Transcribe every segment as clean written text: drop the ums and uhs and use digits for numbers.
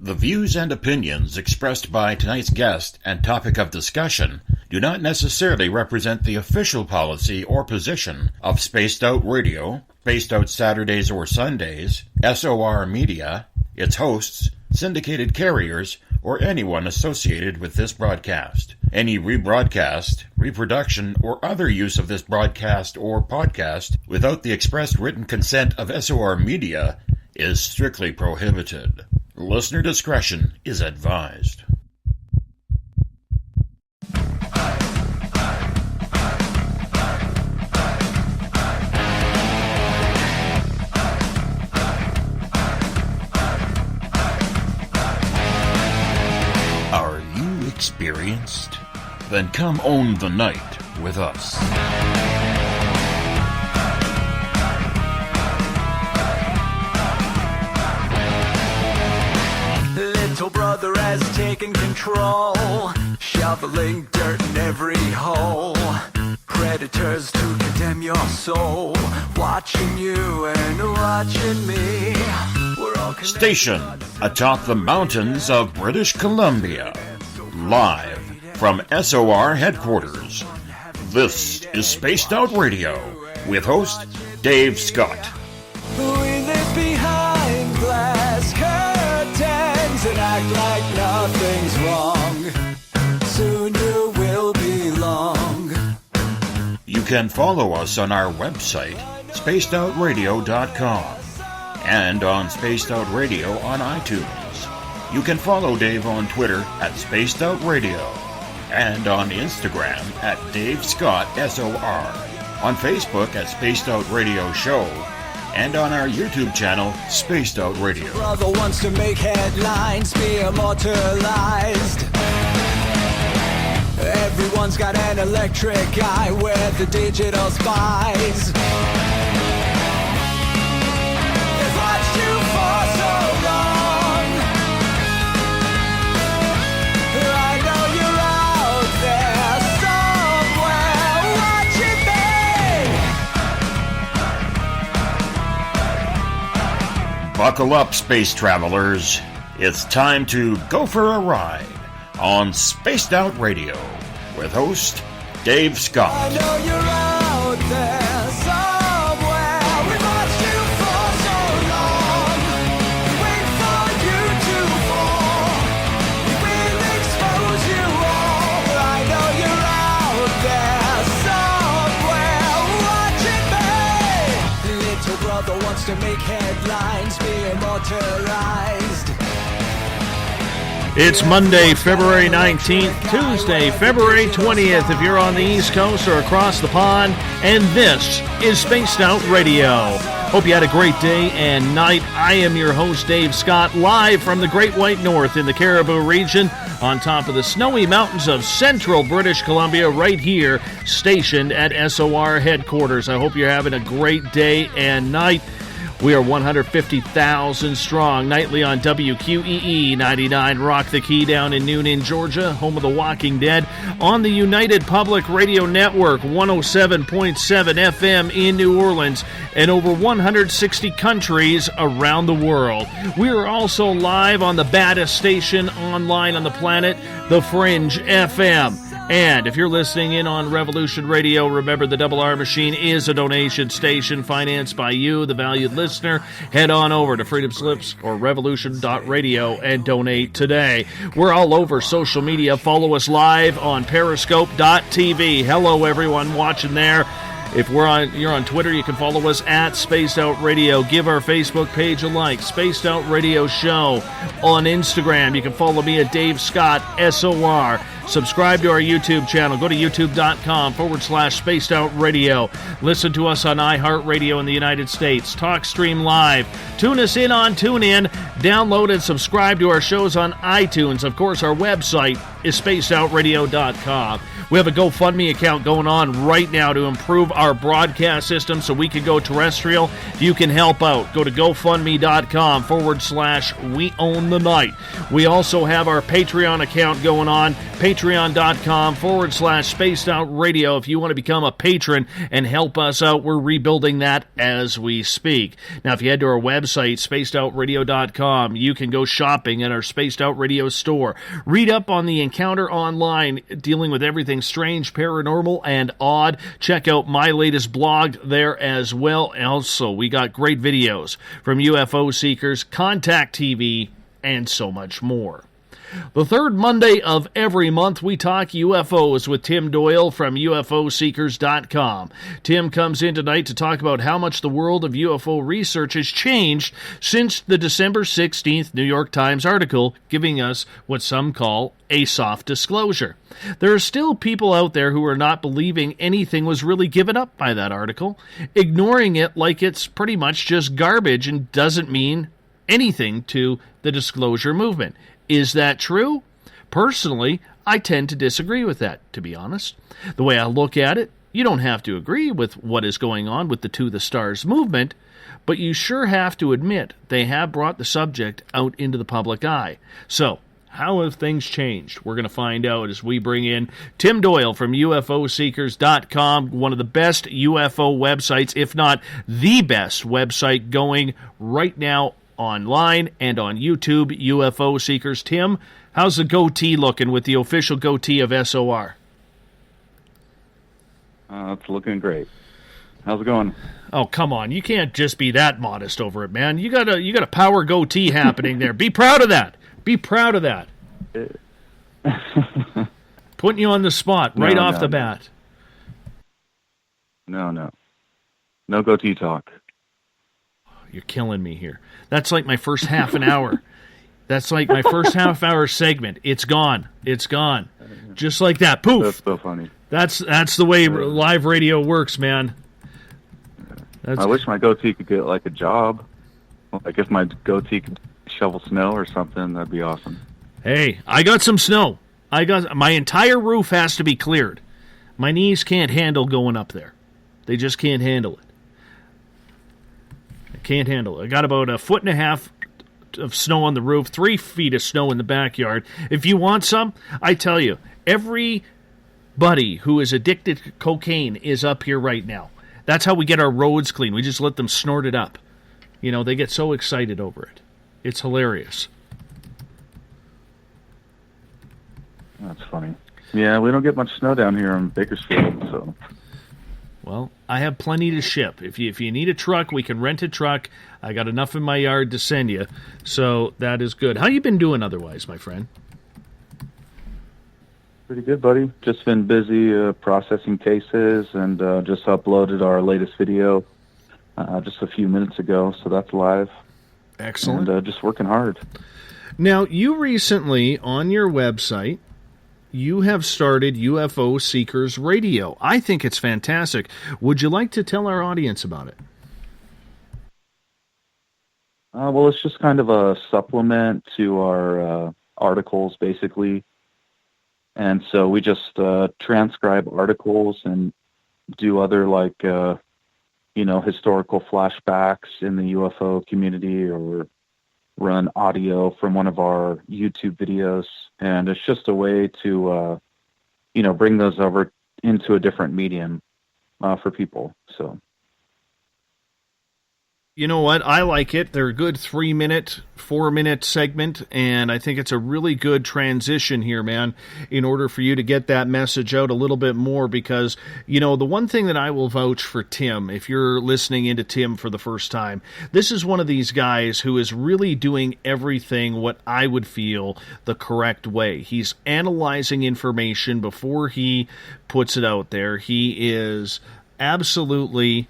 The views and opinions expressed by tonight's guest and topic of discussion do not necessarily represent the official policy or position of Spaced Out Radio, Spaced Out Saturdays or Sundays, SOR Media, its hosts, syndicated carriers, or anyone associated with this broadcast. Any rebroadcast, reproduction, or other use of this broadcast or podcast without the express written consent of SOR Media is strictly prohibited. Listener discretion is advised. Are you experienced? Then come own the night with us. Little brother has taken control, shoveling dirt in every hole. Predators to condemn your soul, watching you and watching me. We're all Station atop the mountains of British Columbia, live from SOR headquarters. This is Spaced Out Radio with host Dave Scott. We live behind glass curtains and act like nothing's wrong. Soon you will belong. You can follow us on our website, spacedoutradio.com, and on Spaced Out Radio on iTunes. You can follow Dave on Twitter at Spaced Out Radio, and on Instagram at Dave Scott SOR, on Facebook at Spaced Out Radio Show, and on our YouTube channel, Spaced Out Radio. Brother wants to make headlines, be immortalized. Everyone's got an electric eye with the digital spies. They've watched you for so long. I know you're out there somewhere watching me. Buckle up, space travelers. It's time to go for a ride on Spaced Out Radio with host Dave Scott. I know you're out there somewhere. We've watched you for so long. We wait for you to fall. We will expose you all. I know you're out there somewhere watching me. Little brother wants to make headlines, be immortalized. It's Monday, February 19th, Tuesday, February 20th, if you're on the East Coast or across the pond, and this is Spaced Out Radio. Hope you had a great day and night. I am your host, Dave Scott, live from the Great White North in the Caribou region, on top of the snowy mountains of central British Columbia, right here, stationed at SOR headquarters. I hope you're having a great day and night. We are 150,000 strong, nightly on WQEE 99 Rock the Key down in Noonan, Georgia, home of The Walking Dead, on the United Public Radio Network, 107.7 FM in New Orleans, and over 160 countries around the world. We are also live on the baddest station online on the planet, The Fringe FM. And if you're listening in on Revolution Radio, remember the Double R Machine is a donation station financed by you, the valued listener. Head on over to Freedom Slips or revolution.radio and donate today. We're all over social media. Follow us live on periscope.tv. Hello, everyone watching there. If you're on Twitter, you can follow us at Spaced Out Radio. Give our Facebook page a like, Spaced Out Radio Show. On Instagram, you can follow me at Dave Scott SOR. Subscribe to our YouTube channel. Go to youtube.com/Spaced Out Radio. Listen to us on iHeartRadio in the United States. TalkStream Live. Tune us in on TuneIn. Download and subscribe to our shows on iTunes. Of course, our website is spacedoutradio.com. We have a GoFundMe account going on right now to improve our broadcast system so we can go terrestrial. If you can help out, go to GoFundMe.com/We Own the Night. We also have our Patreon account going on, Patreon patreon.com/Spaced Out Radio if you want to become a patron and help us out. We're rebuilding that as we speak. Now, if you head to our website, spacedoutradio.com, you can go shopping at our Spaced Out Radio store. Read up on the Encounter Online, dealing with everything strange, paranormal, and odd. Check out my latest blog there as well. Also, we got great videos from UFO Seekers, Contact TV, and so much more. The third Monday of every month, we talk UFOs with Tim Doyle from UFOseekers.com. Tim comes in tonight to talk about how much the world of UFO research has changed since the December 16th New York Times article, giving us what some call a soft disclosure. There are still people out there who are not believing anything was really given up by that article, ignoring it like it's pretty much just garbage and doesn't mean anything to the disclosure movement. Is that true? Personally, I tend to disagree with that, to be honest. The way I look at it, you don't have to agree with what is going on with the To the Stars movement, but you sure have to admit they have brought the subject out into the public eye. So, how have things changed? We're going to find out as we bring in Tim Doyle from UFOseekers.com, one of the best UFO websites, if not the best website going right now online and on YouTube, UFO Seekers. Tim, how's the goatee looking with the official goatee of SOR? It's looking great. How's it going? Oh, come on. You can't just be that modest over it, man. You got a power goatee happening there. Be proud of that. Be proud of that. Putting you on the spot right off the bat. No goatee talk. You're killing me here. That's like my first half an hour. That's like my first half hour segment. It's gone. It's gone. Just like that. Poof. That's so funny. That's the way live radio works, man. I wish my goatee could get like a job. Like if my goatee could shovel snow or something, that'd be awesome. Hey, I got some snow. My entire roof has to be cleared. My knees can't handle going up there. They just can't handle it. Can't handle it. I got about 1.5 feet of snow on the roof, 3 feet of snow in the backyard. If you want some, I tell you, everybody who is addicted to cocaine is up here right now. That's how we get our roads clean. We just let them snort it up. You know, they get so excited over it. It's hilarious. That's funny. Yeah, we don't get much snow down here in Bakersfield, so... Well, I have plenty to ship. If you need a truck, we can rent a truck. I got enough in my yard to send you, so that is good. How you been doing otherwise, my friend? Pretty good, buddy. Just been busy processing cases and just uploaded our latest video just a few minutes ago, so that's live. Excellent. And just working hard. Now, you recently, on your website, you have started UFO Seekers Radio. I think it's fantastic. Would you like to tell our audience about it? Well, it's just kind of a supplement to our articles, basically. And so we just transcribe articles and do other, like, historical flashbacks in the UFO community, or run audio from one of our YouTube videos. And it's just a way to, bring those over into a different medium for people. So. You know what? I like it. They're a good 3-minute, 4-minute segment, and I think it's a really good transition here, man, in order for you to get that message out a little bit more, because, the one thing that I will vouch for Tim, if you're listening into Tim for the first time, this is one of these guys who is really doing everything what I would feel the correct way. He's analyzing information before he puts it out there. He is absolutely...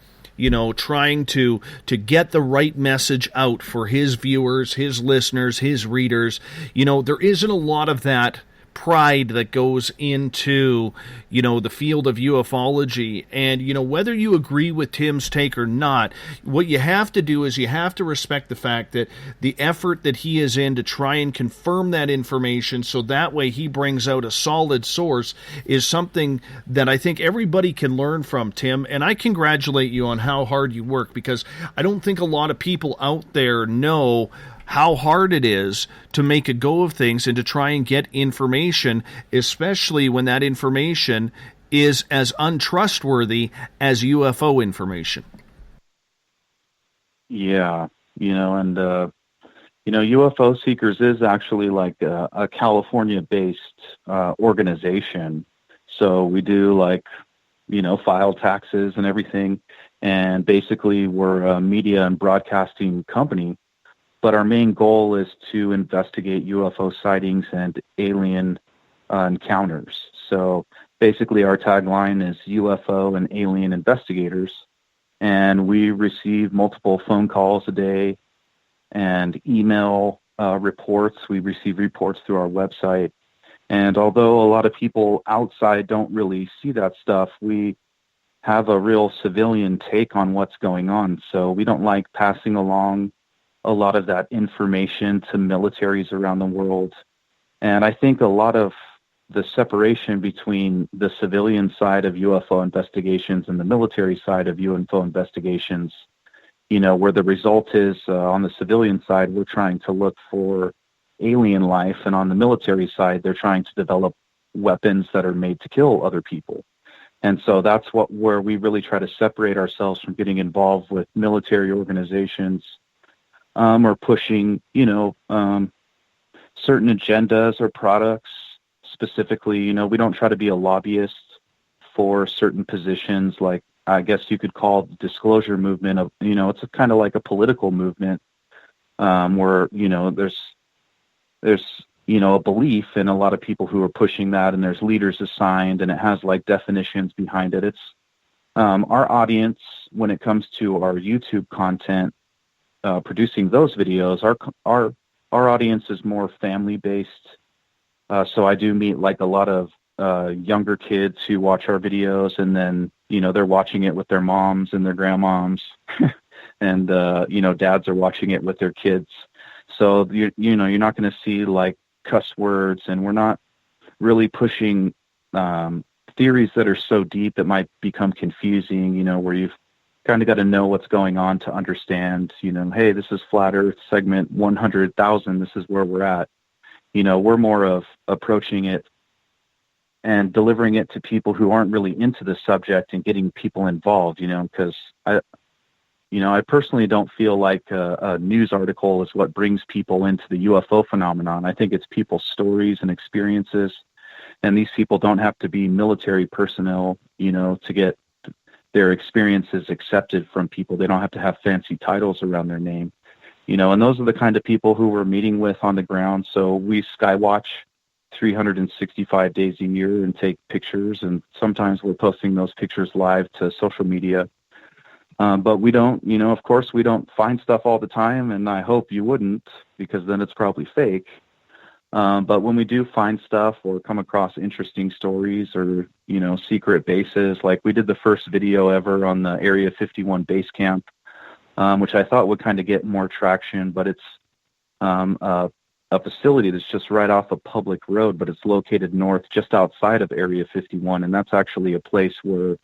trying to get the right message out for his viewers, his listeners, his readers. There isn't a lot of that pride that goes into, the field of ufology. And, whether you agree with Tim's take or not, what you have to do is you have to respect the fact that the effort that he is in to try and confirm that information so that way he brings out a solid source is something that I think everybody can learn from, Tim. And I congratulate you on how hard you work, because I don't think a lot of people out there know how hard it is to make a go of things and to try and get information, especially when that information is as untrustworthy as UFO information. Yeah, and UFO Seekers is actually like a California-based organization. So we do file taxes and everything. And basically we're a media and broadcasting company. But our main goal is to investigate UFO sightings and alien encounters. So basically our tagline is UFO and alien investigators. And we receive multiple phone calls a day and email reports. We receive reports through our website. And although a lot of people outside don't really see that stuff, we have a real civilian take on what's going on. So we don't like passing along a lot of that information to militaries around the world. And I think a lot of the separation between the civilian side of UFO investigations and the military side of UFO investigations, where the result is on the civilian side, we're trying to look for alien life, and on the military side, they're trying to develop weapons that are made to kill other people. And so that's where we really try to separate ourselves from getting involved with military organizations or pushing, certain agendas or products. Specifically, we don't try to be a lobbyist for certain positions, like I guess you could call the disclosure movement of, it's kind of like a political movement where, there's a belief in a lot of people who are pushing that, and there's leaders assigned, and it has definitions behind it. It's our audience when it comes to our YouTube content, producing those videos, our audience is more family based. So I do meet a lot of younger kids who watch our videos, and then, they're watching it with their moms and their grandmoms and, dads are watching it with their kids. So, you're not going to see cuss words, and we're not really pushing theories that are so deep it might become confusing, where you've kind of got to know what's going on to understand, hey, this is Flat Earth segment 100,000. This is where we're at. We're more of approaching it and delivering it to people who aren't really into the subject and getting people involved, because I personally don't feel like a news article is what brings people into the UFO phenomenon. I think it's people's stories and experiences, and these people don't have to be military personnel, to get their experiences accepted from people. They don't have to have fancy titles around their name. And those are the kind of people who we're meeting with on the ground. So we skywatch 365 days a year and take pictures, and sometimes we're posting those pictures live to social media. But we don't, of course, we don't find stuff all the time, and I hope you wouldn't, because then it's probably fake. But when we do find stuff or come across interesting stories or, secret bases, like we did the first video ever on the Area 51 base camp, which I thought would kind of get more traction, but it's a facility that's just right off a public road, but it's located north just outside of Area 51, and that's actually a place where,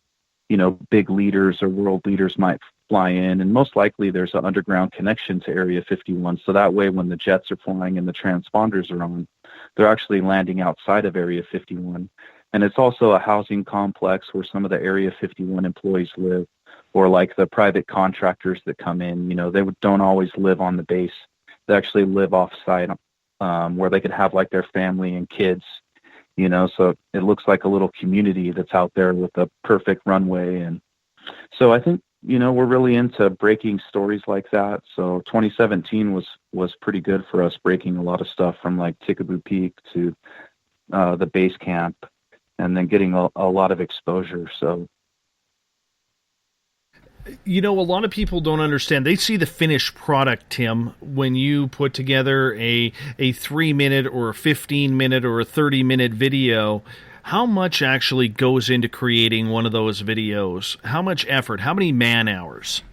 big leaders or world leaders might fly in, and most likely there's an underground connection to Area 51, so that way when the jets are flying and the transponders are on, they're actually landing outside of Area 51. And it's also a housing complex where some of the Area 51 employees live, or the private contractors that come in, they don't always live on the base. They actually live off-site where they could have their family and kids, so it looks like a little community that's out there with a perfect runway. And so I think, we're really into breaking stories like that. So 2017 was pretty good for us, breaking a lot of stuff from Tickaboo Peak to the base camp, and then getting a lot of exposure. So, a lot of people don't understand. They see the finished product, Tim, when you put together a 3-minute or a 15-minute or a 30-minute video. How much actually goes into creating one of those videos? How much effort? How many man-hours?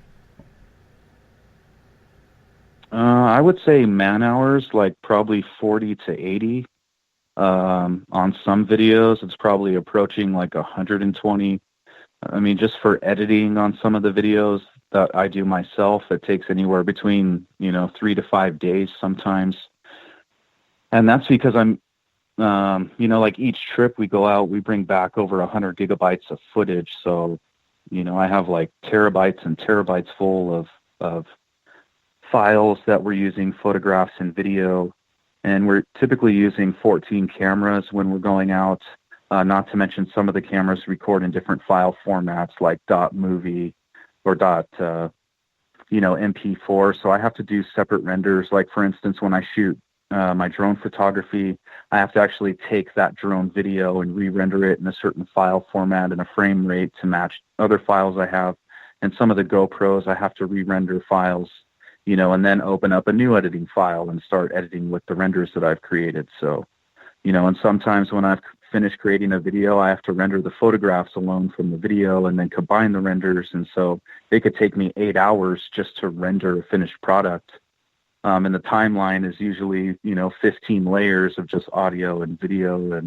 I would say man-hours, probably 40 to 80. On some videos, it's probably approaching 120. I mean, just for editing on some of the videos, that I do myself. It takes anywhere between, 3 to 5 days sometimes. And that's because I'm, like each trip we go out, we bring back over 100 gigabytes of footage. So, I have like terabytes and terabytes full of files that we're using, photographs and video. And we're typically using 14 cameras when we're going out, not to mention some of the cameras record in different file formats like .movie or MP4. So I have to do separate renders. Like, for instance, when I shoot my drone photography, I have to actually take that drone video and re-render it in a certain file format and a frame rate to match other files I have. And some of the GoPros, I have to re-render files, and then open up a new editing file and start editing with the renders that I've created. So, and sometimes when I've finished creating a video, I have to render the photographs alone from the video and then combine the renders. And so it could take me 8 hours just to render a finished product. And the timeline is usually, 15 layers of just audio and video.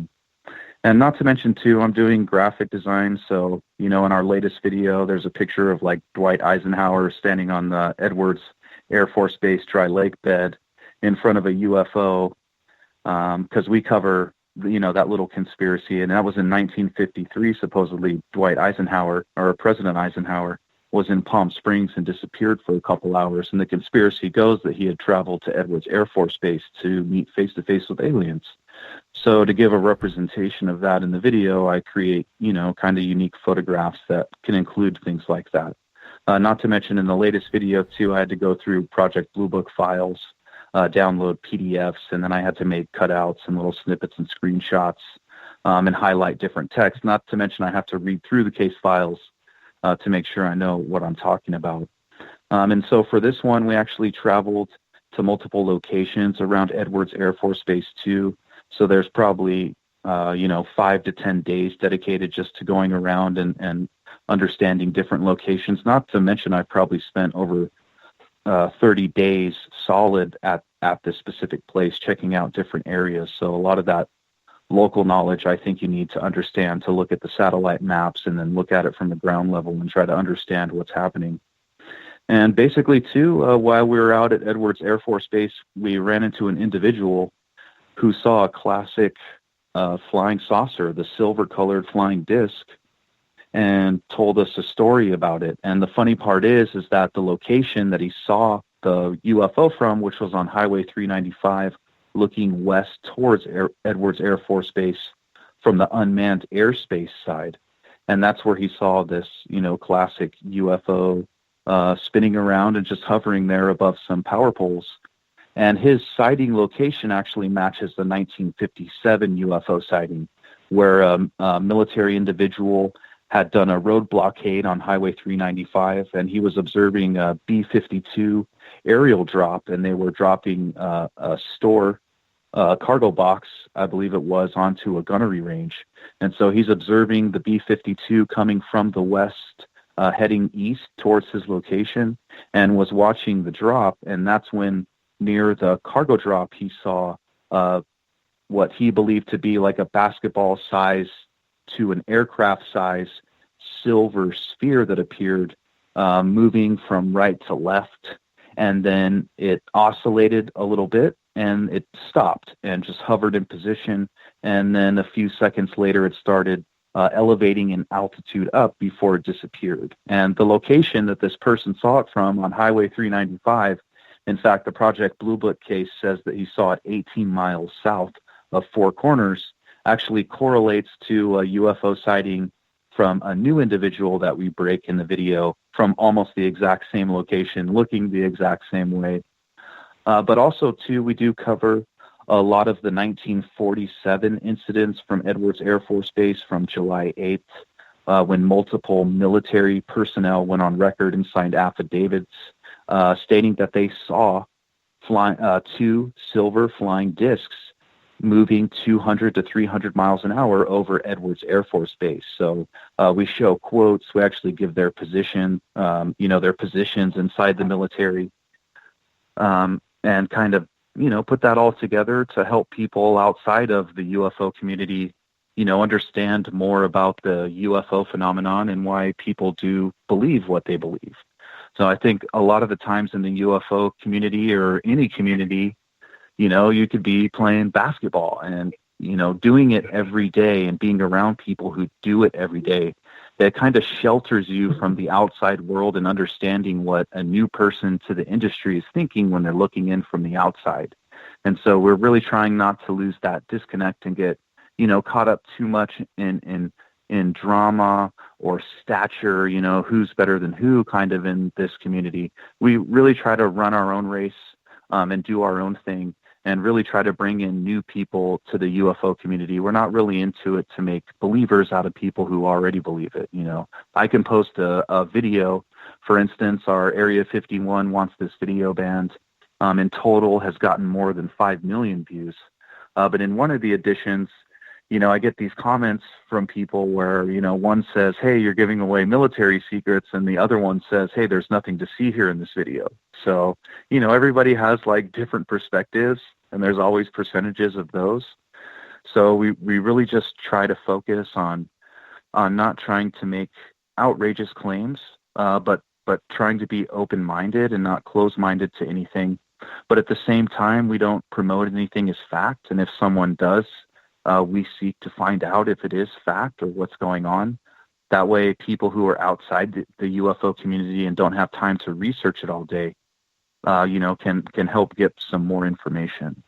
And not to mention, too, I'm doing graphic design. So, in our latest video, there's a picture of like Dwight Eisenhower standing on the Edwards Air Force Base dry lake bed in front of a UFO, because we cover, that little conspiracy. And that was in 1953, supposedly Dwight Eisenhower, or President Eisenhower, was in Palm Springs and disappeared for a couple hours. And the conspiracy goes that he had traveled to Edwards Air Force Base to meet face-to-face with aliens. So to give a representation of that in the video, I create, kind of unique photographs that can include things like that. Not to mention in the latest video, too, I had to go through Project Blue Book files, download PDFs, and then I had to make cutouts and little snippets and screenshots and highlight different text. Not to mention I have to read through the case files to make sure I know what I'm talking about. And so for this one, we actually traveled to multiple locations around Edwards Air Force Base 2. So there's probably, 5 to 10 days dedicated just to going around and understanding different locations. Not to mention I probably spent over 30 days solid at this specific place, checking out different areas. So a lot of that local knowledge I think you need to understand to look at the satellite maps and then look at it from the ground level and try to understand what's happening. And basically, too, while we were out at Edwards Air Force Base, we ran into an individual who saw a classic flying saucer, the silver-colored flying disc, and told us a story about it. And the funny part is that the location that he saw the UFO from, which was on Highway 395, looking west towards Edwards Air Force Base from the unmanned airspace side. And that's where he saw this, classic UFO spinning around and just hovering there above some power poles. And his sighting location actually matches the 1957 UFO sighting, where a military individual had done a road blockade on Highway 395, and he was observing a B-52 aerial drop, and they were dropping a store cargo box, I believe it was, onto a gunnery range. And so he's observing the B-52 coming from the west, heading east towards his location, and was watching the drop. And that's when, near the cargo drop, he saw what he believed to be like a basketball size to an aircraft size silver sphere that appeared moving from right to left. And then it oscillated a little bit and it stopped and just hovered in position. And then a few seconds later, it started elevating in altitude up before it disappeared. And the location that this person saw it from on Highway 395, in fact, the Project Blue Book case says that he saw it 18 miles south of Four Corners, actually correlates to a UFO sighting from a new individual that we break in the video from almost the exact same location, looking the exact same way. But also, too, we do cover a lot of the 1947 incidents from Edwards Air Force Base from July 8th, when multiple military personnel went on record and signed affidavits stating that they saw two silver flying discs moving 200 to 300 miles an hour over Edwards Air Force Base. So we show quotes. We actually give their position, their positions inside the military, and kind of, put that all together to help people outside of the UFO community, understand more about the UFO phenomenon and why people do believe what they believe. So I think a lot of the times in the UFO community or any community, you could be playing basketball and, doing it every day and being around people who do it every day. That kind of shelters you from the outside world and understanding what a new person to the industry is thinking when they're looking in from the outside. And so we're really trying not to lose that disconnect and get, caught up too much in drama or stature, who's better than who kind of in this community. We really try to run our own race and do our own thing and really try to bring in new people to the UFO community. We're not really into it to make believers out of people who already believe it. I can post a video, for instance, our Area 51 wants this video banned. In total has gotten more than 5 million views. But in one of the editions, I get these comments from people where, one says, hey, you're giving away military secrets, and the other one says, hey, there's nothing to see here in this video. So, everybody has like different perspectives, and there's always percentages of those. So we really just try to focus on not trying to make outrageous claims, but trying to be open-minded and not close-minded to anything. But at the same time, we don't promote anything as fact. And if someone does, we seek to find out if it is fact or what's going on. That way, people who are outside the UFO community and don't have time to research it all day, can help get some more information.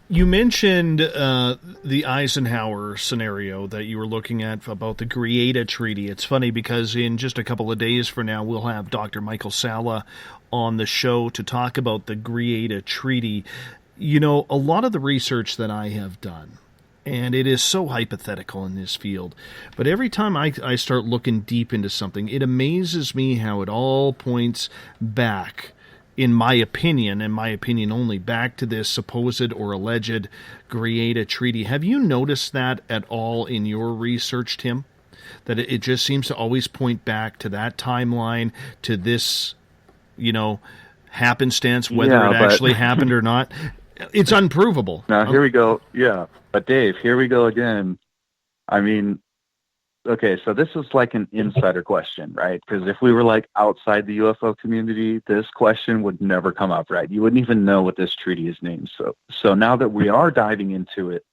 You mentioned the Eisenhower scenario that you were looking at about the Greer Treaty. It's funny because in just a couple of days from now, we'll have Dr. Michael Salla on the show to talk about the Greer Treaty. A lot of the research that I have done, and it is so hypothetical in this field, but every time I start looking deep into something, it amazes me how it all points back, in my opinion, and my opinion only, back to this supposed or alleged Greer Treaty. Have you noticed that at all in your research, Tim? That it just seems to always point back to that timeline, to this, happenstance, whether it actually happened or not. It's unprovable. Now, here we go. Yeah. But Dave, here we go again. I mean, okay, so this is like an insider question, right? Because if we were like outside the UFO community, this question would never come up, right? You wouldn't even know what this treaty is named. So now that we are diving into it,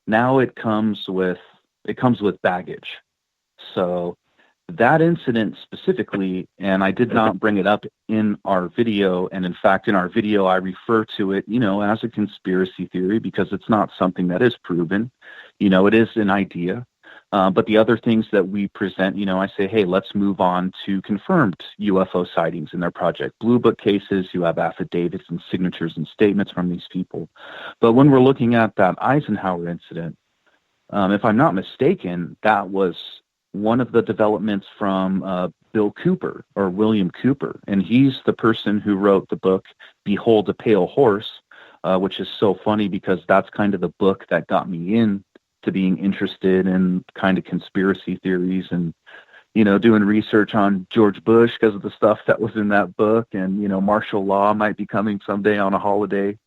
now it comes with baggage. So that incident specifically, and I did not bring it up in our video, and in fact, in our video, I refer to it, as a conspiracy theory because it's not something that is proven. It is an idea. But the other things that we present, I say, hey, let's move on to confirmed UFO sightings in their Project Blue Book cases. You have affidavits and signatures and statements from these people. But when we're looking at that Eisenhower incident, if I'm not mistaken, that was one of the developments from Bill Cooper or William Cooper. And he's the person who wrote the book, Behold a Pale Horse, which is so funny because that's kind of the book that got me in to being interested in kind of conspiracy theories and, doing research on George Bush because of the stuff that was in that book. And, martial law might be coming someday on a holiday.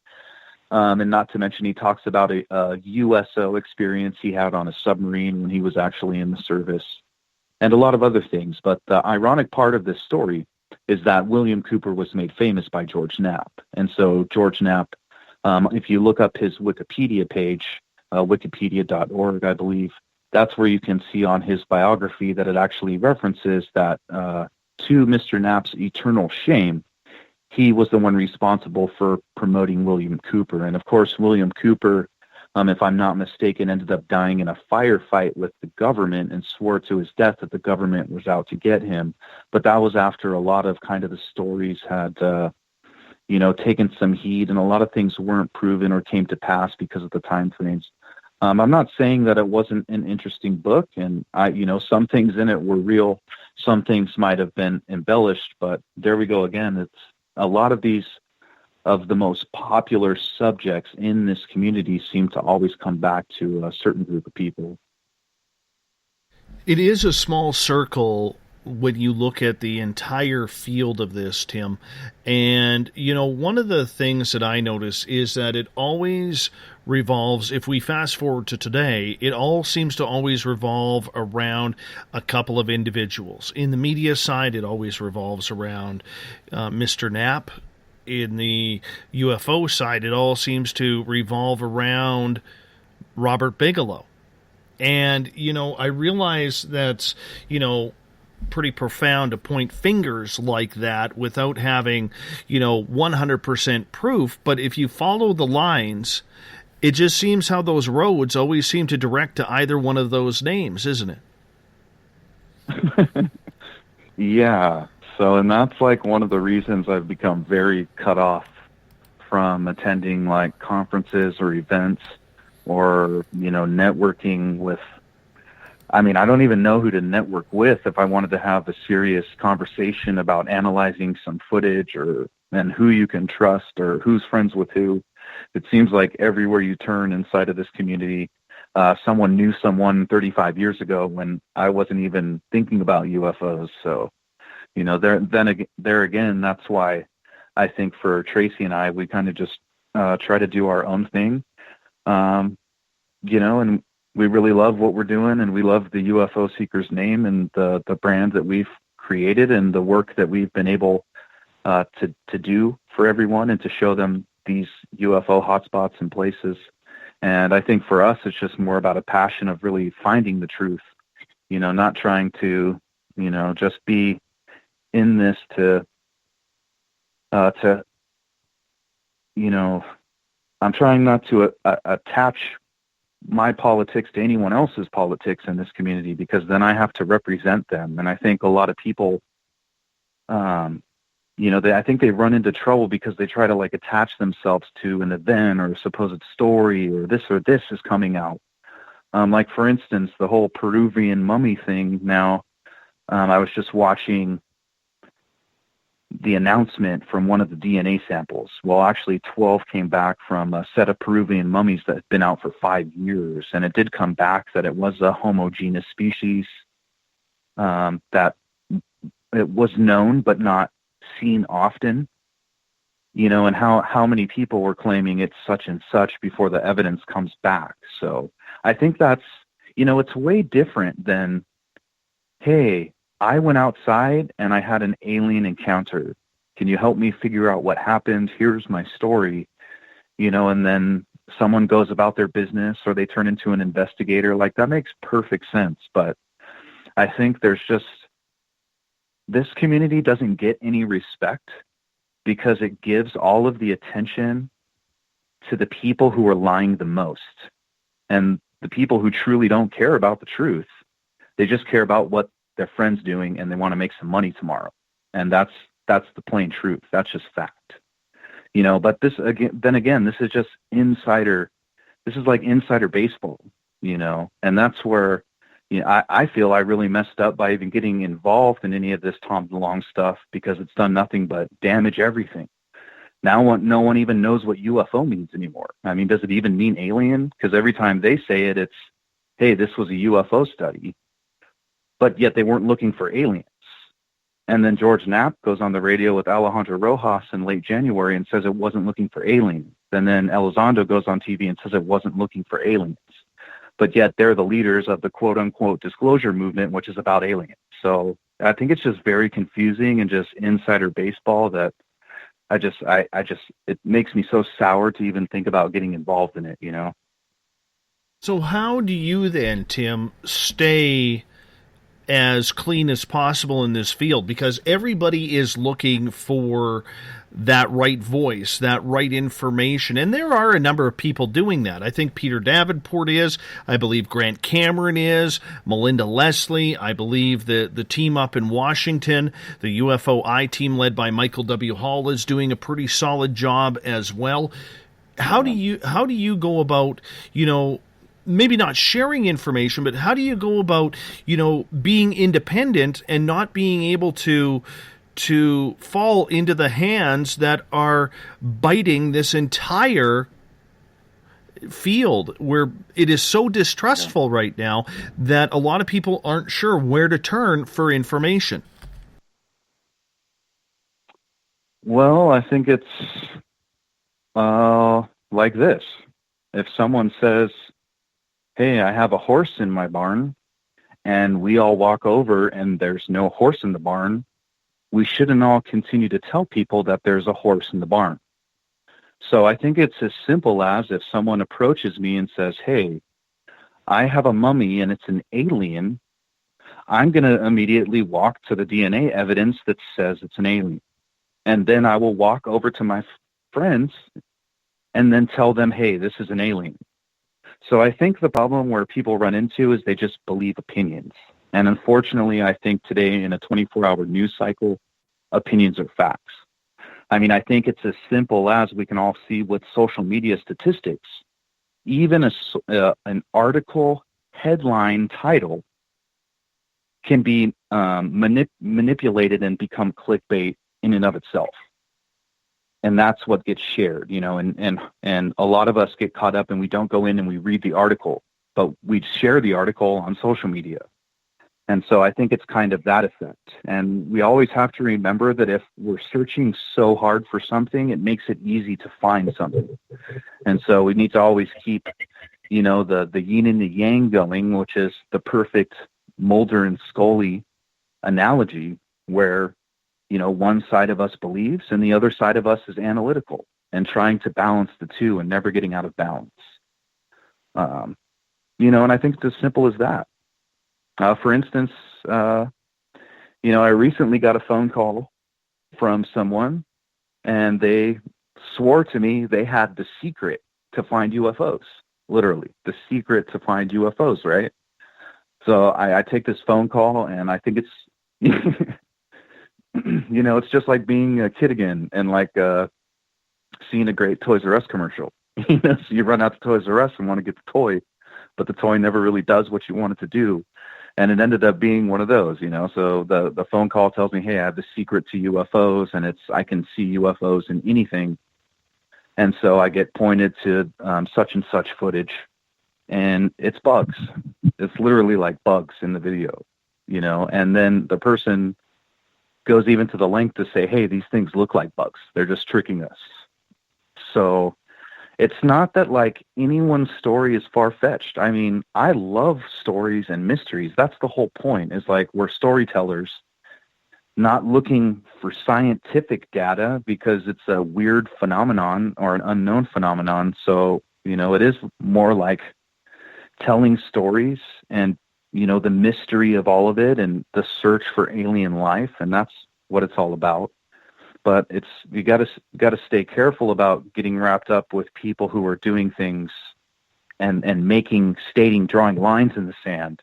And not to mention, he talks about a USO experience he had on a submarine when he was actually in the service and a lot of other things. But the ironic part of this story is that William Cooper was made famous by George Knapp. And so George Knapp, if you look up his Wikipedia page, wikipedia.org, I believe, that's where you can see on his biography that it actually references that to Mr. Knapp's eternal shame, he was the one responsible for promoting William Cooper. And of course, William Cooper, if I'm not mistaken, ended up dying in a firefight with the government and swore to his death that the government was out to get him. But that was after a lot of kind of the stories had, taken some heat and a lot of things weren't proven or came to pass because of the time frames. I'm not saying that it wasn't an interesting book, and some things in it were real, some things might have been embellished, but there we go again. It's a lot of these of the most popular subjects in this community seem to always come back to a certain group of people. It is a small circle when you look at the entire field of this, Tim. And, one of the things that I notice is that it always revolves, if we fast forward to today, it all seems to always revolve around a couple of individuals. In the media side, it always revolves around Mr. Knapp. In the UFO side, it all seems to revolve around Robert Bigelow. And, I realize that's, pretty profound to point fingers like that without having, 100% proof. But if you follow the lines, it just seems how those roads always seem to direct to either one of those names, isn't it? Yeah. So, and that's like one of the reasons I've become very cut off from attending like conferences or events or, networking with, I don't even know who to network with if I wanted to have a serious conversation about analyzing some footage and who you can trust or who's friends with who. It seems like everywhere you turn inside of this community, someone knew someone 35 years ago when I wasn't even thinking about UFOs. So, there again, that's why I think for Tracy and I, we kind of just try to do our own thing, and we really love what we're doing, and we love the UFO Seekers name and the brand that we've created and the work that we've been able to do for everyone and to show them these UFO hotspots and places. And I think for us, it's just more about a passion of really finding the truth, not trying to, just be in this to I'm trying not to attach my politics to anyone else's politics in this community, because then I have to represent them. And I think a lot of people, I think they run into trouble because they try to like attach themselves to an event or a supposed story or this is coming out. Like for instance, the whole Peruvian mummy thing. Now, I was just watching the announcement from one of the DNA samples. Well, actually 12 came back from a set of Peruvian mummies that had been out for 5 years. And it did come back that it was a homogeneous species, that it was known, but not seen often, and how many people were claiming it's such and such before the evidence comes back. So I think that's, it's way different than, hey, I went outside and I had an alien encounter. Can you help me figure out what happened? Here's my story, and then someone goes about their business or they turn into an investigator. Like that makes perfect sense. But I think there's just, this community doesn't get any respect because it gives all of the attention to the people who are lying the most. And the people who truly don't care about the truth, they just care about what their friend's doing and they want to make some money tomorrow. And that's the plain truth. That's just fact. But this again, this is just insider. This is like insider baseball, and that's where, I feel I really messed up by even getting involved in any of this Tom DeLonge stuff, because it's done nothing but damage everything. Now no one even knows what UFO means anymore. Does it even mean alien? Because every time they say it, it's, hey, this was a UFO study, but yet they weren't looking for aliens. And then George Knapp goes on the radio with Alejandro Rojas in late January and says it wasn't looking for aliens. And then Elizondo goes on TV and says it wasn't looking for aliens. But yet they're the leaders of the quote-unquote disclosure movement, which is about aliens. So I think it's just very confusing and just insider baseball that it makes me so sour to even think about getting involved in it, So how do you then, Tim, stay as clean as possible in this field? Because everybody is looking for that right voice, that right information, and there are a number of people doing that. I think Peter Davenport is, I believe Grant Cameron is, Melinda Leslie, I believe the team up in Washington, the UFO team led by Michael W. Hall, is doing a pretty solid job as well. How do you go about, maybe not sharing information, but how do you go about, being independent and not being able to fall into the hands that are biting this entire field, where it is so distrustful right now that a lot of people aren't sure where to turn for information? Well, I think it's like this. If someone says, hey, I have a horse in my barn, and we all walk over and there's no horse in the barn, we shouldn't all continue to tell people that there's a horse in the barn. So I think it's as simple as if someone approaches me and says, hey, I have a mummy and it's an alien, I'm going to immediately walk to the DNA evidence that says it's an alien. And then I will walk over to my friends and then tell them, hey, this is an alien. So I think the problem where people run into is they just believe opinions. And unfortunately, I think today in a 24-hour news cycle, opinions are facts. I mean, I think it's as simple as we can all see with social media statistics. Even an article headline title can be manipulated and become clickbait in and of itself. And that's what gets shared, you know, and a lot of us get caught up and we don't go in and we read the article, but we share the article on social media. And so I think it's kind of that effect. And we always have to remember that if we're searching so hard for something, it makes it easy to find something. And so we need to always keep, you know, the yin and the yang going, which is the perfect Mulder and Scully analogy where, you know, one side of us believes and the other side of us is analytical and trying to balance the two and never getting out of balance. You know, and I think it's as simple as that. For instance, you know, I recently got a phone call from someone and they swore to me they had the secret to find UFOs, literally the secret to find UFOs, right? So I take this phone call and I think it's, you know, it's just like being a kid again and like seeing a great Toys R Us commercial. You know, so you run out to Toys R Us and want to get the toy, but the toy never really does what you want it to do. And it ended up being one of those, you know. So the phone call tells me, hey, I have the secret to UFOs, and I can see UFOs in anything. And so I get pointed to such and such footage, and it's bugs. It's literally like bugs in the video, you know. And then the person goes even to the length to say, hey, these things look like bugs. They're just tricking us. So it's not that like anyone's story is far-fetched. I mean, I love stories and mysteries. That's the whole point, is like we're storytellers, not looking for scientific data because it's a weird phenomenon or an unknown phenomenon. So, you know, it is more like telling stories and, you know, the mystery of all of it and the search for alien life. And that's what it's all about. But you got to stay careful about getting wrapped up with people who are doing things and drawing lines in the sand.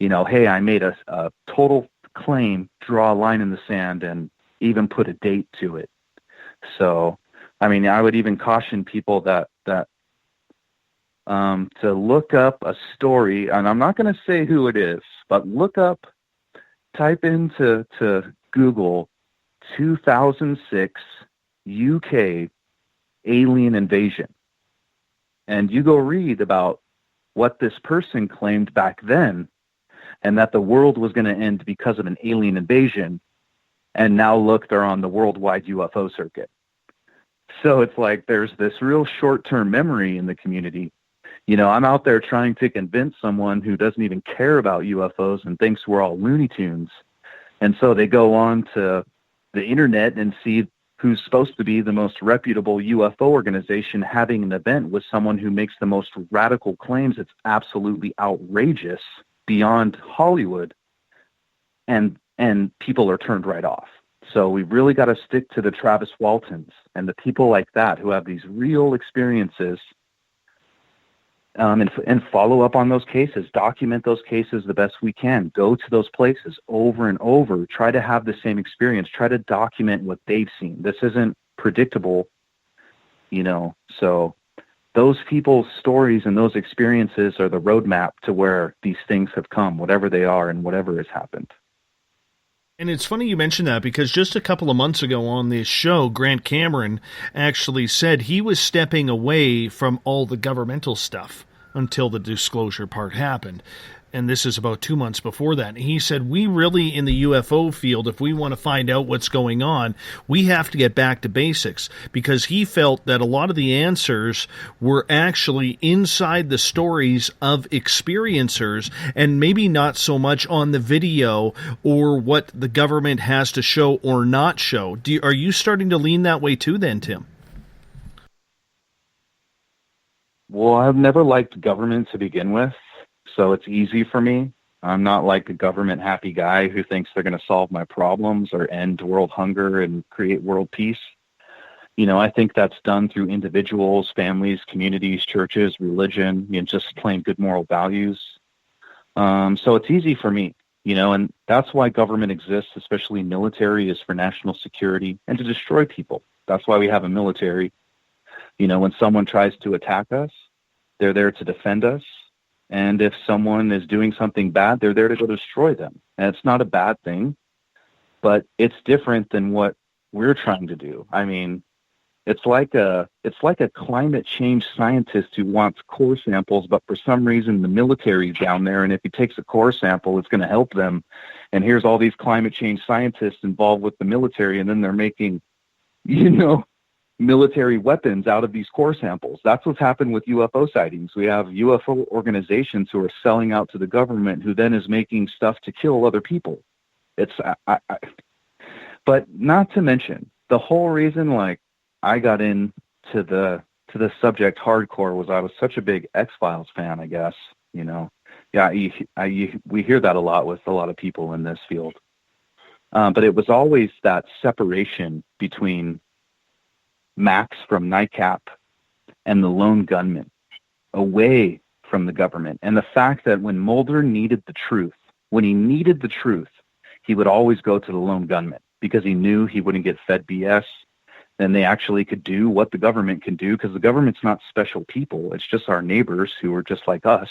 You know, hey, I made a total claim, draw a line in the sand, and even put a date to it. So, I mean, I would even caution people that to look up a story, and I'm not going to say who it is, but type into Google 2006 UK alien invasion. And you go read about what this person claimed back then and that the world was going to end because of an alien invasion. And now look, they're on the worldwide UFO circuit. So it's like there's this real short-term memory in the community. You know, I'm out there trying to convince someone who doesn't even care about UFOs and thinks we're all Looney Tunes. And so they go on to the internet and see who's supposed to be the most reputable UFO organization having an event with someone who makes the most radical claims. It's absolutely outrageous beyond Hollywood, and people are turned right off. So we've really got to stick to the Travis Waltons and the people like that who have these real experiences, and follow up on those cases, document those cases the best we can, go to those places over and over, try to have the same experience, try to document what they've seen. This isn't predictable, you know, so those people's stories and those experiences are the roadmap to where these things have come, whatever they are and whatever has happened. And it's funny you mentioned that because just a couple of months ago on this show, Grant Cameron actually said he was stepping away from all the governmental stuff until the disclosure part happened. and this is about 2 months before that, he said, we really, in the UFO field, if we want to find out what's going on, we have to get back to basics, because he felt that a lot of the answers were actually inside the stories of experiencers and maybe not so much on the video or what the government has to show or not show. Are you starting to lean that way too then, Tim? Well, I've never liked government to begin with, so it's easy for me. I'm not like a government happy guy who thinks they're going to solve my problems or end world hunger and create world peace. You know, I think that's done through individuals, families, communities, churches, religion, just plain good moral values. So it's easy for me, and that's why government exists, especially military, is for national security and to destroy people. That's why we have a military. When someone tries to attack us, they're there to defend us. And if someone is doing something bad, they're there to go destroy them. And it's not a bad thing, but it's different than what we're trying to do. I mean, it's like a climate change scientist who wants core samples, but for some reason the military's down there, and if he takes a core sample, it's going to help them. And here's all these climate change scientists involved with the military, and then they're making, military weapons out of these core samples. That's what's happened with UFO sightings. We have UFO organizations who are selling out to the government, who then is making stuff to kill other people. But not to mention, the whole reason, I got into the subject hardcore was I was such a big X-Files fan, I guess. Yeah, we hear that a lot with a lot of people in this field. But it was always that separation between Max from Nightcap and the lone gunman, away from the government. And the fact that when Mulder needed the truth, he would always go to the lone gunman because he knew he wouldn't get fed BS. Then they actually could do what the government can do, because the government's not special people. It's just our neighbors who are just like us.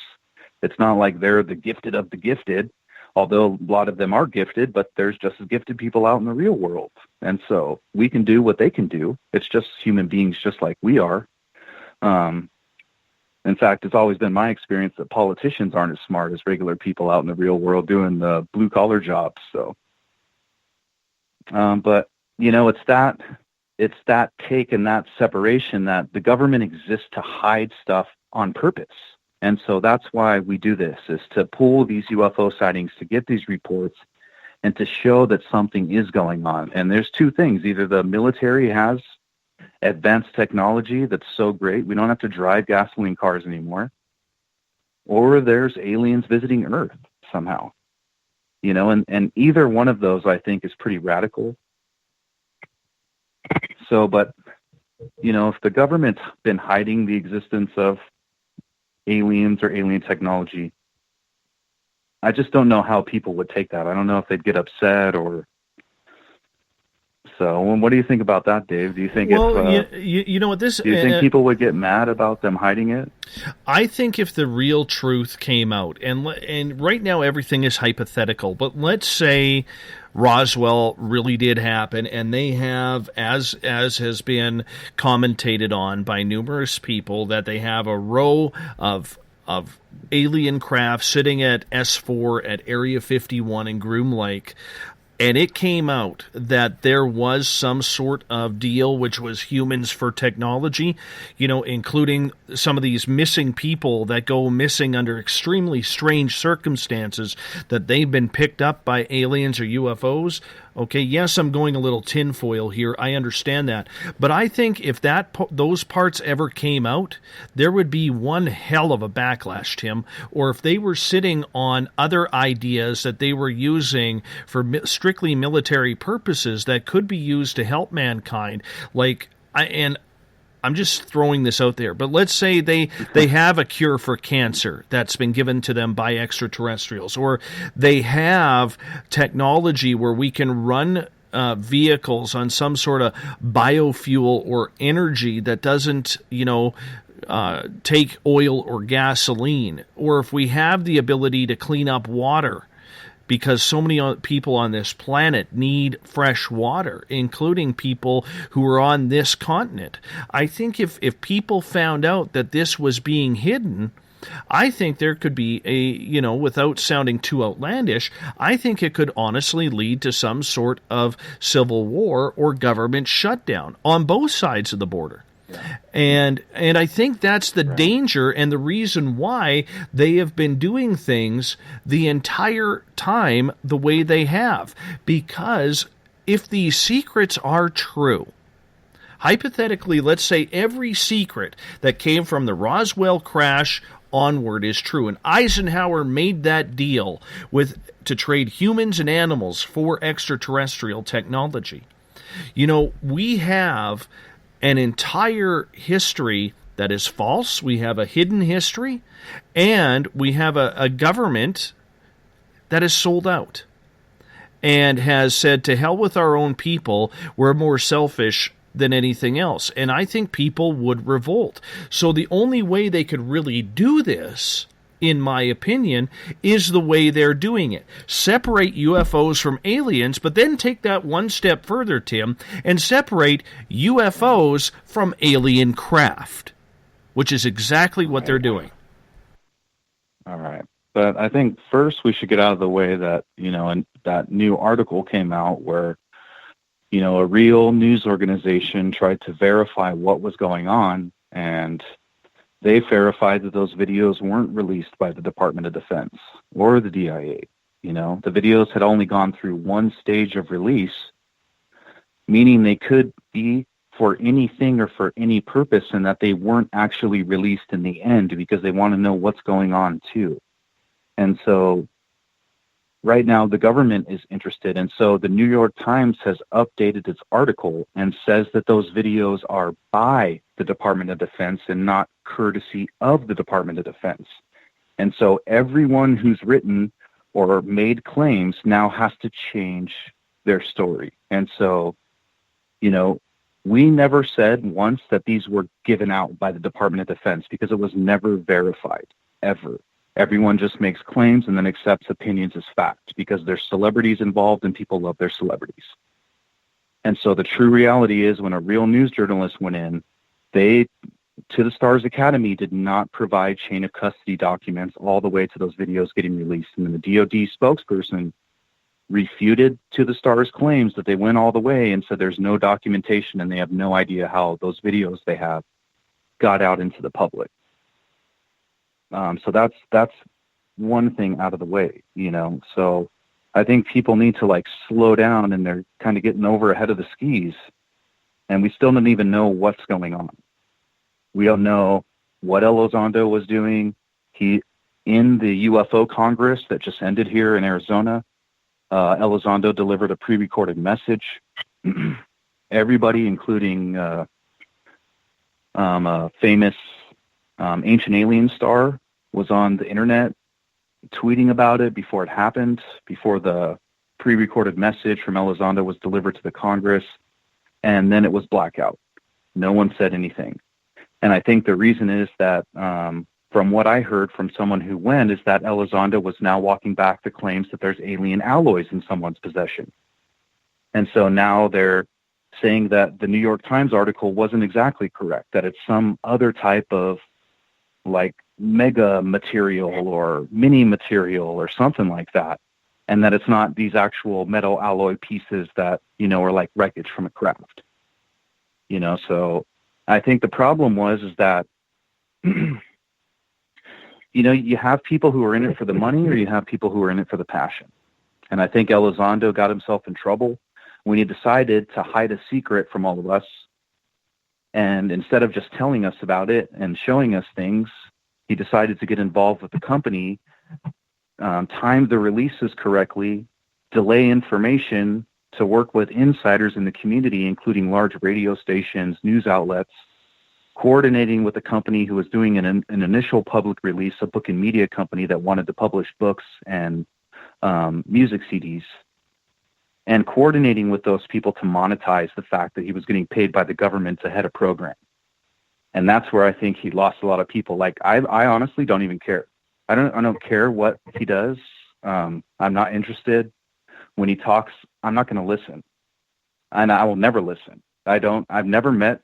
It's not like they're the gifted of the gifted, although a lot of them are gifted, but there's just as gifted people out in the real world. And so we can do what they can do. It's just human beings just like we are. In fact, it's always been my experience that politicians aren't as smart as regular people out in the real world doing the blue-collar jobs. So, but, it's that take and that separation that the government exists to hide stuff on purpose. And so that's why we do this, is to pull these UFO sightings, to get these reports, and to show that something is going on. And there's two things. Either the military has advanced technology that's so great we don't have to drive gasoline cars anymore, or there's aliens visiting Earth somehow. And either one of those, I think, is pretty radical. So, but, if the government's been hiding the existence of aliens or alien technology, I just don't know how people would take that. I don't know if they'd get upset or... So, what do you think about that, Dave? Do you think you know what this? Do you think people would get mad about them hiding it? I think if the real truth came out, and right now everything is hypothetical, but let's say Roswell really did happen, and they have, as has been commentated on by numerous people, that they have a row of alien craft sitting at S4 at Area 51 in Groom Lake. And it came out that there was some sort of deal, which was humans for technology, including some of these missing people that go missing under extremely strange circumstances, that they've been picked up by aliens or UFOs. Okay, yes, I'm going a little tinfoil here. I understand that. But I think if those parts ever came out, there would be one hell of a backlash, Tim. Or if they were sitting on other ideas that they were using for strictly military purposes that could be used to help mankind, I'm just throwing this out there, but let's say they have a cure for cancer that's been given to them by extraterrestrials, or they have technology where we can run vehicles on some sort of biofuel or energy that doesn't, take oil or gasoline, or if we have the ability to clean up water, because so many people on this planet need fresh water, including people who are on this continent. I think if people found out that this was being hidden, I think there could be without sounding too outlandish, I think it could honestly lead to some sort of civil war or government shutdown on both sides of the border. And I think that's the danger and the reason why they have been doing things the entire time the way they have. Because if these secrets are true, hypothetically, let's say every secret that came from the Roswell crash onward is true, and Eisenhower made that deal to trade humans and animals for extraterrestrial technology. We have an entire history that is false. We have a hidden history, and we have a government that is sold out and has said, to hell with our own people, we're more selfish than anything else. And I think people would revolt. So the only way they could really do this, in my opinion, is the way they're doing it. Separate UFOs from aliens, but then take that one step further, Tim, and separate UFOs from alien craft, which is exactly what they're doing. All right. But I think first we should get out of the way that, and that new article came out where, a real news organization tried to verify what was going on, and they verified that those videos weren't released by the Department of Defense or the DIA. The videos had only gone through one stage of release, meaning they could be for anything or for any purpose, and that they weren't actually released in the end because they want to know what's going on too. And so right now the government is interested. And so the New York Times has updated its article and says that those videos are by the Department of Defense and not courtesy of the Department of Defense. And so everyone who's written or made claims now has to change their story. And so, we never said once that these were given out by the Department of Defense because it was never verified, ever. Everyone just makes claims and then accepts opinions as fact because there's celebrities involved and people love their celebrities. And so the true reality is when a real news journalist went in, they, to the Stars Academy, did not provide chain of custody documents all the way to those videos getting released. And then the DOD spokesperson refuted to the Stars' claims that they went all the way and said there's no documentation and they have no idea how those videos they have got out into the public. So that's one thing out of the way, So I think people need to slow down, and they're kind of getting over ahead of the skis, and we still don't even know what's going on. We don't know what Elizondo was doing. He, in the UFO Congress that just ended here in Arizona, Elizondo delivered a pre-recorded message. Everybody, including a famous ancient alien star, was on the internet tweeting about it before it happened, before the pre-recorded message from Elizondo was delivered to the Congress, and then it was blackout. No one said anything. And I think the reason is that, from what I heard from someone who went, is that Elizondo was now walking back the claims that there's alien alloys in someone's possession. And so now they're saying that the New York Times article wasn't exactly correct, that it's some other type of mega material or mini material or something like that, and that it's not these actual metal alloy pieces that, are like wreckage from a craft. So I think the problem is that, you have people who are in it for the money or you have people who are in it for the passion. And I think Elizondo got himself in trouble when he decided to hide a secret from all of us. And instead of just telling us about it and showing us things, he decided to get involved with the company, time the releases correctly, delay information to work with insiders in the community, including large radio stations, news outlets, coordinating with a company who was doing an initial public release, a book and media company that wanted to publish books and music CDs, and coordinating with those people to monetize the fact that he was getting paid by the government to head a program. And that's where I think he lost a lot of people. I honestly don't even care. I don't care what he does. I'm not interested. When he talks, I'm not going to listen. And I will never listen. I've never met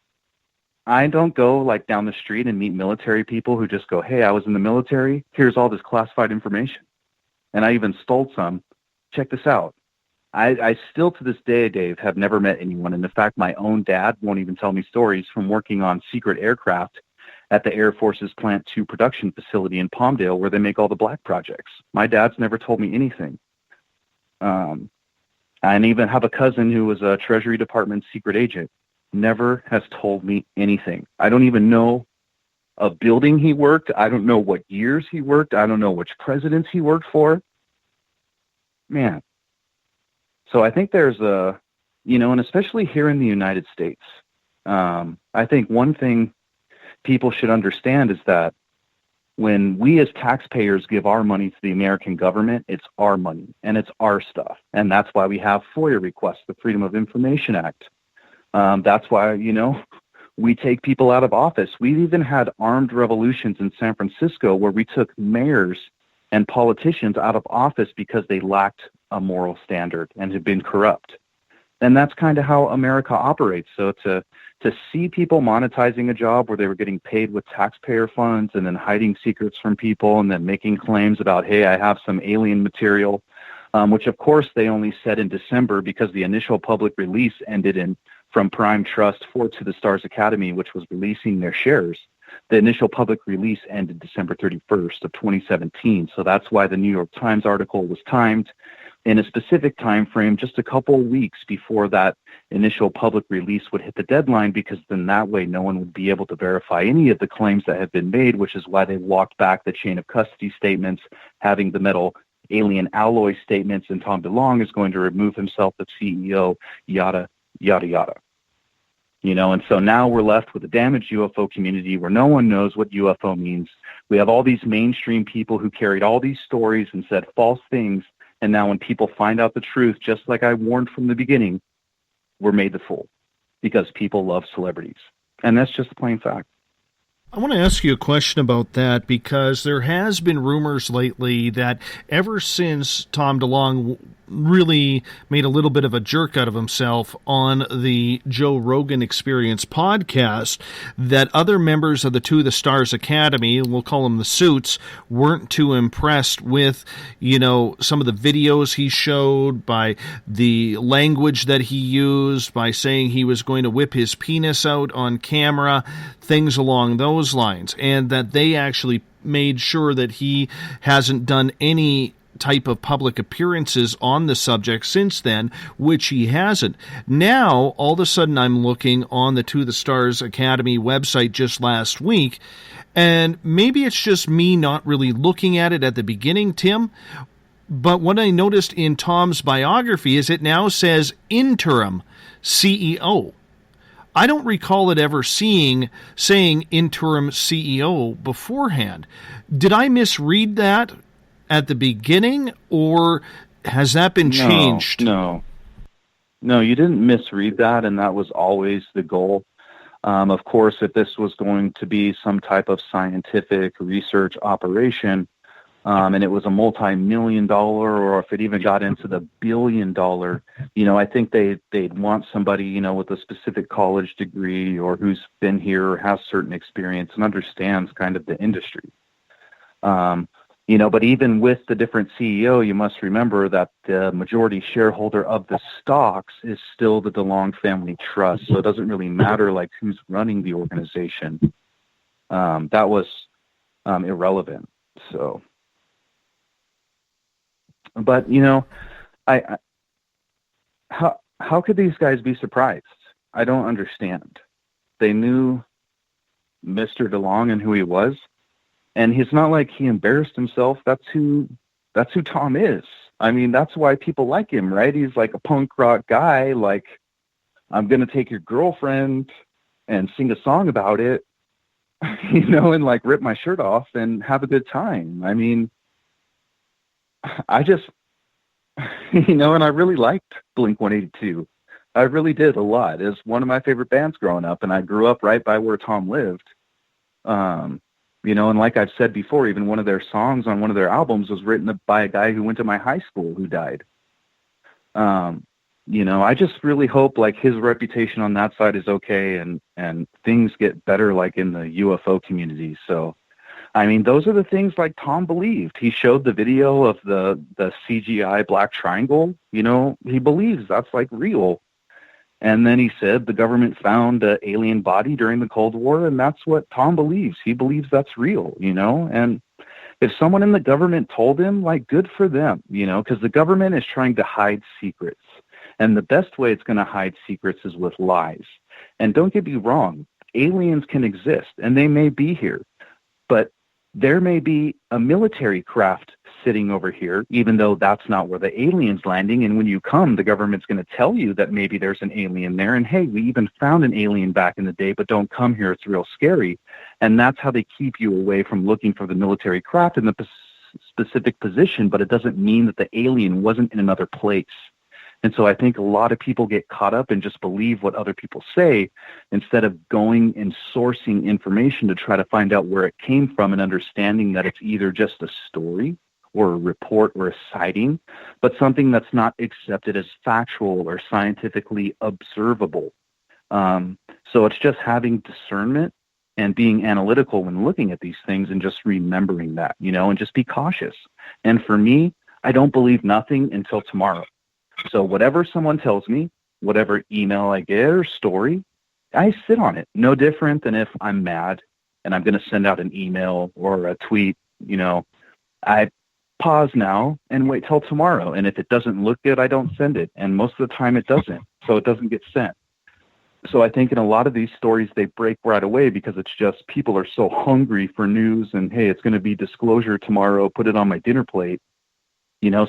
I don't go like down the street and meet military people who just go, hey, I was in the military. Here's all this classified information. And I even stole some. Check this out. I still to this day, Dave, have never met anyone. And in fact, my own dad won't even tell me stories from working on secret aircraft at the Air Force's Plant 2 production facility in Palmdale where they make all the black projects. My dad's never told me anything. I even have a cousin who was a Treasury Department secret agent. Never has told me anything. I don't even know a building he worked. I don't know what years he worked. I don't know which presidents he worked for. Man. So I think there's and especially here in the United States, I think one thing people should understand is that when we as taxpayers give our money to the American government, it's our money and it's our stuff. And that's why we have FOIA requests, the Freedom of Information Act. That's why, we take people out of office. We've even had armed revolutions in San Francisco where we took mayors and politicians out of office because they lacked a moral standard and had been corrupt. And that's kind of how America operates. So to see people monetizing a job where they were getting paid with taxpayer funds and then hiding secrets from people and then making claims about, hey, I have some alien material, which of course they only said in December because the initial public release ended from Prime Trust for To the Stars Academy, which was releasing their shares. The initial public release ended December 31st of 2017. So that's why the New York Times article was timed in a specific time frame just a couple of weeks before that initial public release would hit the deadline, because then that way no one would be able to verify any of the claims that have been made, which is why they walked back the chain of custody statements, having the metal alien alloy statements, and Tom DeLonge is going to remove himself as CEO, yada, yada, yada. And so now we're left with a damaged UFO community where no one knows what UFO means. We have all these mainstream people who carried all these stories and said false things. And now when people find out the truth, just like I warned from the beginning, we're made the fool because people love celebrities. And that's just a plain fact. I want to ask you a question about that, because there has been rumors lately that ever since Tom DeLonge really made a little bit of a jerk out of himself on the Joe Rogan Experience podcast, that other members of the To the Stars Academy, we'll call them the Suits, weren't too impressed with, some of the videos he showed, by the language that he used, by saying he was going to whip his penis out on camera, things along those lines, and that they actually made sure that he hasn't done any type of public appearances on the subject since then, which he hasn't. Now, all of a sudden, I'm looking on the To the Stars Academy website just last week, and maybe it's just me not really looking at it at the beginning, Tim, but what I noticed in Tom's biography is it now says interim CEO. I don't recall it ever saying interim CEO beforehand. Did I misread that at the beginning, or has that been changed? No, you didn't misread that, and that was always the goal. Of course, if this was going to be some type of scientific research operation, and it was a multi-million-dollar, or if it even got into the billion-dollar, I think they'd want somebody, with a specific college degree or who's been here or has certain experience and understands kind of the industry. But even with the different CEO, you must remember that the majority shareholder of the stocks is still the DeLonge Family Trust. So it doesn't really matter like who's running the organization. That was irrelevant. So, but how could these guys be surprised? I don't understand. They knew Mr. DeLonge and who he was. And it's not like he embarrassed himself. That's who Tom is. I mean, that's why people like him, right? He's like a punk rock guy. Like, I'm going to take your girlfriend and sing a song about it, and like rip my shirt off and have a good time. I mean, I just, and I really liked Blink-182. I really did a lot. It was one of my favorite bands growing up, and I grew up right by where Tom lived. And like I've said before, even one of their songs on one of their albums was written by a guy who went to my high school who died. I just really hope like his reputation on that side is okay and things get better like in the UFO community. So, I mean, those are the things like Tom believed. He showed the video of the CGI black triangle. He believes that's like real. And then he said the government found an alien body during the Cold War, and that's what Tom believes. He believes that's real, and if someone in the government told him, like, good for them, because the government is trying to hide secrets. And the best way it's going to hide secrets is with lies. And don't get me wrong, aliens can exist, and they may be here. But there may be a military craft sitting over here, even though that's not where the alien's landing. And when you come, the government's going to tell you that maybe there's an alien there. And, hey, we even found an alien back in the day, but don't come here. It's real scary. And that's how they keep you away from looking for the military craft in the specific position, but it doesn't mean that the alien wasn't in another place. And so I think a lot of people get caught up and just believe what other people say instead of going and sourcing information to try to find out where it came from and understanding that it's either just a story or a report or a sighting, but something that's not accepted as factual or scientifically observable. So it's just having discernment and being analytical when looking at these things and just remembering that, and just be cautious. And for me, I don't believe nothing until tomorrow. So whatever someone tells me, whatever email I get or story, I sit on it. No different than if I'm mad and I'm going to send out an email or a tweet, I pause now and wait till tomorrow. And if it doesn't look good, I don't send it. And most of the time it doesn't. So it doesn't get sent. So I think in a lot of these stories, they break right away because it's just people are so hungry for news and, hey, it's going to be disclosure tomorrow, put it on my dinner plate.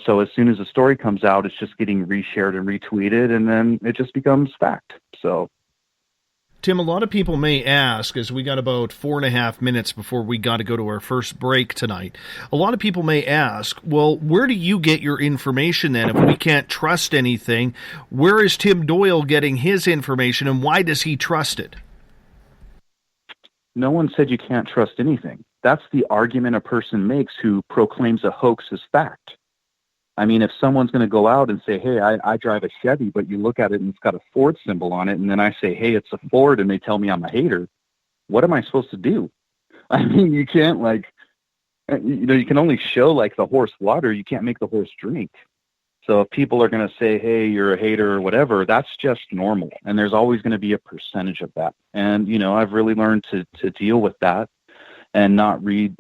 So as soon as a story comes out, it's just getting reshared and retweeted, and then it just becomes fact. So, Tim, a lot of people may ask, as we got about 4.5 minutes before we got to go to our first break tonight, a lot of people may ask, well, where do you get your information then? If we can't trust anything, where is Tim Doyle getting his information, and why does he trust it? No one said you can't trust anything. That's the argument a person makes who proclaims a hoax as fact. I mean, if someone's going to go out and say, hey, I drive a Chevy, but you look at it and it's got a Ford symbol on it, and then I say, hey, it's a Ford, and they tell me I'm a hater, what am I supposed to do? I mean, you can't, you can only show, the horse water. You can't make the horse drink. So if people are going to say, hey, you're a hater or whatever, that's just normal. And there's always going to be a percentage of that. And, I've really learned to deal with that and not read,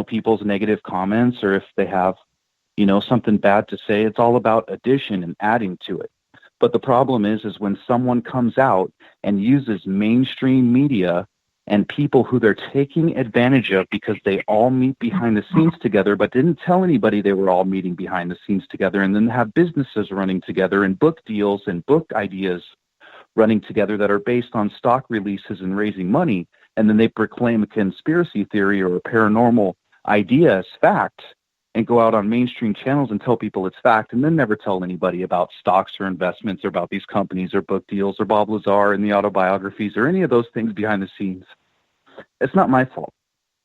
people's negative comments, or if they have something bad to say. It's all about addition and adding to it. But the problem is when someone comes out and uses mainstream media and people who they're taking advantage of because they all meet behind the scenes together, but didn't tell anybody they were all meeting behind the scenes together, and then have businesses running together and book deals and book ideas running together that are based on stock releases and raising money. And then they proclaim a conspiracy theory or a paranormal idea as fact, and go out on mainstream channels and tell people it's fact, and then never tell anybody about stocks or investments or about these companies or book deals or Bob Lazar and the autobiographies or any of those things behind the scenes. It's not my fault.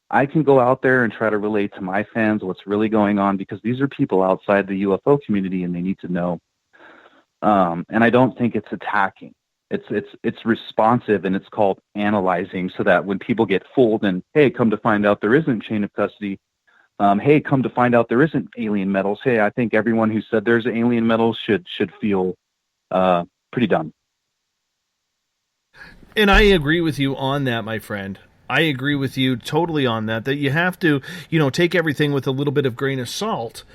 I can go out there and try to relate to my fans what's really going on, because these are people outside the UFO community and they need to know. And I don't think it's attacking. It's responsive, and it's called analyzing, so that when people get fooled and, hey, come to find out there isn't chain of custody, hey, come to find out there isn't alien metals. Hey, I think everyone who said there's alien metals should feel pretty dumb. And I agree with you on that, my friend. I agree with you totally on that you have to, take everything with a little bit of grain of salt,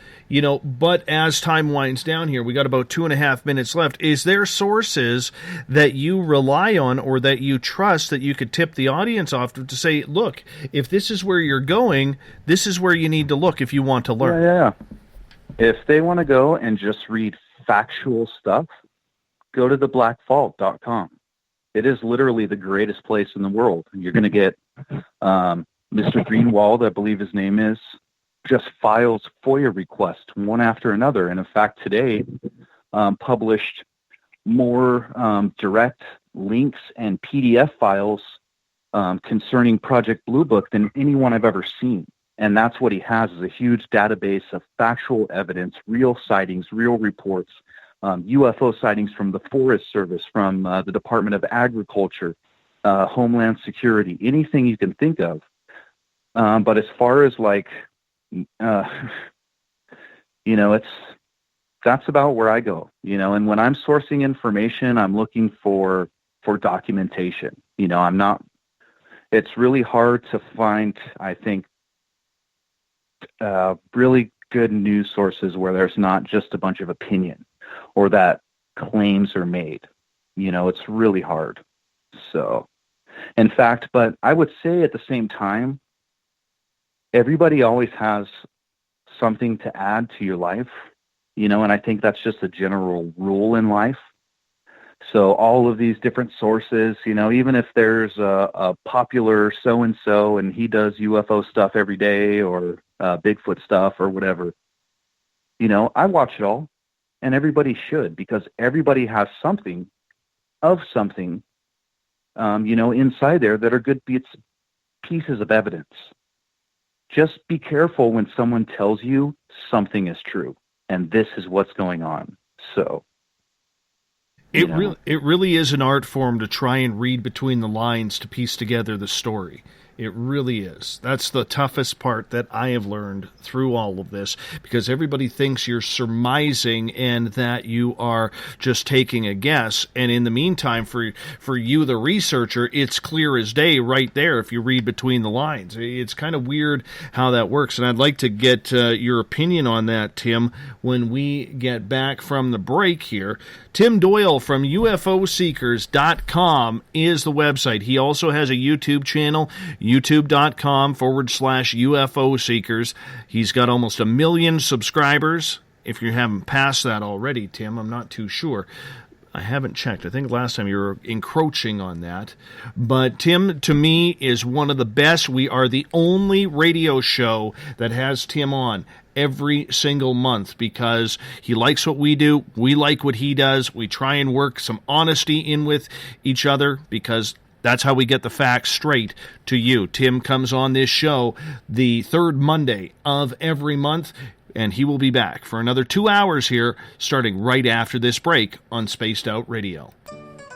but as time winds down here, we got about 2.5 minutes left. Is there sources that you rely on or that you trust that you could tip the audience off to say, look, if this is where you're going, this is where you need to look if you want to learn? Yeah. If they want to go and just read factual stuff, go to theblackvault.com. It is literally the greatest place in the world. You're going to get Mr. Greenwald, I believe his name is, just files FOIA requests one after another. And in fact, today published more direct links and PDF files concerning Project Blue Book than anyone I've ever seen. And that's what he has, is a huge database of factual evidence, real sightings, real reports, UFO sightings from the Forest Service, from the Department of Agriculture, Homeland Security, anything you can think of. But as far as like, that's about where I go, and when I'm sourcing information, I'm looking for documentation. It's really hard to find, I think, really good news sources where there's not just a bunch of opinion or that claims are made. It's really hard. So, in fact, but I would say at the same time, everybody always has something to add to your life, and I think that's just a general rule in life. So all of these different sources, even if there's a popular so-and-so and he does UFO stuff every day or Bigfoot stuff or whatever, I watch it all, and everybody should, because everybody has something, inside there that are good pieces of evidence. Just be careful when someone tells you something is true and this is what's going on. So it really is an art form to try and read between the lines to piece together the story. It really is. That's the toughest part that I have learned through all of this, because everybody thinks you're surmising and that you are just taking a guess. And in the meantime, for you, the researcher, it's clear as day right there if you read between the lines. It's kind of weird how that works. And I'd like to get your opinion on that, Tim, when we get back from the break here. Tim Doyle from UFOseekers.com is the website. He also has a YouTube channel, youtube.com/UFO Seekers. He's got almost 1 million subscribers. If you haven't passed that already, Tim, I'm not too sure. I haven't checked. I think last time you were encroaching on that. But Tim, to me, is one of the best. We are the only radio show that has Tim on every single month because he likes what we do. We like what he does. We try and work some honesty in with each other because that's how we get the facts straight to you. Tim comes on this show the third Monday of every month, and he will be back for another 2 hours here, starting right after this break on Spaced Out Radio.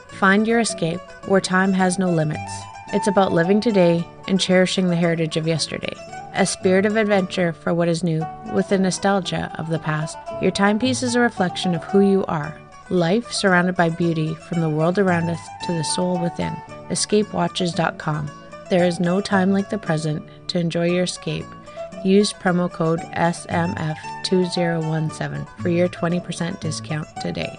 Find your escape where time has no limits. It's about living today and cherishing the heritage of yesterday. A spirit of adventure for what is new, with the nostalgia of the past. Your timepiece is a reflection of who you are. Life surrounded by beauty from the world around us to the soul within. EscapeWatches.com. There is no time like the present to enjoy your escape. Use promo code SMF2017 for your 20% discount today.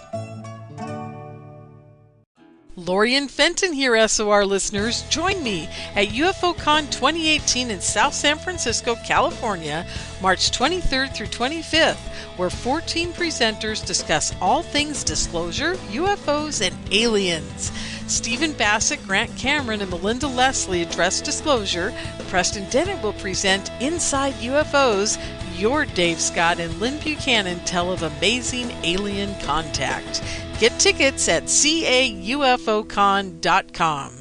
Lori and Fenton here, SOR listeners. Join me at UFOCon 2018 in South San Francisco, California, March 23rd through 25th, where 14 presenters discuss all things disclosure, UFOs, and aliens. Stephen Bassett, Grant Cameron, and Melinda Leslie address disclosure. Preston Dennett will present Inside UFOs. Your Dave Scott and Lynn Buchanan tell of amazing alien contact. Get tickets at caufocon.com.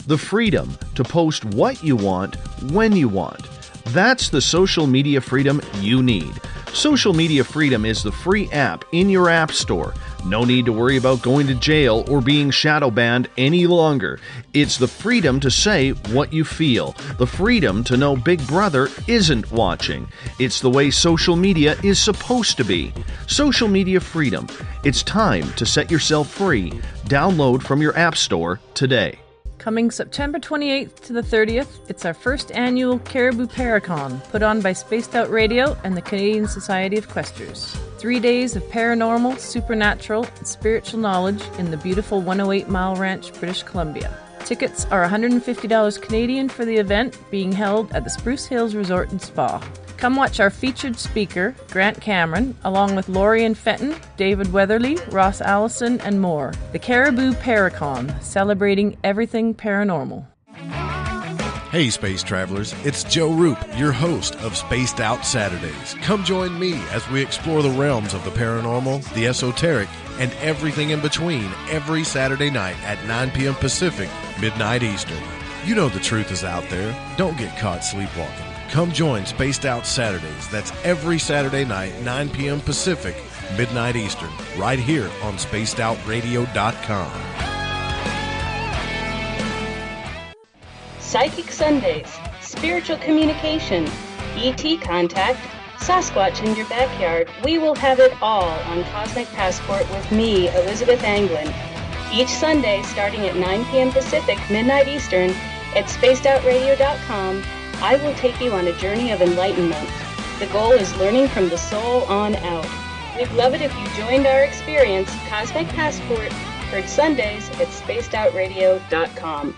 The freedom to post what you want, when you want. That's the social media freedom you need. Social Media Freedom is the free app in your app store. No need to worry about going to jail or being shadow banned any longer. It's the freedom to say what you feel. The freedom to know Big Brother isn't watching. It's the way social media is supposed to be. Social Media Freedom. It's time to set yourself free. Download from your app store today. Coming September 28th to the 30th, it's our first annual Caribou Paracon, put on by Spaced Out Radio and the Canadian Society of Questers. 3 days of paranormal, supernatural, and spiritual knowledge in the beautiful 108 Mile Ranch, British Columbia. Tickets are $150 Canadian for the event, being held at the Spruce Hills Resort and Spa. Come watch our featured speaker, Grant Cameron, along with Laurie and Fenton, David Weatherly, Ross Allison, and more. The Caribou Paracon, celebrating everything paranormal. Hey Space Travelers, it's Joe Roop, your host of Spaced Out Saturdays. Come join me as we explore the realms of the paranormal, the esoteric, and everything in between every Saturday night at 9 p.m. Pacific, midnight Eastern. You know the truth is out there. Don't get caught sleepwalking. Come join Spaced Out Saturdays. That's every Saturday night, 9 p.m. Pacific, midnight Eastern, right here on spacedoutradio.com. Psychic Sundays, spiritual communication, ET contact, Sasquatch in your backyard. We will have it all on Cosmic Passport with me, Elizabeth Anglin. Each Sunday, starting at 9 p.m. Pacific, midnight Eastern, at spacedoutradio.com, I will take you on a journey of enlightenment. The goal is learning from the soul on out. We'd love it if you joined our experience. Cosmic Passport, heard Sundays at spacedoutradio.com.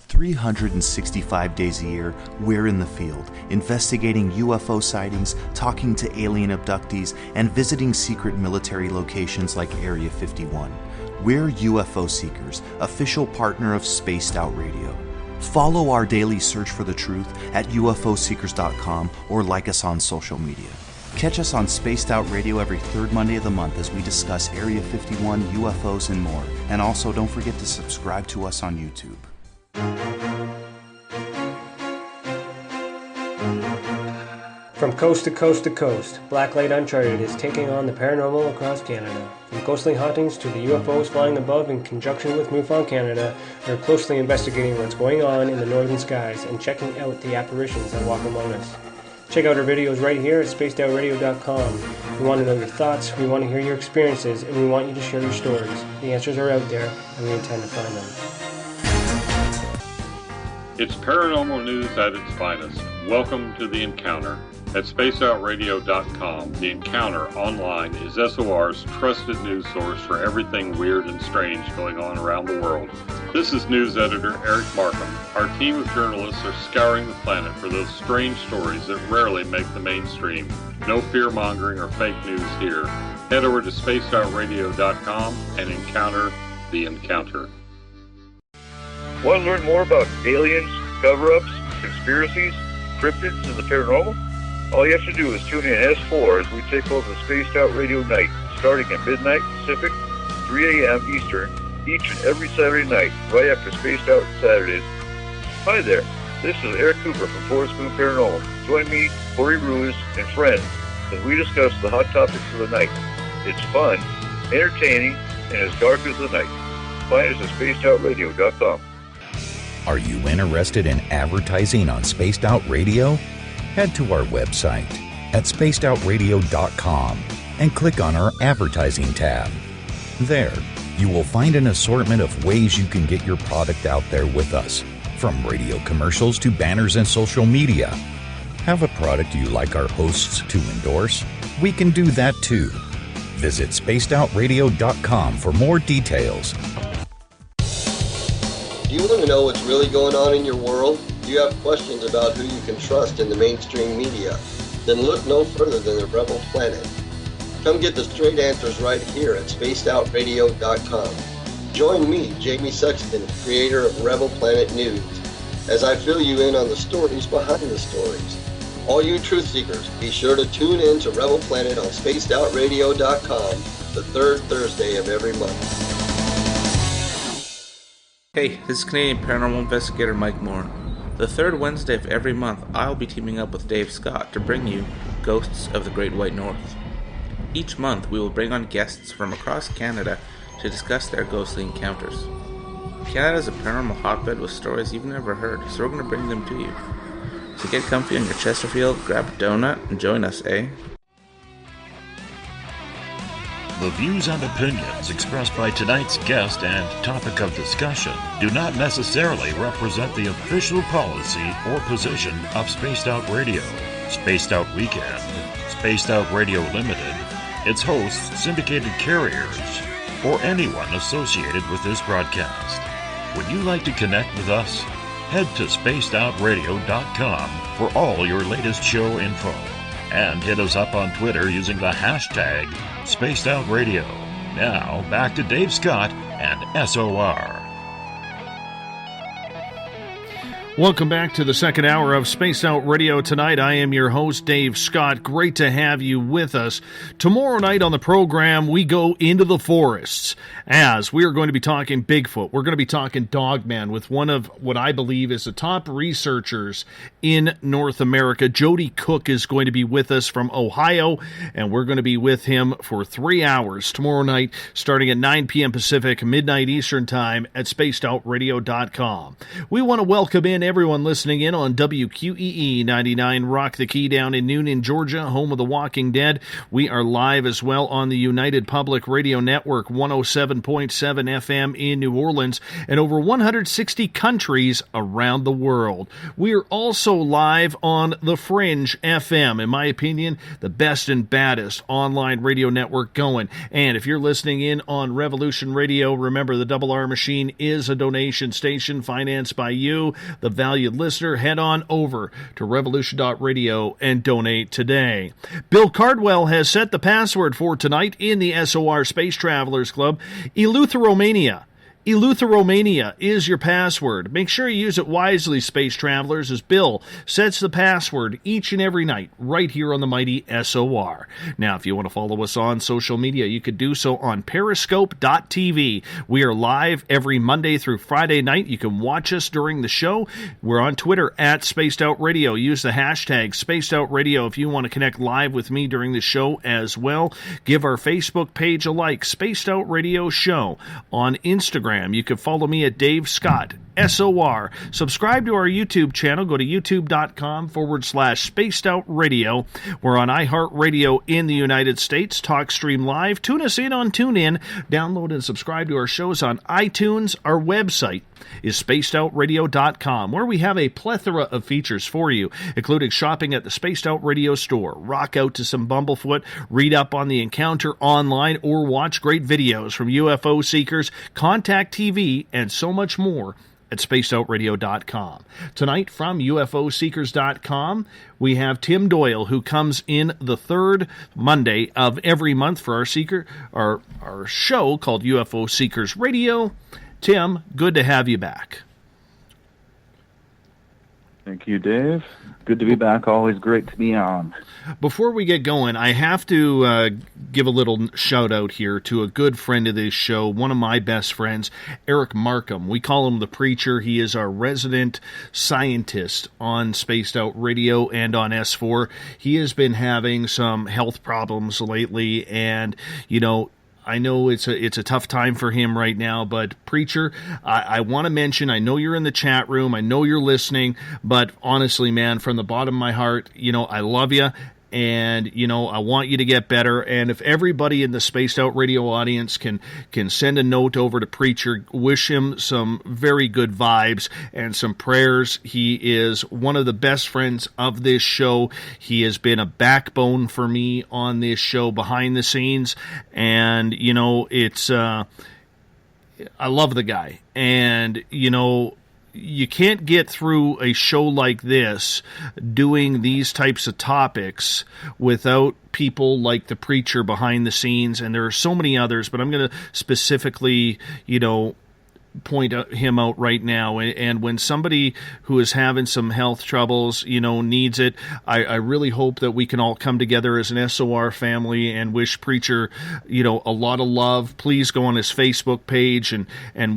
365 days a year, we're in the field, investigating UFO sightings, talking to alien abductees, and visiting secret military locations like Area 51. We're UFO Seekers, official partner of Spaced Out Radio. Follow our daily search for the truth at ufoseekers.com or like us on social media. Catch us on Spaced Out Radio every third Monday of the month as we discuss Area 51, UFOs, and more. And also, don't forget to subscribe to us on YouTube. From coast to coast to coast, Blacklight Uncharted is taking on the paranormal across Canada. From ghostly hauntings to the UFOs flying above in conjunction with MUFON Canada, we're closely investigating what's going on in the northern skies and checking out the apparitions that walk among us. Check out our videos right here at spacedoutradio.com. We want to know your thoughts, we want to hear your experiences, and we want you to share your stories. The answers are out there, and we intend to find them. It's paranormal news at its finest. Welcome to The Encounter. At spacedoutradio.com, The Encounter online is SOR's trusted news source for everything weird and strange going on around the world. This is news editor Eric Markham. Our team of journalists are scouring the planet for those strange stories that rarely make the mainstream. No fear-mongering or fake news here. Head over to spacedoutradio.com and encounter The Encounter. Want to learn more about aliens, cover-ups, conspiracies, cryptids, and the paranormal? All you have to do is tune in S4 as we take over the Spaced Out Radio night, starting at midnight Pacific, 3 a.m. Eastern, each and every Saturday night, right after Spaced Out Saturdays. Hi there, this is Eric Cooper from Forest Moon Paranormal. Join me, Corey Ruiz, and friends as we discuss the hot topics of the night. It's fun, entertaining, and as dark as the night. Find us at spacedoutradio.com. Are you interested in advertising on Spaced Out Radio? Head to our website at spacedoutradio.com and click on our advertising tab. There, you will find an assortment of ways you can get your product out there with us, from radio commercials to banners and social media. Have a product you like our hosts to endorse? We can do that too. Visit spacedoutradio.com for more details. Do you want to know what's really going on in your world? Do you have questions about who you can trust in the mainstream media? Then look no further than the Rebel Planet. Come get the straight answers right here at spacedoutradio.com. Join me, Jamie Sexton, creator of Rebel Planet News, as I fill you in on the stories behind the stories. All you truth seekers, be sure to tune in to Rebel Planet on spacedoutradio.com the third Thursday of every month. Hey, this is Canadian Paranormal Investigator Mike Moore. The third Wednesday of every month, I'll be teaming up with Dave Scott to bring you Ghosts of the Great White North. Each month, we will bring on guests from across Canada to discuss their ghostly encounters. Canada is a paranormal hotbed with stories you've never heard, so we're going to bring them to you. So get comfy on your Chesterfield, grab a donut, and join us, eh? The views and opinions expressed by tonight's guest and topic of discussion do not necessarily represent the official policy or position of Spaced Out Radio, Spaced Out Weekend, Spaced Out Radio Limited, its hosts, syndicated carriers, or anyone associated with this broadcast. Would you like to connect with us? Head to spacedoutradio.com for all your latest show info. And hit us up on Twitter using the hashtag SpacedOutRadio. Now, back to Dave Scott and SOR. Welcome back to the second hour of Spaced Out Radio tonight. I am your host, Dave Scott. Great to have you with us. Tomorrow night on the program, we go into the forests as we are going to be talking Bigfoot. We're going to be talking Dogman with one of what I believe is the top researchers in North America. Jody Cook is going to be with us from Ohio, and we're going to be with him for 3 hours tomorrow night, starting at 9 p.m. Pacific, midnight Eastern Time at spacedoutradio.com. We want to welcome in everyone listening in on WQEE 99 Rock the Key down in Noonan, Georgia, home of The Walking Dead. We are live as well on the United Public Radio Network, 107.7 FM in New Orleans, and over 160 countries around the world. We are also live on The Fringe FM, in my opinion, the best and baddest online radio network going. And if you're listening in on Revolution Radio, remember the Double R Machine is a donation station financed by you, the valued listener. Head on over to revolution.radio and donate today. Bill Cardwell has set the password for tonight in the SOR Space Travelers Club, Eleutheromania. Eleutheromania is your password. Make sure you use it wisely, Space Travelers, as Bill sets the password each and every night right here on the mighty SOR. Now, if you want to follow us on social media, you could do so on periscope.tv. We are live every Monday through Friday night. You can watch us during the show. We're on Twitter at Spaced Out Radio. Use the hashtag Spaced Out Radio if you want to connect live with me during the show as well. Give our Facebook page a like, Spaced Out Radio Show. On Instagram, you can follow me at Dave Scott, SOR. Subscribe to our YouTube channel. Go to youtube.com/Spaced Out Radio. We're on iHeartRadio in the United States. TalkStream Live. Tune us in on TuneIn. Download and subscribe to our shows on iTunes. Our website is spacedoutradio.com, where we have a plethora of features for you, including shopping at the Spaced Out Radio store, rock out to some Bumblefoot, read up on the encounter online, or watch great videos from UFO Seekers, Contact TV, and so much more at spacedoutradio.com. Tonight from UFOseekers.com, we have Tim Doyle, who comes in the third Monday of every month for our show called UFO Seekers Radio. Tim, good to have you back. Thank you, Dave. Good to be back. Always great to be on. Before we get going, I have to give a little shout out here to a good friend of this show, one of my best friends, Eric Markham. We call him the Preacher. He is our resident scientist on Spaced Out Radio and on S4. He has been having some health problems lately, and, you know, I know it's a tough time for him right now, but Preacher, I want to mention, I know you're in the chat room, I know you're listening, but honestly, man, from the bottom of my heart, you know, I love you. And, you know, I want you to get better. And if everybody in the Spaced Out Radio audience can send a note over to Preacher, wish him some very good vibes and some prayers. He is one of the best friends of this show. He has been a backbone for me on this show behind the scenes. And, you know, it's, I love the guy. And, you know, you can't get through a show like this doing these types of topics without people like the Preacher behind the scenes, and there are so many others, but I'm going to specifically, you know, point him out right now. And when somebody who is having some health troubles, you know, needs it, I really hope that we can all come together as an SOR family and wish Preacher, you know, a lot of love. Please go on his Facebook page and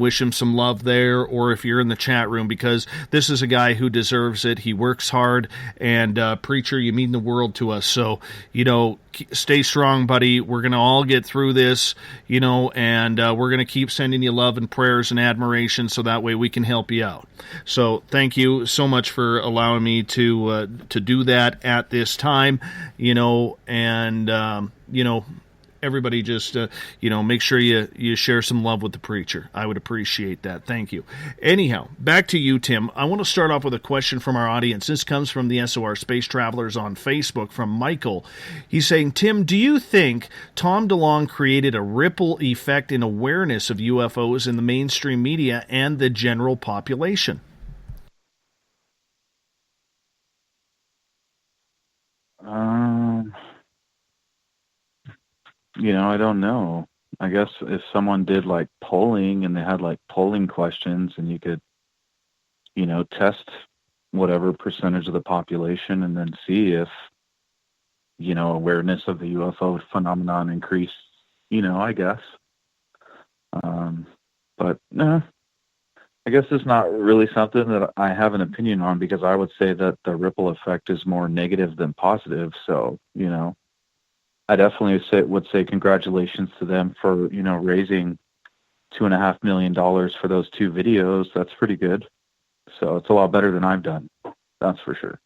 wish him some love there, or if you're in the chat room, because this is a guy who deserves it. He works hard, and Preacher, you mean the world to us. So, you know, stay strong, buddy. We're going to all get through this, you know, and we're going to keep sending you love and prayers and admiration so that way we can help you out. So thank you so much for allowing me to do that at this time, you know, and, you know, everybody just, you know, make sure you share some love with the Preacher. I would appreciate that. Thank you. Anyhow, back to you, Tim. I want to start off with a question from our audience. This comes from the SOR Space Travelers on Facebook from Michael. He's saying, Tim, do you think Tom DeLonge created a ripple effect in awareness of UFOs in the mainstream media and the general population? You know, I don't know. I guess if someone did like polling and they had like polling questions and you could, you know, test whatever percentage of the population and then see if, awareness of the UFO phenomenon increased, I guess. But I guess it's not really something that I have an opinion on, because I would say that the ripple effect is more negative than positive. So, I definitely would say congratulations to them for, raising $2.5 million for those 2 videos. That's pretty good. So it's a lot better than I've done. That's for sure.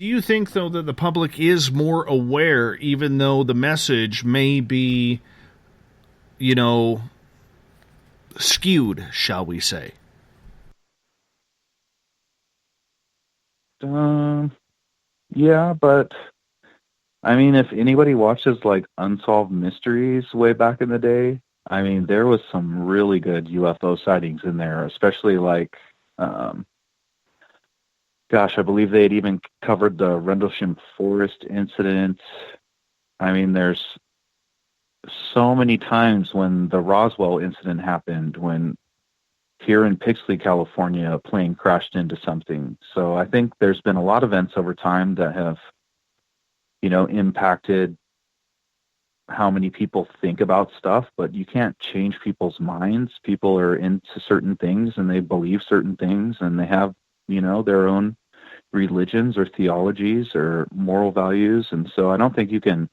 Do you think, though, that the public is more aware, even though the message may be, skewed, shall we say? Yeah, but I mean, if anybody watches like Unsolved Mysteries way back in the day, I mean, there was some really good UFO sightings in there, especially like, I believe they had even covered the Rendlesham Forest incident. I mean, there's so many times when the Roswell incident happened, when here in Pixley, California, a plane crashed into something. So I think there's been a lot of events over time that have, impacted how many people think about stuff, but you can't change people's minds. People are into certain things and they believe certain things, and they have, their own religions or theologies or moral values. And so I don't think you can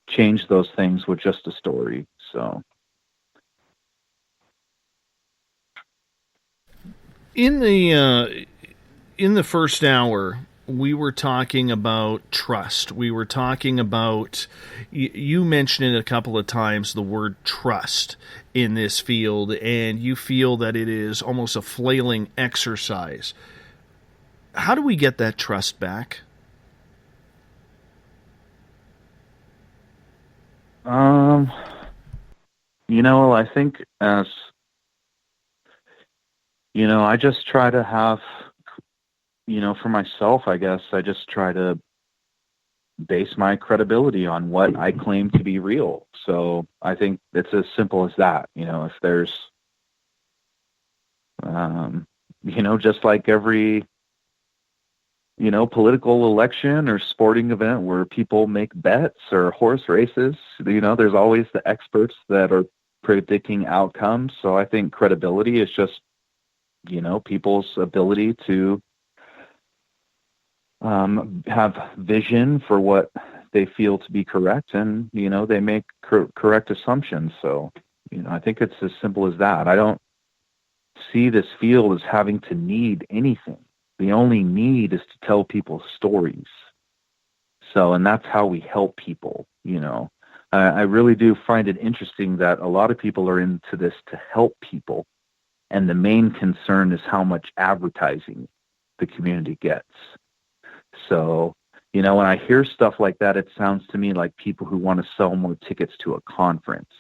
change those things with just a story. So in the first hour, we were talking about trust. We were talking about, you mentioned it a couple of times, the word trust in this field, and you feel that it is almost a flailing exercise. How do we get that trust back? I think as, I just try to have, for myself, I guess, I just try to base my credibility on what I claim to be real. So I think it's as simple as that. If there's, just like every, political election or sporting event where people make bets or horse races, there's always the experts that are predicting outcomes. So I think credibility is just, people's ability to have vision for what they feel to be correct, and they make correct assumptions. So I think it's as simple as that. I don't see this field as having to need anything. The only need is to tell people stories. So, and that's how we help people. I really do find it interesting that a lot of people are into this to help people, and the main concern is how much advertising the community gets. So, when I hear stuff like that, it sounds to me like people who want to sell more tickets to a conference,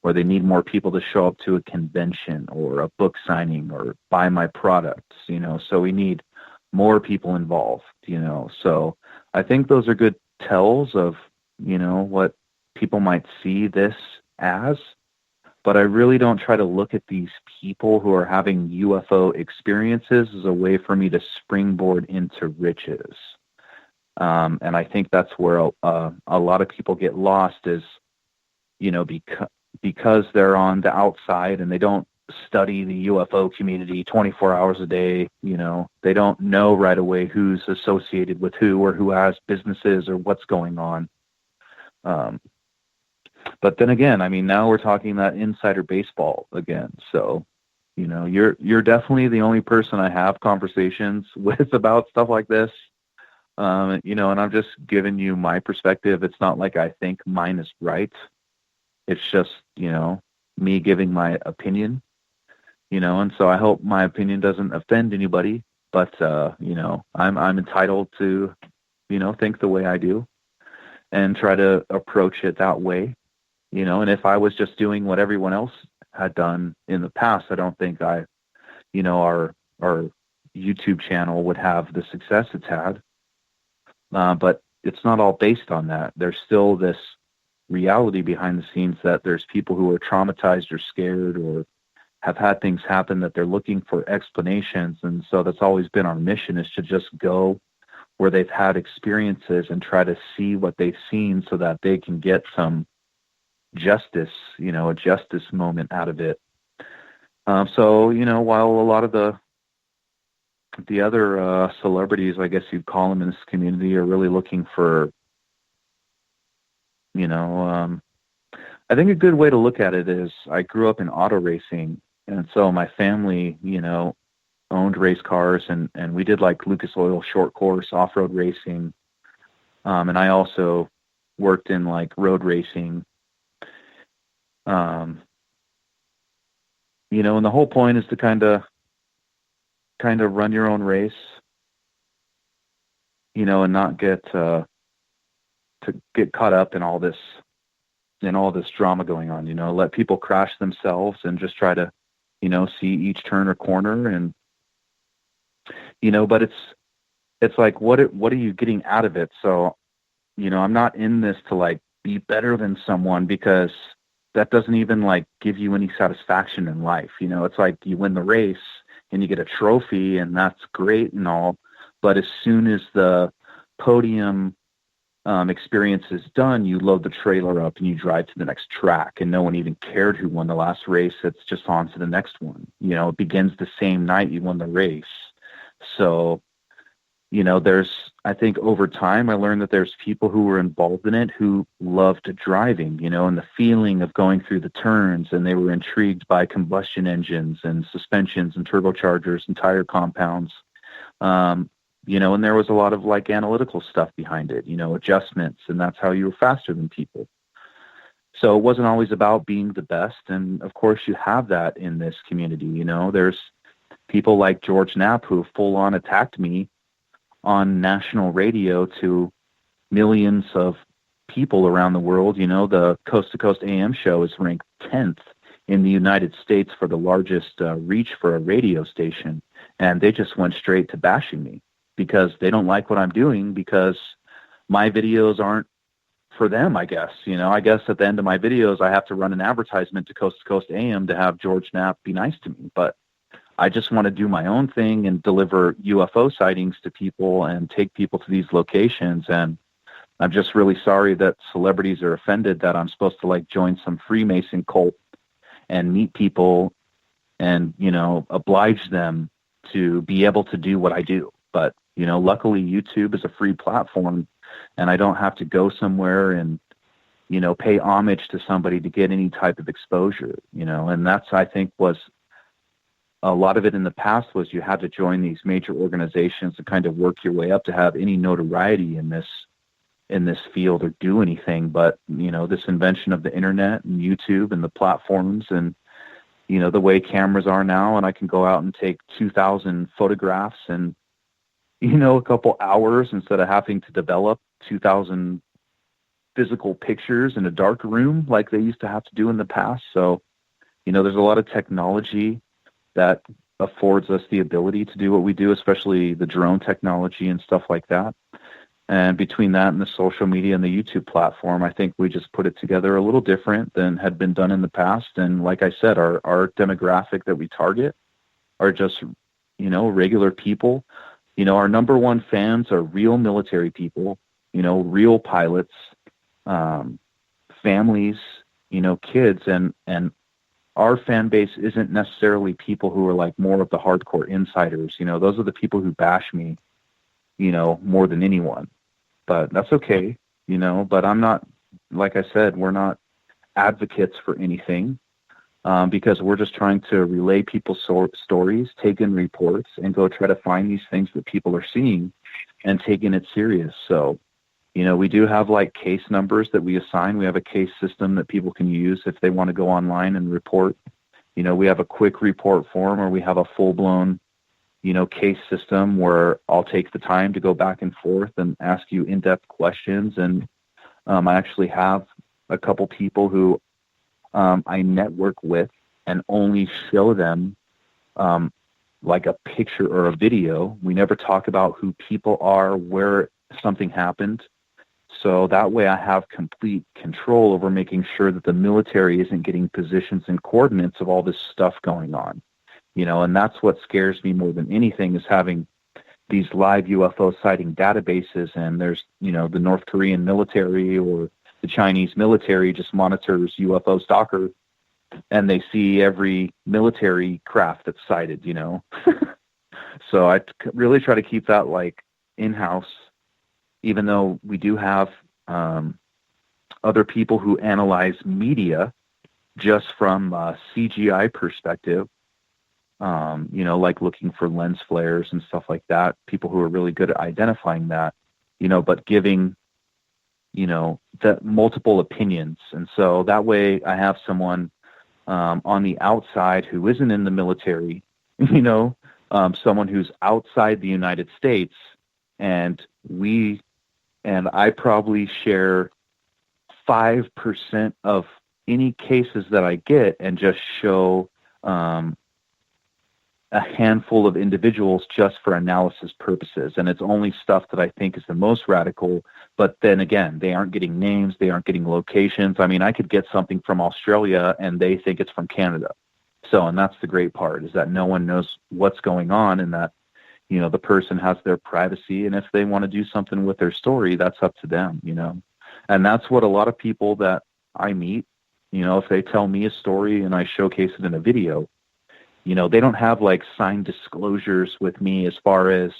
or they need more people to show up to a convention or a book signing or buy my products, so we need more people involved, So I think those are good tells of, what people might see this as. But I really don't try to look at these people who are having UFO experiences as a way for me to springboard into riches. And I think that's where a lot of people get lost is, because they're on the outside and they don't study the UFO community 24 hours a day, they don't know right away who's associated with who or who has businesses or what's going on. But then again, I mean, now we're talking that insider baseball again. So, you're definitely the only person I have conversations with about stuff like this. And I'm just giving you my perspective. It's not like I think mine is right. It's just, me giving my opinion, and so I hope my opinion doesn't offend anybody, but, I'm entitled to, think the way I do and try to approach it that way, and if I was just doing what everyone else had done in the past, I don't think our YouTube channel would have the success it's had. But it's not all based on that. There's still this reality behind the scenes that there's people who are traumatized or scared or, have had things happen that they're looking for explanations. And so that's always been our mission, is to just go where they've had experiences and try to see what they've seen so that they can get some justice, a justice moment out of it. So, while a lot of the other celebrities, I guess you'd call them in this community, are really looking for, I think a good way to look at it is, I grew up in auto racing, and so my family, owned race cars, and we did like Lucas Oil short course off-road racing. And I also worked in like road racing. And the whole point is to kind of run your own race, and not get to get caught up in all this drama going on. Let people crash themselves and just try to, see each turn or corner, and but it's like, what are you getting out of it? So, I'm not in this to like be better than someone, because that doesn't even like give you any satisfaction in life. It's like you win the race and you get a trophy, and that's great and all, but as soon as the podium experience is done, you load the trailer up and you drive to the next track, and no one even cared who won the last race. It's just on to the next one. It begins the same night you won the race. So, I think over time I learned that there's people who were involved in it who loved driving, and the feeling of going through the turns, and they were intrigued by combustion engines and suspensions and turbochargers and tire compounds. And there was a lot of like analytical stuff behind it, adjustments, and that's how you were faster than people. So it wasn't always about being the best. And of course you have that in this community. There's people like George Knapp who full on attacked me on national radio to millions of people around the world. The Coast to Coast AM show is ranked 10th in the United States for the largest reach for a radio station. And they just went straight to bashing me, because they don't like what I'm doing, because my videos aren't for them, I guess. I guess at the end of my videos, I have to run an advertisement to Coast AM to have George Knapp be nice to me. But I just want to do my own thing and deliver UFO sightings to people and take people to these locations. And I'm just really sorry that celebrities are offended that I'm supposed to like join some Freemason cult and meet people and, oblige them to be able to do what I do. But, luckily YouTube is a free platform, and I don't have to go somewhere and, pay homage to somebody to get any type of exposure, and that's, I think, was a lot of it in the past, was you had to join these major organizations to kind of work your way up to have any notoriety in this field or do anything. But, this invention of the internet and YouTube and the platforms and, the way cameras are now, and I can go out and take 2,000 photographs in, a couple hours instead of having to develop 2,000 physical pictures in a dark room like they used to have to do in the past. So, there's a lot of technology that affords us the ability to do what we do, especially the drone technology and stuff like that. And between that and the social media and the YouTube platform, I think we just put it together a little different than had been done in the past. And like I said, our demographic that we target are just, regular people. Our number one fans are real military people, real pilots, families, kids, and our fan base isn't necessarily people who are like more of the hardcore insiders. Those are the people who bash me, more than anyone. But that's okay, but I'm not, like I said, we're not advocates for anything, because we're just trying to relay people's stories, take in reports, and go try to find these things that people are seeing and taking it serious. So, we do have like case numbers that we assign. We have a case system that people can use if they want to go online and report. We have a quick report form, or we have a full-blown, case system where I'll take the time to go back and forth and ask you in-depth questions. And I actually have a couple people who I network with and only show them like a picture or a video. We never talk about who people are, where something happened. So that way I have complete control over making sure that the military isn't getting positions and coordinates of all this stuff going on. And that's what scares me more than anything, is having these live UFO sighting databases, and there's, the North Korean military or the Chinese military just monitors UFO stalker, and they see every military craft that's sighted, So I really try to keep that like in-house, even though we do have other people who analyze media just from a CGI perspective, like looking for lens flares and stuff like that, people who are really good at identifying that, but giving, the multiple opinions. And so that way I have someone on the outside who isn't in the military, someone who's outside the United States, and I probably share 5% of any cases that I get and just show a handful of individuals just for analysis purposes. And it's only stuff that I think is the most radical. But then again, they aren't getting names. They aren't getting locations. I mean, I could get something from Australia and they think it's from Canada. So, and that's the great part, is that no one knows what's going on, and that, the person has their privacy. And if they want to do something with their story, that's up to them, And that's what a lot of people that I meet, if they tell me a story and I showcase it in a video, they don't have like signed disclosures with me as far as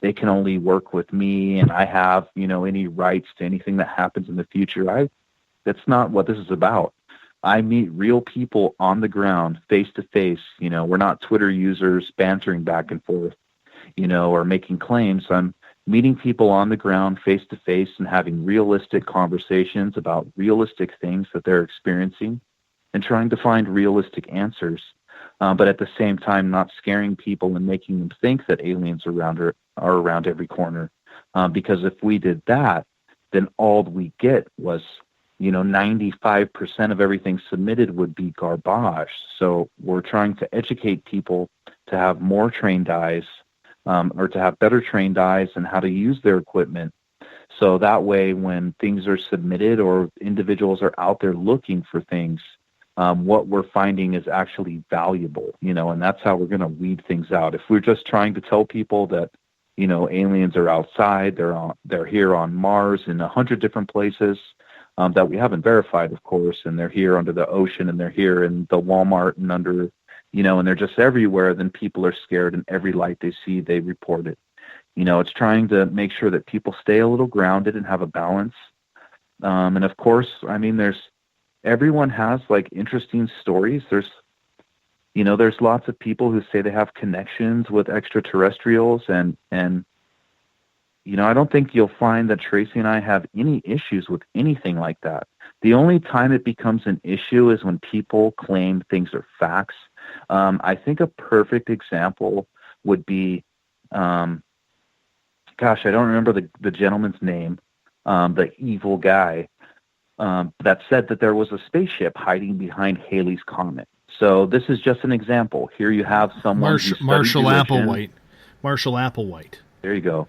they can only work with me and I have, any rights to anything that happens in the future. That's not what this is about. I meet real people on the ground, face to face. We're not Twitter users bantering back and forth, or making claims. I'm meeting people on the ground, face to face, and having realistic conversations about realistic things that they're experiencing and trying to find realistic answers. But at the same time, not scaring people and making them think that aliens are around every corner. Because if we did that, then all we get was, 95% of everything submitted would be garbage. So we're trying to educate people to have more trained eyes, or to have better trained eyes and how to use their equipment. So that way, when things are submitted or individuals are out there looking for things, what we're finding is actually valuable, and that's how we're going to weed things out. If we're just trying to tell people that, aliens are outside, they're here on Mars in 100 different places that we haven't verified, of course, and they're here under the ocean and they're here in the Walmart and under, and they're just everywhere, then people are scared, and every light they see, they report it. It's trying to make sure that people stay a little grounded and have a balance. And of course, I mean, everyone has like interesting stories. There's lots of people who say they have connections with extraterrestrials, and I don't think you'll find that Tracy and I have any issues with anything like that. The only time it becomes an issue is when people claim things are facts. I think a perfect example would be, I don't remember the gentleman's name, the evil guy, that said that there was a spaceship hiding behind Halley's Comet. So this is just an example. Here you have someone Marshall Applewhite. Marshall Applewhite. There you go.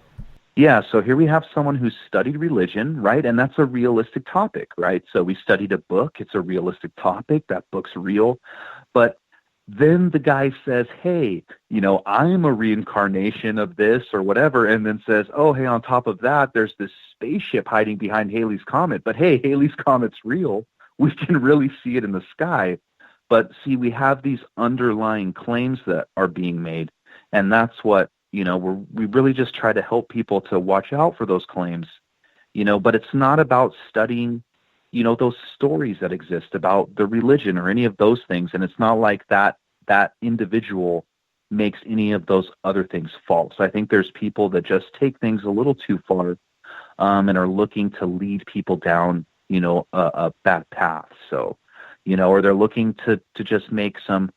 Yeah, so here we have someone who studied religion, right? And that's a realistic topic, right? So we studied a book. It's a realistic topic. That book's real. But then the guy says, hey, I'm a reincarnation of this or whatever, and then says, oh, hey, on top of that, there's this spaceship hiding behind Halley's Comet. But hey, Halley's Comet's real. We can really see it in the sky. But see, we have these underlying claims that are being made, and that's what, we really just try to help people to watch out for those claims, but it's not about studying, those stories that exist about the religion or any of those things. And it's not like that individual makes any of those other things false. I think there's people that just take things a little too far, and are looking to lead people down, a bad path. So, or they're looking to just make some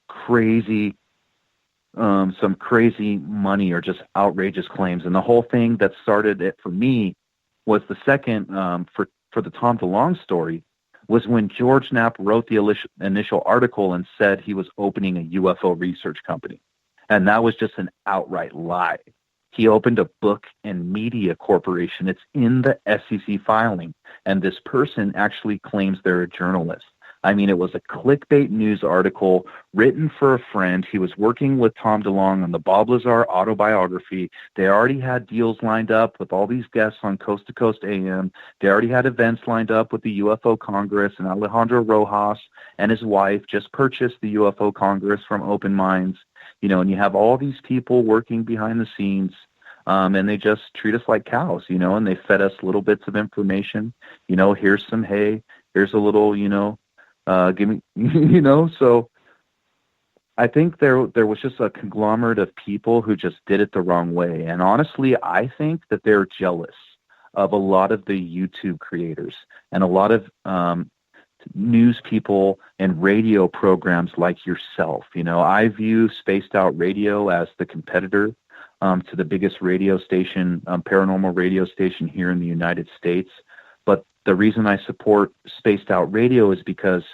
crazy money or just outrageous claims. And the whole thing that started it for me was the second, for the Tom DeLonge story, was when George Knapp wrote the initial article and said he was opening a UFO research company. And that was just an outright lie. He opened a book and media corporation. It's in the SEC filing. And this person actually claims they're a journalist. I mean, it was a clickbait news article written for a friend. He was working with Tom DeLonge on the Bob Lazar autobiography. They already had deals lined up with all these guests on Coast to Coast AM. They already had events lined up with the UFO Congress, and Alejandro Rojas and his wife just purchased the UFO Congress from Open Minds. You know, and you have all these people working behind the scenes, and they just treat us like cows, you know, and they fed us little bits of information. You know, here's some hay, here's a little, you know, give me, you know. So I think there was just a conglomerate of people who just did it the wrong way. And honestly, I think that they're jealous of a lot of the YouTube creators and a lot of news people and radio programs like yourself. You know, I view Spaced Out Radio as the competitor to the biggest radio station, paranormal radio station here in the United States. But the reason I support Spaced Out Radio is because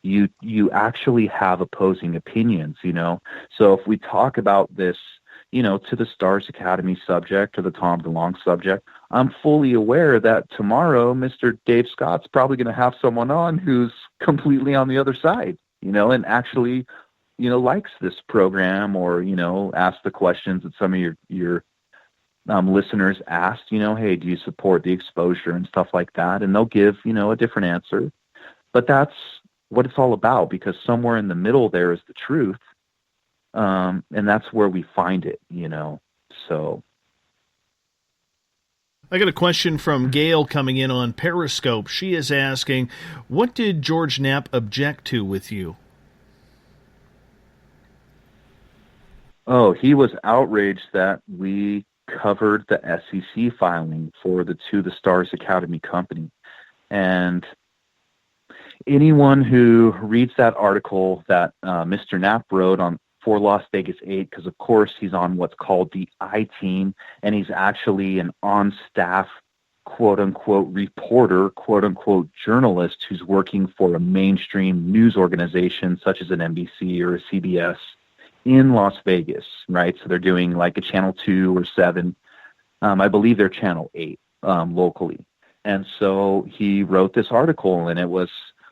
you actually have opposing opinions, you know. So if we talk about this, you know, to the Stars Academy subject or the Tom DeLonge subject, I'm fully aware that tomorrow Mr. Dave Scott's probably going to have someone on who's completely on the other side, you know, and actually, you know, likes this program or, you know, asks the questions that some of your listeners asked, you know, hey, do you support the exposure and stuff like that? And they'll give, you know, a different answer. But that's what it's all about, because somewhere in the middle there is the truth. And that's where we find it, you know. So I got a question from Gail coming in on Periscope. She is asking, what did George Knapp object to with you? Oh, he was outraged that we covered the SEC filing for the Stars Academy company. And anyone who reads that article that Mr. Knapp wrote for Las Vegas 8, because of course he's on what's called the I-Team, and he's actually an on-staff quote-unquote reporter, quote-unquote journalist who's working for a mainstream news organization such as an NBC or a CBS in Las Vegas, right? So they're doing like a Channel 2 or 7. I believe they're Channel 8 locally. And so he wrote this article, and it was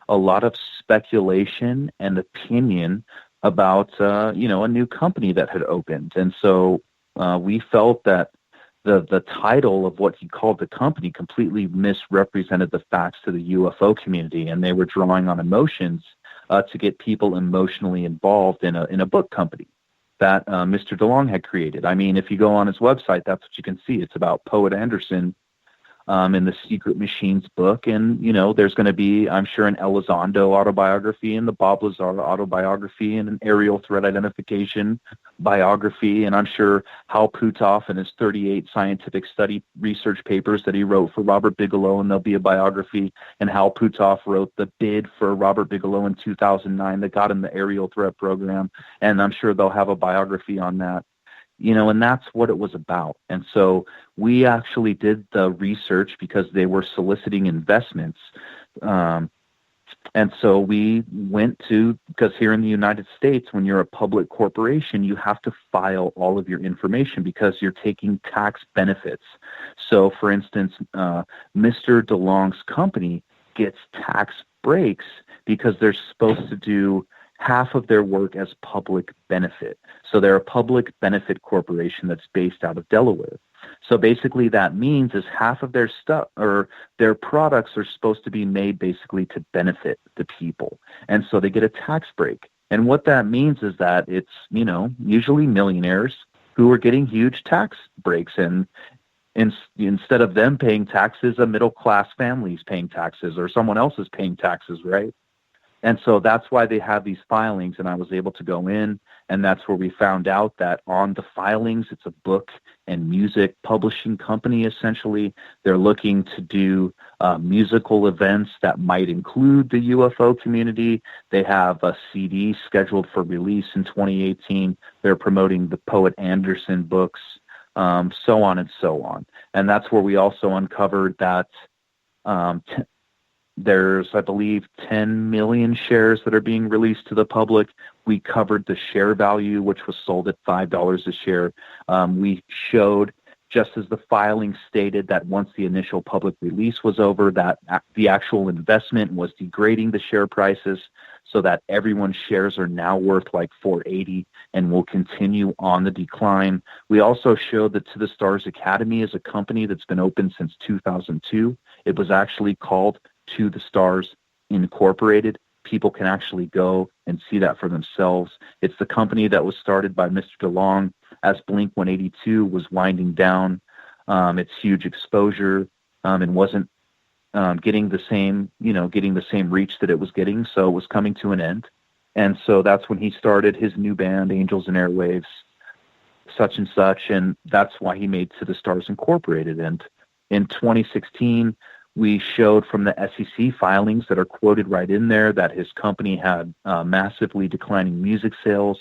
a lot of speculation and opinion about, you know, a new company that had opened. And so we felt that the title of what he called the company completely misrepresented the facts to the UFO community, and they were drawing on emotions to get people emotionally involved in a book company that Mr. DeLonge had created. I mean, if you go on his website, that's what you can see. It's about Poet Anderson in the Secret Machines book. And, you know, there's going to be, I'm sure, an Elizondo autobiography and the Bob Lazar autobiography and an aerial threat identification biography. And I'm sure Hal Puthoff and his 38 scientific study research papers that he wrote for Robert Bigelow, and there'll be a biography. And Hal Puthoff wrote the bid for Robert Bigelow in 2009 that got him the aerial threat program. And I'm sure they'll have a biography on that. You know, and that's what it was about. And so we actually did the research because they were soliciting investments. And so we went to, because here in the United States, when you're a public corporation, you have to file all of your information because you're taking tax benefits. So, for instance, Mr. DeLonge's company gets tax breaks because they're supposed to do half of their work as public benefit. So they're a public benefit corporation that's based out of Delaware. So basically that means is half of their stuff or their products are supposed to be made basically to benefit the people. And so they get a tax break. And what that means is that it's, you know, usually millionaires who are getting huge tax breaks, and instead of them paying taxes, a middle class family is paying taxes or someone else is paying taxes, right? And so that's why they have these filings, and I was able to go in, and that's where we found out that on the filings, it's a book and music publishing company, essentially. They're looking to do musical events that might include the UFO community. They have a CD scheduled for release in 2018. They're promoting the Poet Anderson books, so on and so on. And that's where we also uncovered that there's, I believe, 10 million shares that are being released to the public, We covered the share value, which was sold at $5 a share. We showed, just as the filing stated, that once the initial public release was over, that the actual investment was degrading the share prices, so that everyone's shares are now worth like $4.80 and will continue on the decline. We also showed that To the Stars Academy is a company that's been open since 2002. It was actually called To the Stars Incorporated. People can actually go and see that for themselves. It's the company that was started by Mr. DeLonge as Blink-182 was winding down its huge exposure and wasn't getting the same reach that it was getting. So it was coming to an end. And so that's when he started his new band, Angels and Airwaves, such and such. And that's why he made To the Stars Incorporated. And in 2016, we showed from the SEC filings that are quoted right in there that his company had massively declining music sales,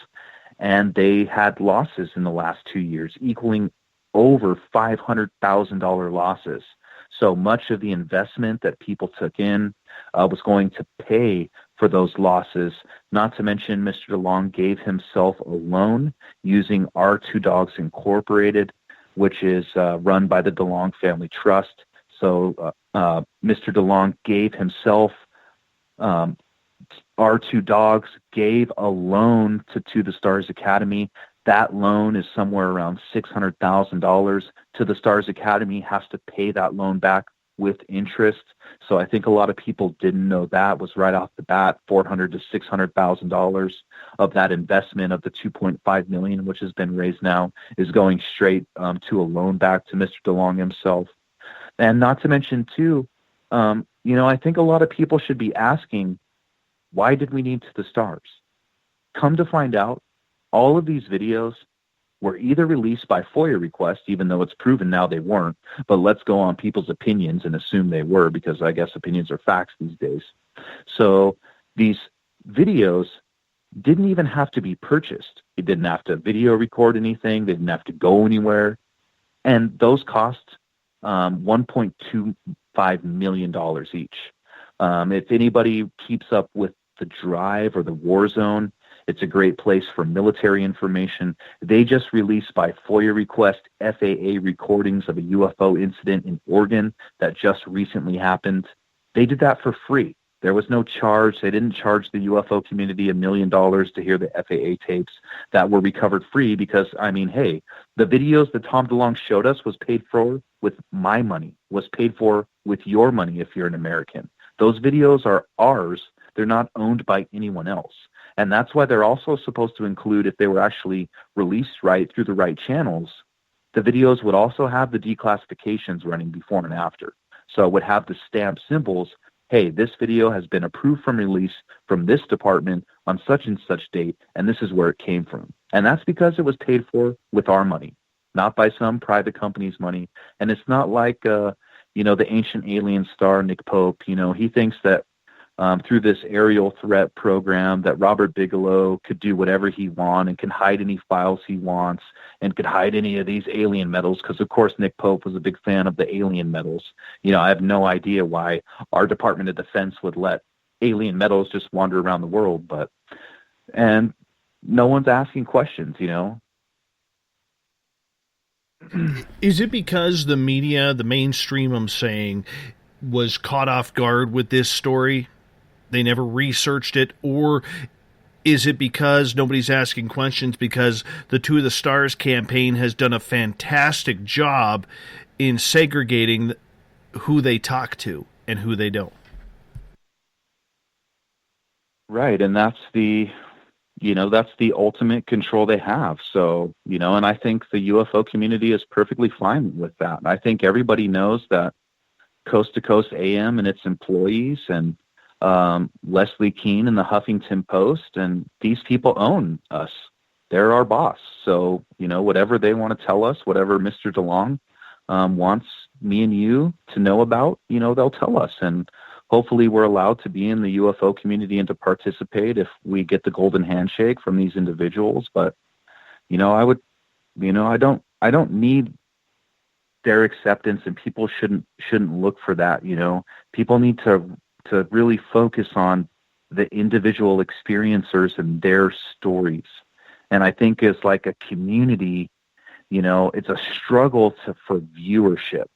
and they had losses in the last 2 years, equaling over $500,000 losses. So much of the investment that people took in was going to pay for those losses. Not to mention, Mr. DeLonge gave himself a loan using R2 Dogs Incorporated, which is run by the DeLonge Family Trust. So Mr. DeLonge gave himself, R2 Dogs gave a loan to the Stars Academy. That loan is somewhere around $600,000. To the Stars Academy has to pay that loan back with interest. So I think a lot of people didn't know that was right off the bat. $400,000 to $600,000 of that investment of the $2.5 million, which has been raised now, is going straight to a loan back to Mr. DeLonge himself. And not to mention, too, I think a lot of people should be asking, why did we need To the Stars? Come to find out, all of these videos were either released by FOIA request, even though it's proven now they weren't, but let's go on people's opinions and assume they were, because I guess opinions are facts these days. So these videos didn't even have to be purchased. It didn't have to video record anything. They didn't have to go anywhere. And those cost $1.25 million each. If anybody keeps up with the Drive or the War Zone, it's a great place for military information. They just released by FOIA request FAA recordings of a UFO incident in Oregon that just recently happened. They did that for free. There was no charge. They didn't charge the UFO community $1 million to hear the FAA tapes that were recovered free because, hey, the videos that Tom DeLonge showed us was paid for with my money, was paid for with your money if you're an American. Those videos are ours. They're not owned by anyone else. And that's why they're also supposed to include, if they were actually released right through the right channels, the videos would also have the declassifications running before and after. So it would have the stamp symbols, hey, this video has been approved from release from this department on such and such date, and this is where it came from. And that's because it was paid for with our money, not by some private company's money. And it's not like, the ancient alien star, Nick Pope, he thinks that through this aerial threat program that Robert Bigelow could do whatever he wants and can hide any files he wants and could hide any of these alien medals, because of course Nick Pope was a big fan of the alien medals. I have no idea why our Department of Defense would let alien medals just wander around the world, and no one's asking questions, Is it because the media, the mainstream, I'm saying, was caught off guard with this story? They never researched it? Or is it because nobody's asking questions because the To the Stars campaign has done a fantastic job in segregating who they talk to and who they don't? Right, and that's the ultimate control they have. So, and I think the UFO community is perfectly fine with that. I think everybody knows that Coast to Coast AM and its employees and Leslie Kean and the Huffington Post, and these people own us. They're our boss. So, whatever they want to tell us, whatever Mr. DeLonge wants me and you to know about, they'll tell us. And hopefully we're allowed to be in the UFO community and to participate if we get the golden handshake from these individuals. But, I don't need their acceptance, and people shouldn't look for that. People need to really focus on the individual experiencers and their stories. And I think as like a community, it's a struggle for viewership.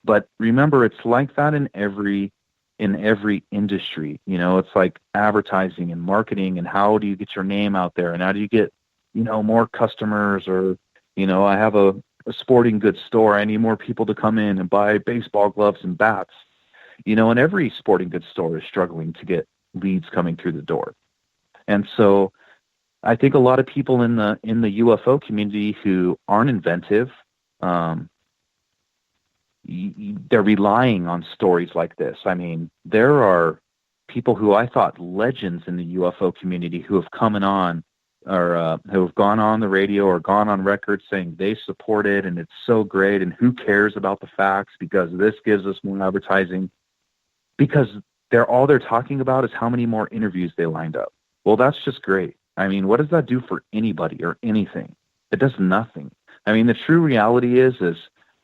But remember, it's like that in every industry. It's like advertising and marketing, and how do you get your name out there, and how do you get, more customers, or, I have a sporting goods store. I need more people to come in and buy baseball gloves and bats. And every sporting goods store is struggling to get leads coming through the door. And so I think a lot of people in the UFO community who aren't inventive, they're relying on stories like this. I mean, there are people who I thought legends in the UFO community who have come on, or who have gone on the radio or gone on record saying they support it and it's so great, and who cares about the facts because this gives us more advertising, because all they're talking about is how many more interviews they lined up. Well, that's just great. I mean, what does that do for anybody or anything? It does nothing. I mean, the true reality is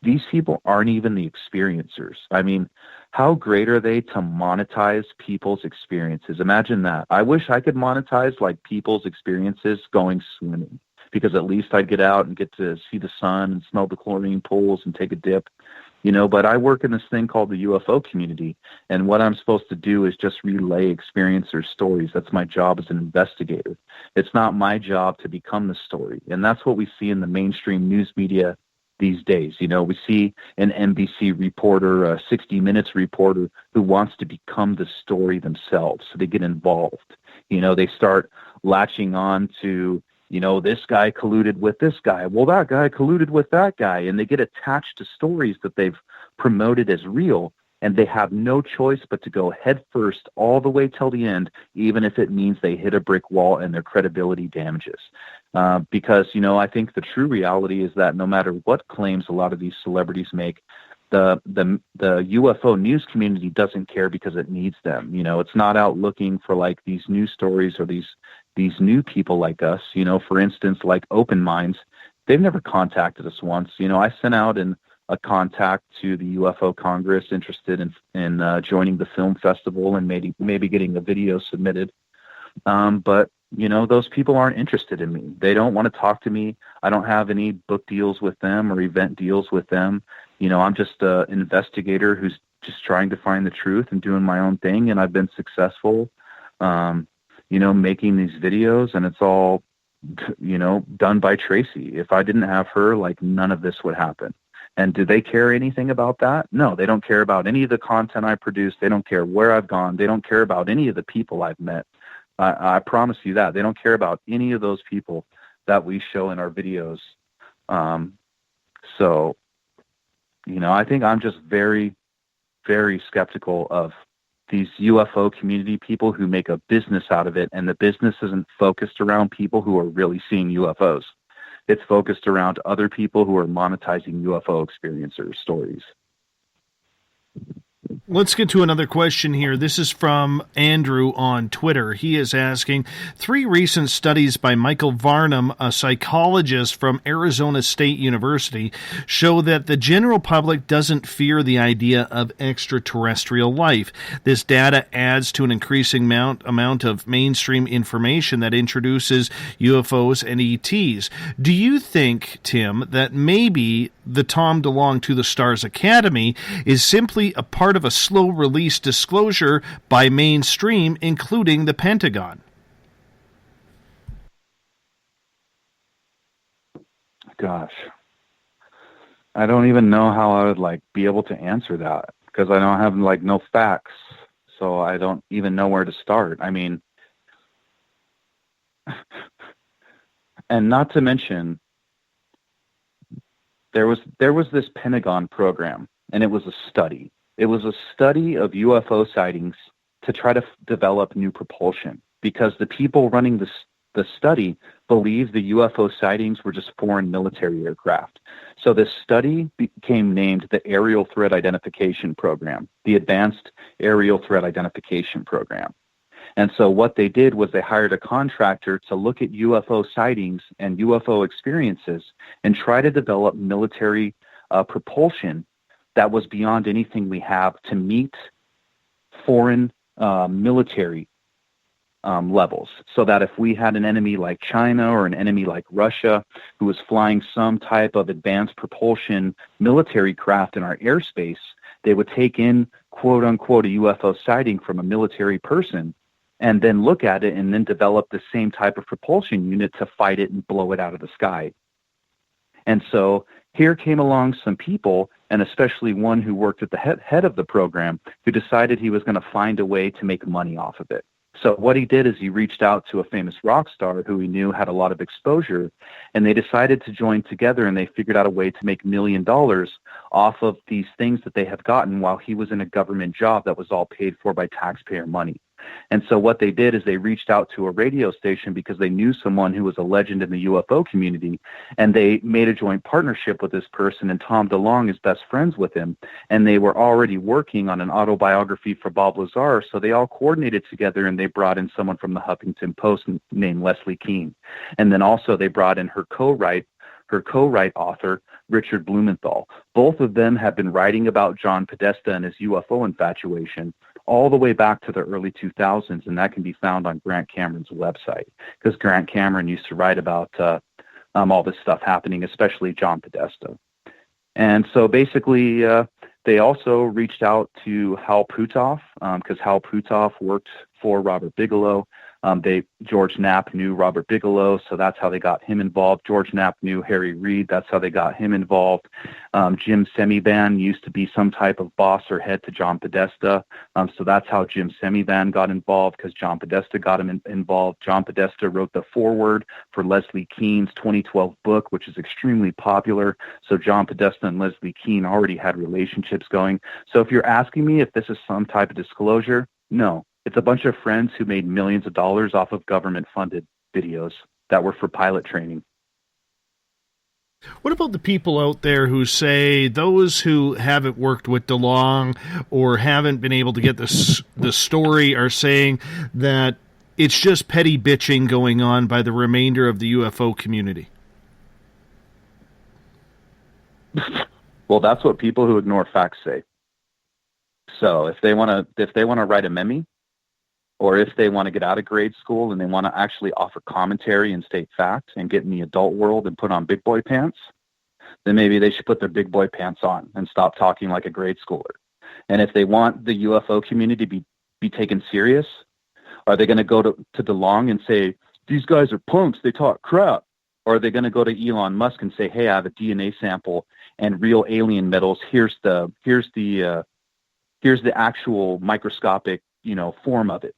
these people aren't even the experiencers. I mean, how great are they to monetize people's experiences? Imagine that. I wish I could monetize like people's experiences going swimming, because at least I'd get out and get to see the sun and smell the chlorine pools and take a dip. But I work in this thing called the UFO community, and what I'm supposed to do is just relay experiencers' stories. That's my job as an investigator. It's not my job to become the story, and that's what we see in the mainstream news media these days. We see an NBC reporter, a 60 Minutes reporter who wants to become the story themselves, so they get involved. They start latching on to, this guy colluded with this guy. Well, that guy colluded with that guy. And they get attached to stories that they've promoted as real, and they have no choice but to go head first all the way till the end, even if it means they hit a brick wall and their credibility damages. Because, I think the true reality is that no matter what claims a lot of these celebrities make, the UFO news community doesn't care because it needs them. It's not out looking for like these news stories or these new people like us. For instance, like Open Minds, they've never contacted us once. I sent out a contact to the UFO Congress interested in joining the film festival and maybe getting a video submitted. But those people aren't interested in me. They don't want to talk to me. I don't have any book deals with them or event deals with them. I'm just an investigator who's just trying to find the truth and doing my own thing. And I've been successful, making these videos, and it's all, done by Tracy. If I didn't have her, like, none of this would happen. And do they care anything about that? No, they don't care about any of the content I produce. They don't care where I've gone. They don't care about any of the people I've met. I promise you that. They don't care about any of those people that we show in our videos. So, I think I'm just very, very skeptical of these UFO community people who make a business out of it, and the business isn't focused around people who are really seeing UFOs. It's focused around other people who are monetizing UFO experiencers' stories. Let's get to another question here. This is from Andrew on Twitter. He is asking, 3 recent studies by Michael Varnum, a psychologist from Arizona State University, show that the general public doesn't fear the idea of extraterrestrial life. This data adds to an increasing amount of mainstream information that introduces UFOs and ETs. Do you think, Tim, that maybe the Tom DeLonge to the Stars Academy is simply a part of a slow-release disclosure by mainstream, including the Pentagon? Gosh, I don't even know how I would be able to answer that, because I don't have no facts, so I don't even know where to start. I mean, and not to mention, there was this Pentagon program, and it was a study. It was a study of UFO sightings to try to develop new propulsion, because the people running the study believed the UFO sightings were just foreign military aircraft. So this study became named the Aerial Threat Identification Program, the Advanced Aerial Threat Identification Program. And so what they did was they hired a contractor to look at UFO sightings and UFO experiences and try to develop military propulsion that was beyond anything we have to meet foreign military levels, so that if we had an enemy like China or an enemy like Russia who was flying some type of advanced propulsion military craft in our airspace, they would take in, quote unquote, a UFO sighting from a military person and then look at it and then develop the same type of propulsion unit to fight it and blow it out of the sky. And so here came along some people, and especially one who worked at the head of the program, who decided he was going to find a way to make money off of it. So what he did is he reached out to a famous rock star who he knew had a lot of exposure, and they decided to join together, and they figured out a way to make $1 million off of these things that they had gotten while he was in a government job that was all paid for by taxpayer money. And so what they did is they reached out to a radio station because they knew someone who was a legend in the UFO community, and they made a joint partnership with this person, and Tom DeLonge is best friends with him, and they were already working on an autobiography for Bob Lazar, so they all coordinated together, and they brought in someone from the Huffington Post named Leslie Keene. And then also they brought in her co-write author, Richard Blumenthal. Both of them have been writing about John Podesta and his UFO infatuation all the way back to the early 2000s, and that can be found on Grant Cameron's website, because Grant Cameron used to write about all this stuff happening, especially John Podesta. And so basically, they also reached out to Hal Puthoff, because Hal Puthoff worked for Robert Bigelow. George Knapp knew Robert Bigelow, so that's how they got him involved. George Knapp knew Harry Reid, that's how they got him involved. Jim Semivan used to be some type of boss or head to John Podesta, so that's how Jim Semivan got involved, because John Podesta got him involved. John Podesta wrote the foreword for Leslie Keene's 2012 book, which is extremely popular, so John Podesta and Leslie Keene already had relationships going. So if you're asking me if this is some type of disclosure, no. It's a bunch of friends who made millions of dollars off of government-funded videos that were for pilot training. What about the people out there who say those who haven't worked with DeLonge or haven't been able to get the story are saying that it's just petty bitching going on by the remainder of the UFO community? Well, that's what people who ignore facts say. So if they want to write a meme, or if they want to get out of grade school and they want to actually offer commentary and state facts and get in the adult world and put on big boy pants, then maybe they should put their big boy pants on and stop talking like a grade schooler. And if they want the UFO community to be taken serious, are they going to go to DeLonge and say, these guys are punks, they talk crap? Or are they going to go to Elon Musk and say, hey, I have a DNA sample and real alien metals, here's the actual microscopic, form of it?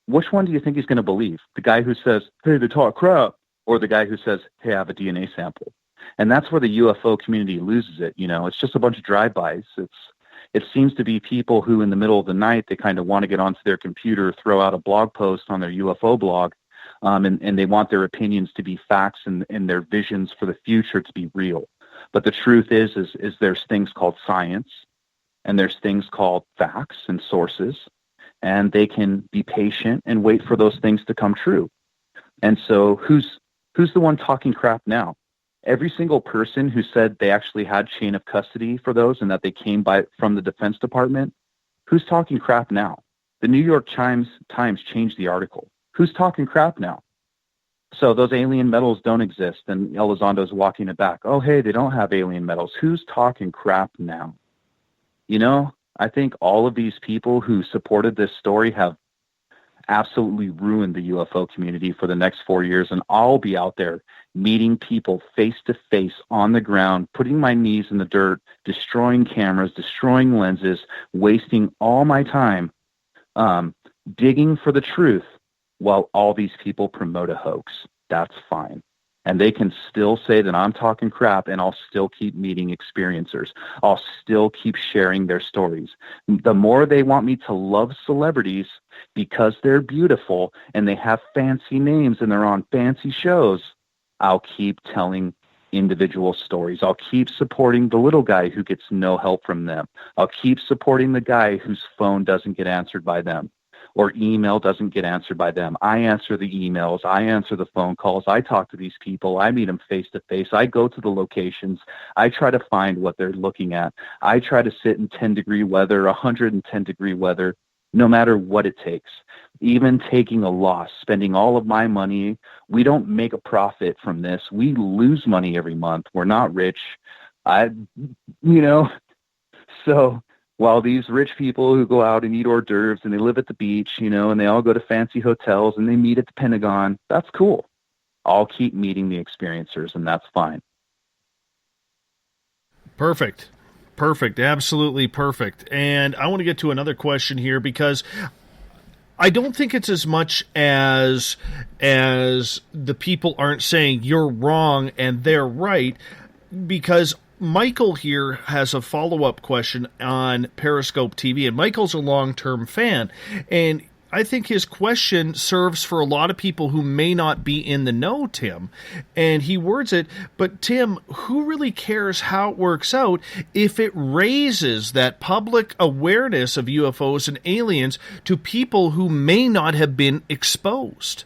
Which one do you think he's going to believe? The guy who says, hey, they talk crap, or the guy who says, hey, I have a DNA sample? And that's where the UFO community loses it. It's just a bunch of drive-bys. It seems to be people who in the middle of the night, they kind of want to get onto their computer, throw out a blog post on their UFO blog, and they want their opinions to be facts and their visions for the future to be real. But the truth is there's things called science, and there's things called facts and sources, and they can be patient and wait for those things to come true. And so who's the one talking crap now? Every single person who said they actually had chain of custody for those and that they came from the Defense Department, who's talking crap now? The New York Times changed the article. Who's talking crap now? So those alien metals don't exist, and Elizondo's walking it back. Oh, hey, they don't have alien metals. Who's talking crap now? I think all of these people who supported this story have absolutely ruined the UFO community for the next 4 years, and I'll be out there meeting people face to face on the ground, putting my knees in the dirt, destroying cameras, destroying lenses, wasting all my time digging for the truth while all these people promote a hoax. That's fine. And they can still say that I'm talking crap, and I'll still keep meeting experiencers. I'll still keep sharing their stories. The more they want me to love celebrities because they're beautiful and they have fancy names and they're on fancy shows, I'll keep telling individual stories. I'll keep supporting the little guy who gets no help from them. I'll keep supporting the guy whose phone doesn't get answered by them, or email doesn't get answered by them. I answer the emails. I answer the phone calls. I talk to these people. I meet them face to face. I go to the locations. I try to find what they're looking at. I try to sit in 10-degree weather, 110-degree weather, no matter what it takes. Even taking a loss, spending all of my money. We don't make a profit from this. We lose money every month. We're not rich. So while these rich people who go out and eat hors d'oeuvres and they live at the beach, and they all go to fancy hotels and they meet at the Pentagon, that's cool. I'll keep meeting the experiencers, and that's fine. Perfect. Absolutely perfect. And I want to get to another question here, because I don't think it's as much as the people aren't saying you're wrong and they're right, because Michael here has a follow-up question on Periscope TV, and Michael's a long-term fan, and I think his question serves for a lot of people who may not be in the know, Tim. And he words it, but Tim, who really cares how it works out if it raises that public awareness of UFOs and aliens to people who may not have been exposed?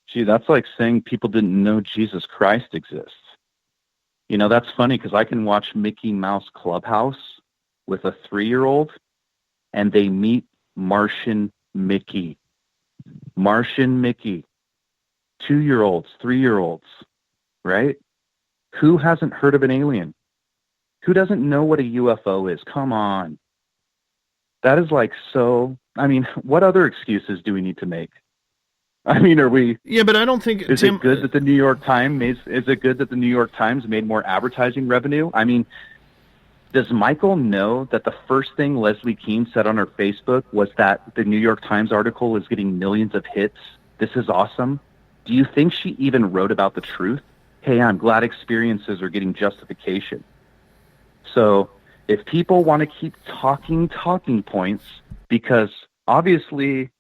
Gee, that's like saying people didn't know Jesus Christ exists. That's funny, because I can watch Mickey Mouse Clubhouse with a 3-year-old, and they meet Martian Mickey. 2-year-olds, 3-year-olds, right? Who hasn't heard of an alien? Who doesn't know what a UFO is? Come on. That is what other excuses do we need to make? Are we? Yeah, but I don't think. Is it good that the New York Times made more advertising revenue? Does Michael know that the first thing Leslie Keene said on her Facebook was that the New York Times article is getting millions of hits? This is awesome. Do you think she even wrote about the truth? Hey, I'm glad experiences are getting justification. So if people want to keep talking points, because obviously,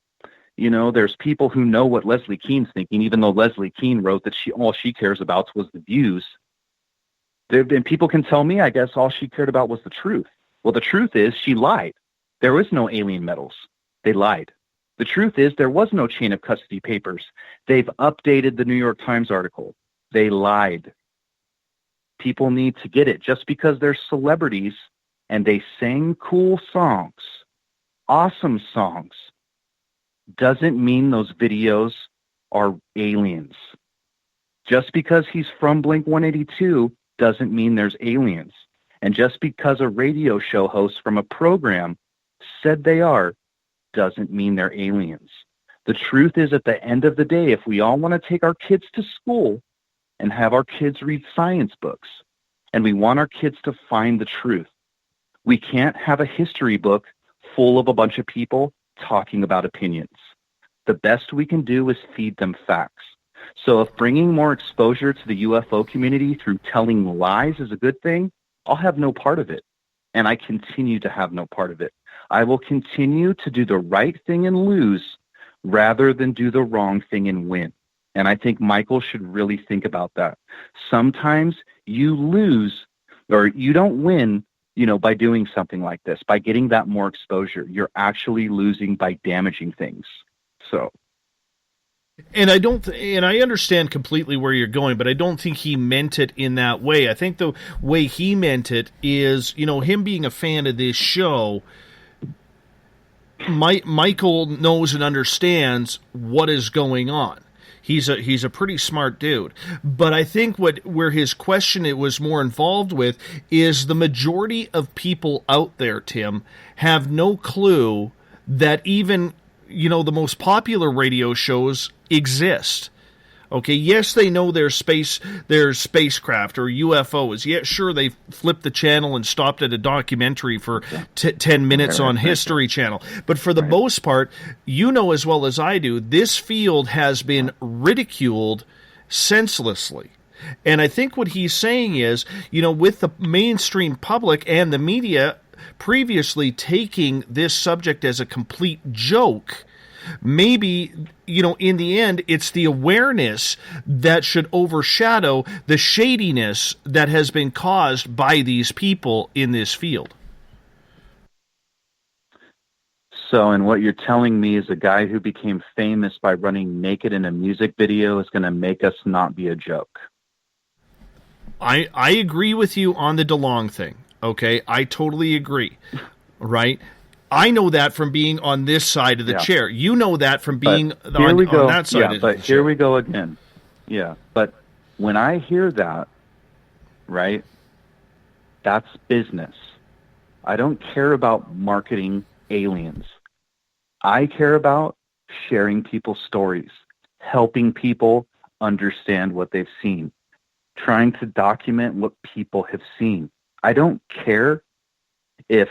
there's people who know what Leslie Keene's thinking, even though Leslie Keene wrote that all she cares about was the views. And people can tell me, I guess, all she cared about was the truth. Well, the truth is she lied. There was no alien medals. They lied. The truth is there was no chain of custody papers. They've updated the New York Times article. They lied. People need to get it. Just because they're celebrities and they sing cool songs, awesome songs, doesn't mean those videos are aliens. Just because he's from Blink-182 doesn't mean there's aliens. And just because a radio show host from a program said they are, doesn't mean they're aliens. The truth is, at the end of the day, if we all want to take our kids to school and have our kids read science books, and we want our kids to find the truth, we can't have a history book full of a bunch of people talking about opinions. The best we can do is feed them facts. So if bringing more exposure to the UFO community through telling lies is a good thing, I'll have no part of it. And I continue to have no part of it. I will continue to do the right thing and lose rather than do the wrong thing and win. And I think Michael should really think about that. Sometimes you lose, or you don't win, by doing something like this, by getting that more exposure. You're actually losing by damaging things. So. And I understand completely where you're going, but I don't think he meant it in that way. I think the way he meant it is, him being a fan of this show, Michael knows and understands what is going on. He's a pretty smart dude. But I think where his question it was more involved with is the majority of people out there, Tim, have no clue that even the most popular radio shows exist. Okay, yes, they know there's spacecraft or UFOs. Yeah, sure, they flipped the channel and stopped at a documentary for 10 minutes on History Channel. But for the most part, as well as I do, this field has been ridiculed senselessly. And I think what he's saying is, with the mainstream public and the media previously taking this subject as a complete joke, maybe, in the end, it's the awareness that should overshadow the shadiness that has been caused by these people in this field. So, and what you're telling me is a guy who became famous by running naked in a music video is going to make us not be a joke. I agree with you on the DeLonge thing, okay? I totally agree, right? I know that from being on this side of the chair. You know that from being on that side of the chair. But here we go again. Yeah, but when I hear that, right, that's business. I don't care about marketing aliens. I care about sharing people's stories, helping people understand what they've seen, trying to document what people have seen. I don't care if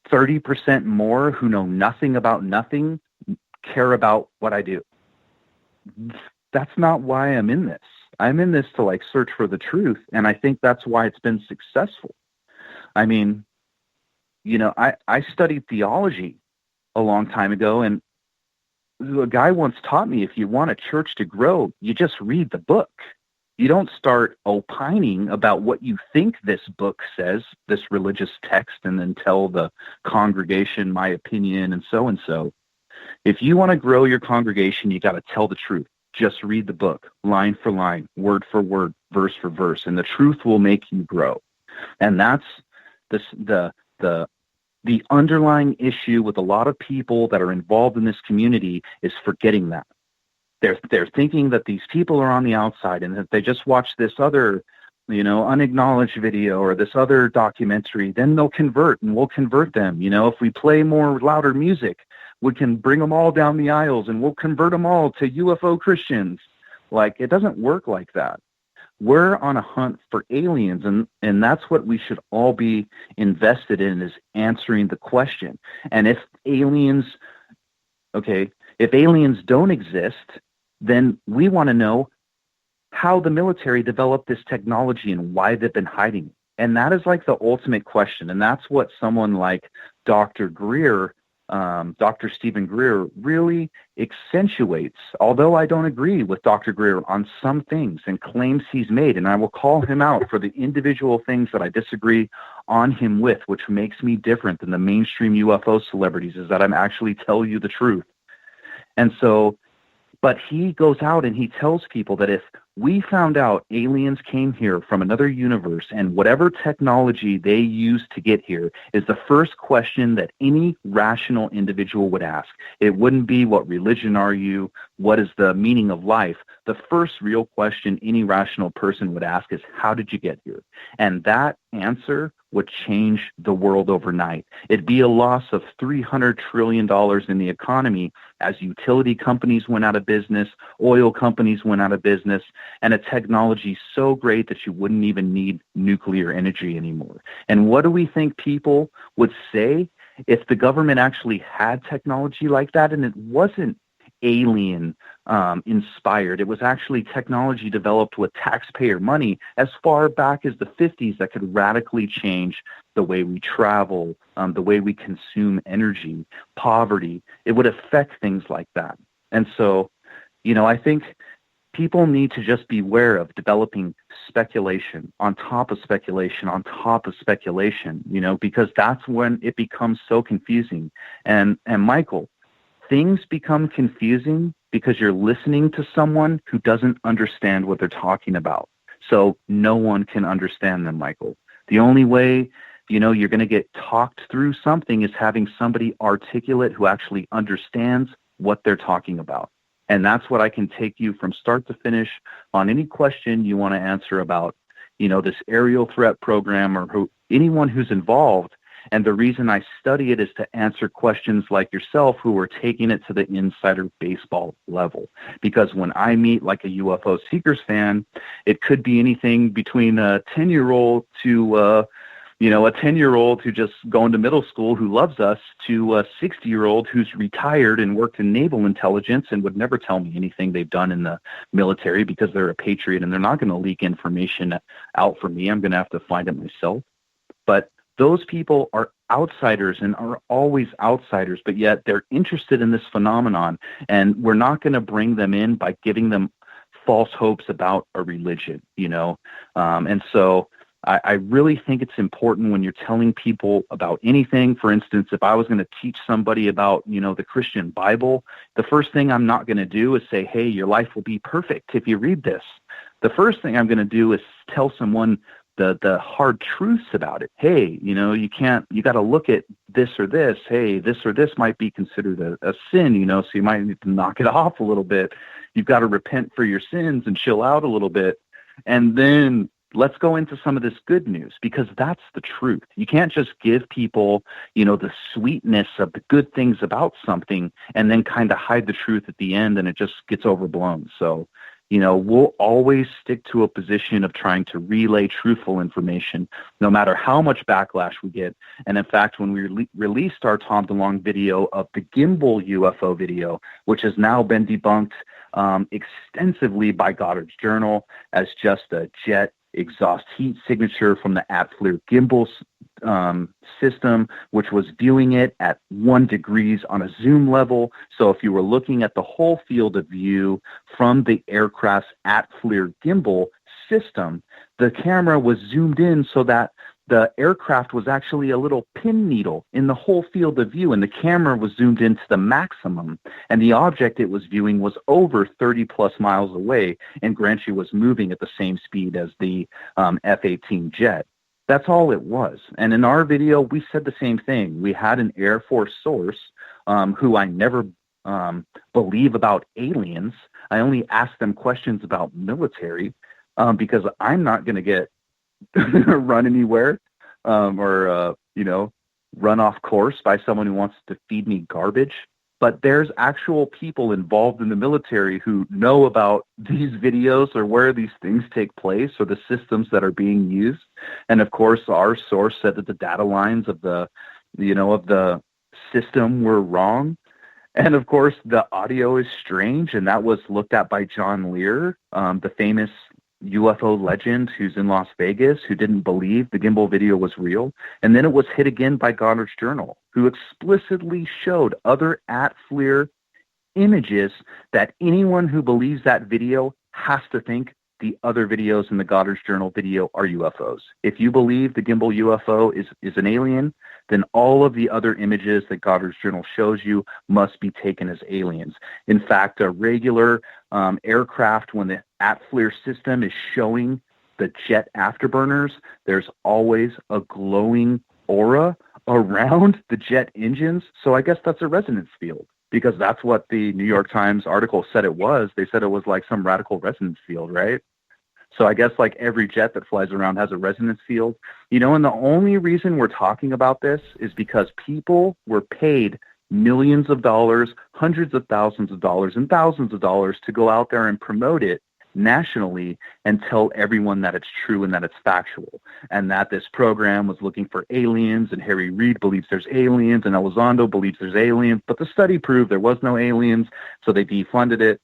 30% more who know nothing about nothing care about what I do. That's not why I'm in this. I'm in this to like search for the truth, and I think that's why it's been successful. I mean, you know, I studied theology a long time ago, and a guy once taught me, if you want a church to grow, you just read the book. You don't start opining about what you think this book says, this religious text, and then tell the congregation my opinion and so. If you want to grow your congregation, you got to tell the truth. Just read the book, line for line, word for word, verse for verse, and the truth will make you grow. And that's the underlying issue with a lot of people that are involved in this community is forgetting that. They're thinking that these people are on the outside and that they just watch this other, you know, unacknowledged video or this other documentary, then they'll convert and we'll convert them. You know, if we play more louder music, we can bring them all down the aisles and we'll convert them all to UFO Christians. Like, it doesn't work like that. We're on a hunt for aliens, and that's what we should all be invested in, is answering the question. And if aliens don't exist, then we want to know how the military developed this technology and why they've been hiding it. And that is like the ultimate question. And that's what someone like Dr. Greer, Dr. Stephen Greer, really accentuates, although I don't agree with Dr. Greer on some things and claims he's made, and I will call him out for the individual things that I disagree on him with, which makes me different than the mainstream UFO celebrities, is that I'm actually tell you the truth. And so, but he goes out and he tells people that if we found out aliens came here from another universe and whatever technology they used to get here is the first question that any rational individual would ask. It wouldn't be, what religion are you? What is the meaning of life? The first real question any rational person would ask is, how did you get here? And that answer would change the world overnight. It'd be a loss of $300 trillion in the economy as utility companies went out of business, oil companies went out of business, and a technology so great that you wouldn't even need nuclear energy anymore. And what do we think people would say if the government actually had technology like that and it wasn't alien inspired? It was actually technology developed with taxpayer money as far back as the 50s that could radically change the way we travel, the way we consume energy, poverty. It would affect things like that. And so, you know, I think people need to just beware of developing speculation on top of speculation on top of speculation, you know, because that's when it becomes so confusing. And Michael, things become confusing because you're listening to someone who doesn't understand what they're talking about. So no one can understand them, Michael. The only way, you know, you're going to get talked through something is having somebody articulate who actually understands what they're talking about. And that's what I can take you from start to finish on any question you want to answer about, you know, this aerial threat program or anyone who's involved. And the reason I study it is to answer questions like yourself who are taking it to the insider baseball level. Because when I meet like a UFO Seekers fan, it could be anything between a 10-year-old to, you know, a 10-year-old who just going to middle school who loves us to a 60-year-old who's retired and worked in naval intelligence and would never tell me anything they've done in the military because they're a patriot and they're not going to leak information out for me. I'm going to have to find it myself. But those people are outsiders and are always outsiders, but yet they're interested in this phenomenon, and we're not going to bring them in by giving them false hopes about a religion, you know. And so I really think it's important when you're telling people about anything. For instance, if I was going to teach somebody about, you know, the Christian Bible, the first thing I'm not going to do is say, hey, your life will be perfect if you read this. The first thing I'm going to do is tell someone the hard truths about it. Hey, you got to look at this or this. Hey, this or this might be considered a sin, so you might need to knock it off a little bit. You've got to repent for your sins and chill out a little bit. And then let's go into some of this good news, because that's the truth. You can't just give people, the sweetness of the good things about something and then kind of hide the truth at the end, and it just gets overblown. So, we'll always stick to a position of trying to relay truthful information, no matter how much backlash we get. And in fact, when we released our Tom DeLonge video of the Gimbal UFO video, which has now been debunked extensively by Goddard's Journal as just a jet exhaust heat signature from the FLIR gimbal system, which was viewing it at 1 degree on a zoom level. So if you were looking at the whole field of view from the aircraft's FLIR gimbal system, the camera was zoomed in so that the aircraft was actually a little pin needle in the whole field of view, and the camera was zoomed into the maximum, and the object it was viewing was over 30 plus miles away, and Granchi was moving at the same speed as the F-18 jet. That's all it was. And in our video, we said the same thing. We had an Air Force source who I never believe about aliens. I only ask them questions about military because I'm not going to get run anywhere or run off course by someone who wants to feed me garbage. But there's actual people involved in the military who know about these videos or where these things take place or the systems that are being used. And of course, our source said that the data lines of the system were wrong. And of course, the audio is strange, and that was looked at by John Lear, the famous UFO legend who's in Las Vegas, who didn't believe the gimbal video was real. And then it was hit again by Goddard's Journal, who explicitly showed other FLIR images that anyone who believes that video has to think the other videos in the Goddard's Journal video are UFOs. If you believe the gimbal UFO is an alien, then all of the other images that Goddard's Journal shows you must be taken as aliens. In fact, a regular aircraft, when the FLIR system is showing the jet afterburners, there's always a glowing aura around the jet engines. So I guess that's a resonance field, because that's what the New York Times article said it was. They said it was like some radical resonance field, right? So I guess like every jet that flies around has a resonance field. And the only reason we're talking about this is because people were paid millions of dollars, hundreds of thousands of dollars, and thousands of dollars to go out there and promote it nationally and tell everyone that it's true and that it's factual, and that this program was looking for aliens, and Harry Reid believes there's aliens, and Elizondo believes there's aliens, but the study proved there was no aliens, so they defunded it.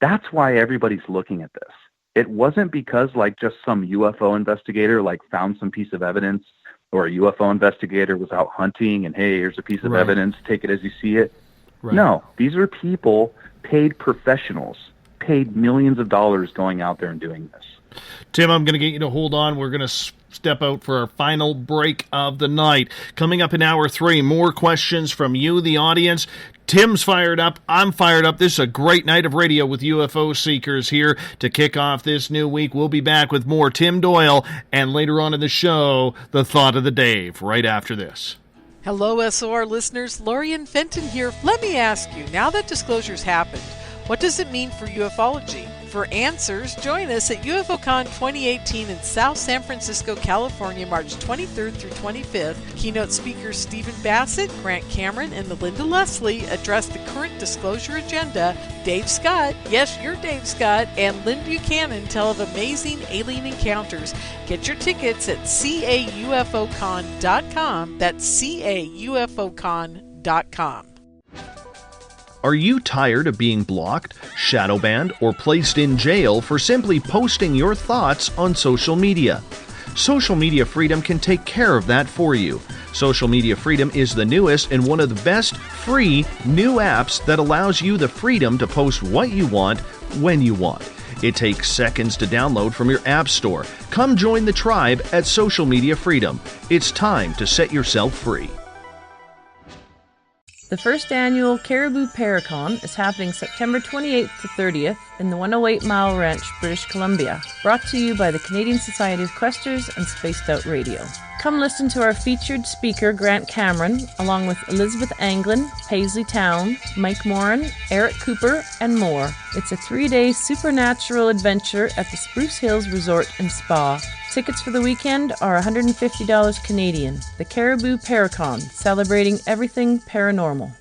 That's why everybody's looking at this. It wasn't because like just some UFO investigator like found some piece of evidence, or a UFO investigator was out hunting and, hey, here's a piece of evidence, take it as you see it. Right. No, these are people, paid professionals, paid millions of dollars going out there and doing this. Tim, I'm going to get you to hold on. We're going to step out for our final break of the night. Coming up in hour 3, more questions from you, the audience. Tim's fired up. I'm fired up. This is a great night of radio with UFO Seekers here to kick off this new week. We'll be back with more Tim Doyle, and later on in the show, the Thought of the Dave, right after this. Hello, SOR listeners. Lorian Fenton here. Let me ask you, now that disclosure's happened, what does it mean for ufology? For answers, join us at UFOCon 2018 in South San Francisco, California, March 23rd through 25th. Keynote speakers Stephen Bassett, Grant Cameron, and Melinda Leslie address the current disclosure agenda. Dave Scott, yes, you're Dave Scott, and Lynn Buchanan tell of amazing alien encounters. Get your tickets at caufocon.com. That's caufocon.com. Are you tired of being blocked, shadow banned, or placed in jail for simply posting your thoughts on social media? Social Media Freedom can take care of that for you. Social Media Freedom is the newest and one of the best free new apps that allows you the freedom to post what you want, when you want. It takes seconds to download from your app store. Come join the tribe at Social Media Freedom. It's time to set yourself free. The first annual Caribou Paracon is happening September 28th to 30th in the 108 Mile Ranch, British Columbia. Brought to you by the Canadian Society of Questers and Spaced Out Radio. Come listen to our featured speaker, Grant Cameron, along with Elizabeth Anglin, Paisley Town, Mike Moran, Eric Cooper, and more. It's a 3-day supernatural adventure at the Spruce Hills Resort and Spa. Tickets for the weekend are $150 Canadian. The Caribou Paracon, celebrating everything paranormal.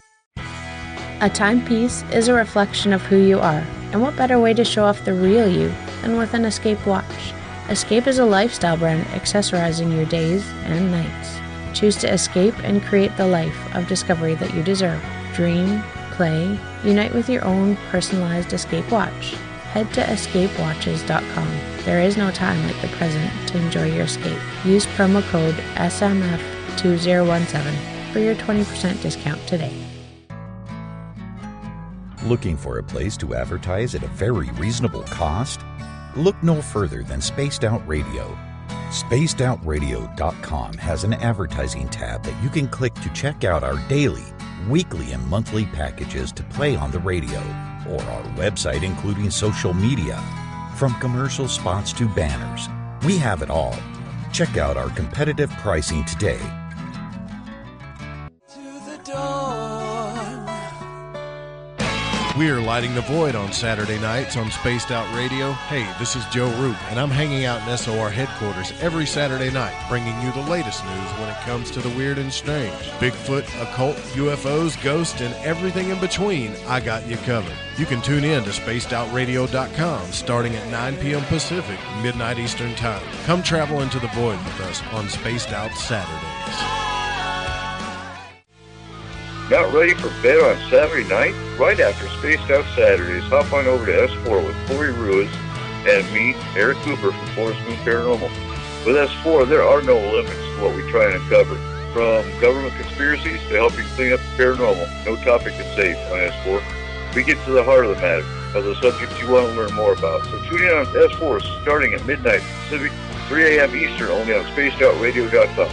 A timepiece is a reflection of who you are, and what better way to show off the real you than with an Escape watch? Escape is a lifestyle brand accessorizing your days and nights. Choose to escape and create the life of discovery that you deserve. Dream, play, unite with your own personalized Escape watch. Head to escapewatches.com. There is no time like the present to enjoy your escape. Use promo code SMF2017 for your 20% discount today. Looking for a place to advertise at a very reasonable cost? Look no further than Spaced Out Radio. SpacedOutRadio.com has an advertising tab that you can click to check out our daily, weekly, and monthly packages to play on the radio, or our website including social media. From commercial spots to banners, we have it all. Check out our competitive pricing today. We are lighting the void on Saturday nights on Spaced Out Radio. Hey, this is Joe Roop, and I'm hanging out in SOR headquarters every Saturday night, bringing you the latest news when it comes to the weird and strange. Bigfoot, occult, UFOs, ghosts, and everything in between, I got you covered. You can tune in to SpacedOutRadio.com starting at 9 p.m. Pacific, midnight Eastern Time. Come travel into the void with us on Spaced Out Saturdays. Not ready for bed on Saturday night? Right after Spaced Out Saturdays, hop on over to S4 with Corey Ruiz and me, Eric Cooper from Forest Moon Paranormal. With S4, there are no limits to what we try and uncover. From government conspiracies to helping clean up the paranormal, no topic is safe on S4. We get to the heart of the matter, of the subjects you want to learn more about. So tune in on S4 starting at midnight Pacific, 3 a.m. Eastern, only on SpacedOutRadio.com.